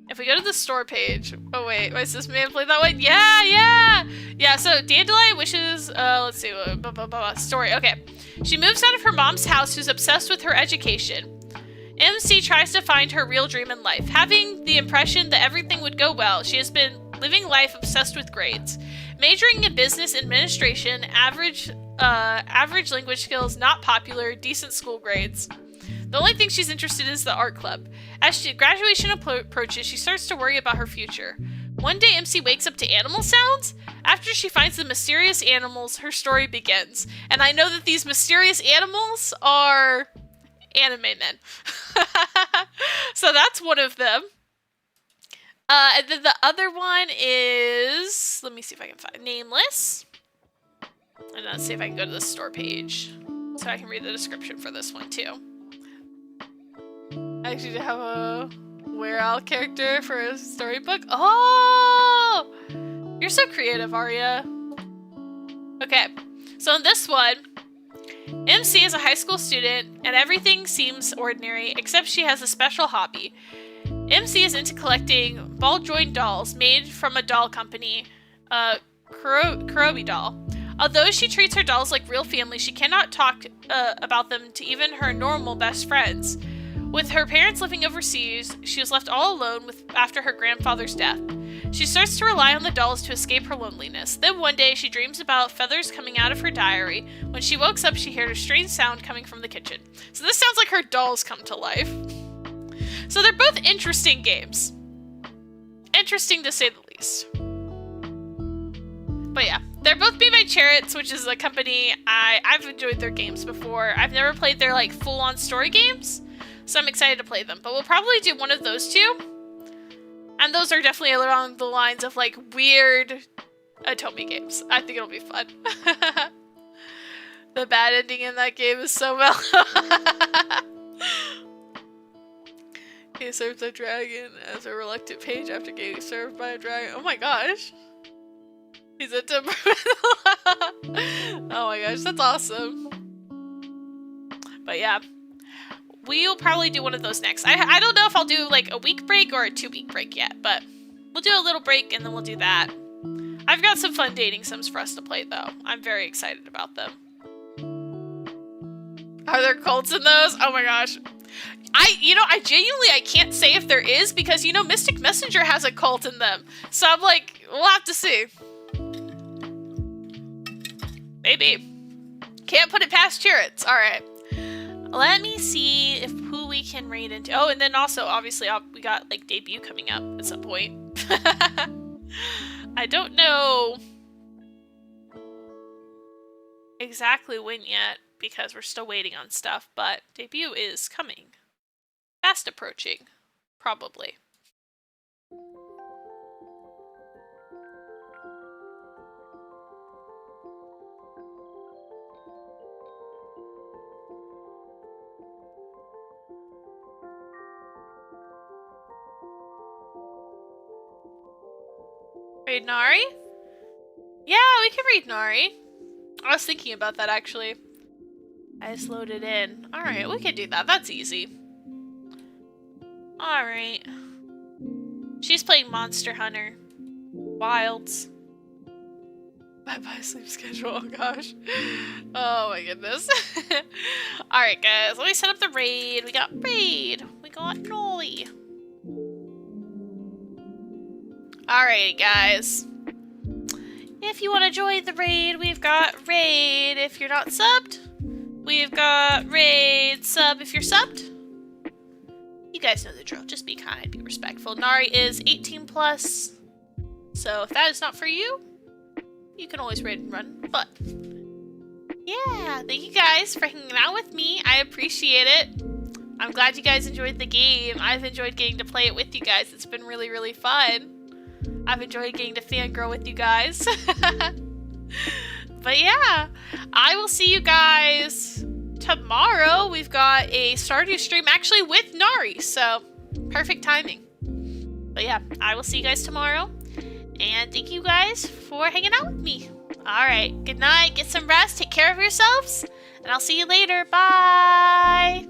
If we go to the store page, oh wait, is this man play that one? Yeah, so Dandelion Wishes, let's see, story, okay. She moves out of her mom's house, who's obsessed with her education. MC tries to find her real dream in life. Having the impression that everything would go well, she has been living life obsessed with grades. Majoring in business administration, average language skills, not popular, decent school grades. The only thing she's interested in is the art club. As graduation approaches, she starts to worry about her future. One day, MC wakes up to animal sounds. After she finds the mysterious animals, her story begins. And I know that these mysterious animals are anime men. So that's one of them. And then the other one is, let me see if I can find Nameless. And let's see if I can go to the store page so I can read the description for this one too. I actually have a Where Owl character for a storybook. Oh! You're so creative, Arya. Okay, so in this one, MC is a high school student, and everything seems ordinary, except she has a special hobby. MC is into collecting ball-joined dolls made from a doll company, Kurobi Doll. Although she treats her dolls like real family, she cannot talk about them to even her normal best friends. With her parents living overseas, she was left all alone after her grandfather's death. She starts to rely on the dolls to escape her loneliness. Then one day, she dreams about feathers coming out of her diary. When she wakes up, she heard a strange sound coming from the kitchen. So this sounds like her dolls come to life. So they're both interesting games. Interesting to say the least. But yeah, they're both made by Chariots, which is a company I've enjoyed their games before. I've never played their like full-on story games, so I'm excited to play them. But we'll probably do one of those 2. And those are definitely along the lines of like weird Otome games. I think it'll be fun. The bad ending in that game is so mellow. He serves a dragon as a reluctant page after getting served by a dragon. Oh my gosh. He's a temperamental. Oh my gosh, that's awesome. But yeah. We'll probably do one of those next. I don't know if I'll do like a week break or a 2-week break yet, but we'll do a little break and then we'll do that. I've got some fun dating sims for us to play though. I'm very excited about them. Are there cults in those? Oh my gosh. I genuinely, I can't say if there is because, you know, Mystic Messenger has a cult in them. So I'm like, we'll have to see. Maybe. Can't put it past Chirrits. Alright. Let me see if who we can raid into. Oh, and then also, obviously, we got, like, debut coming up at some point. I don't know exactly when yet, because we're still waiting on stuff, but debut is coming. Fast approaching. Probably. Raid Nari? Yeah, we can raid Nari. I was thinking about that actually. I just loaded in. Alright, we can do that. That's easy. Alright. She's playing Monster Hunter. Wilds. Bye-bye sleep schedule. Oh gosh. Oh my goodness. Alright guys, let me set up the raid. We got raid. We got Nolly. Alrighty guys. If you want to join the raid, we've got raid if you're not subbed. We've got raid sub if you're subbed. You guys know the drill. Just be kind, be respectful. Nari is 18 plus. So if that is not for you, you can always raid and run. But yeah, thank you guys for hanging out with me. I appreciate it. I'm glad you guys enjoyed the game. I've enjoyed getting to play it with you guys. It's been really, really fun. I've enjoyed getting to fangirl with you guys. But yeah, I will see you guys tomorrow. We've got a Stardew stream actually with Nari, so perfect timing. But yeah, I will see you guys tomorrow. And thank you guys for hanging out with me. Alright, good night, get some rest, take care of yourselves, and I'll see you later. Bye!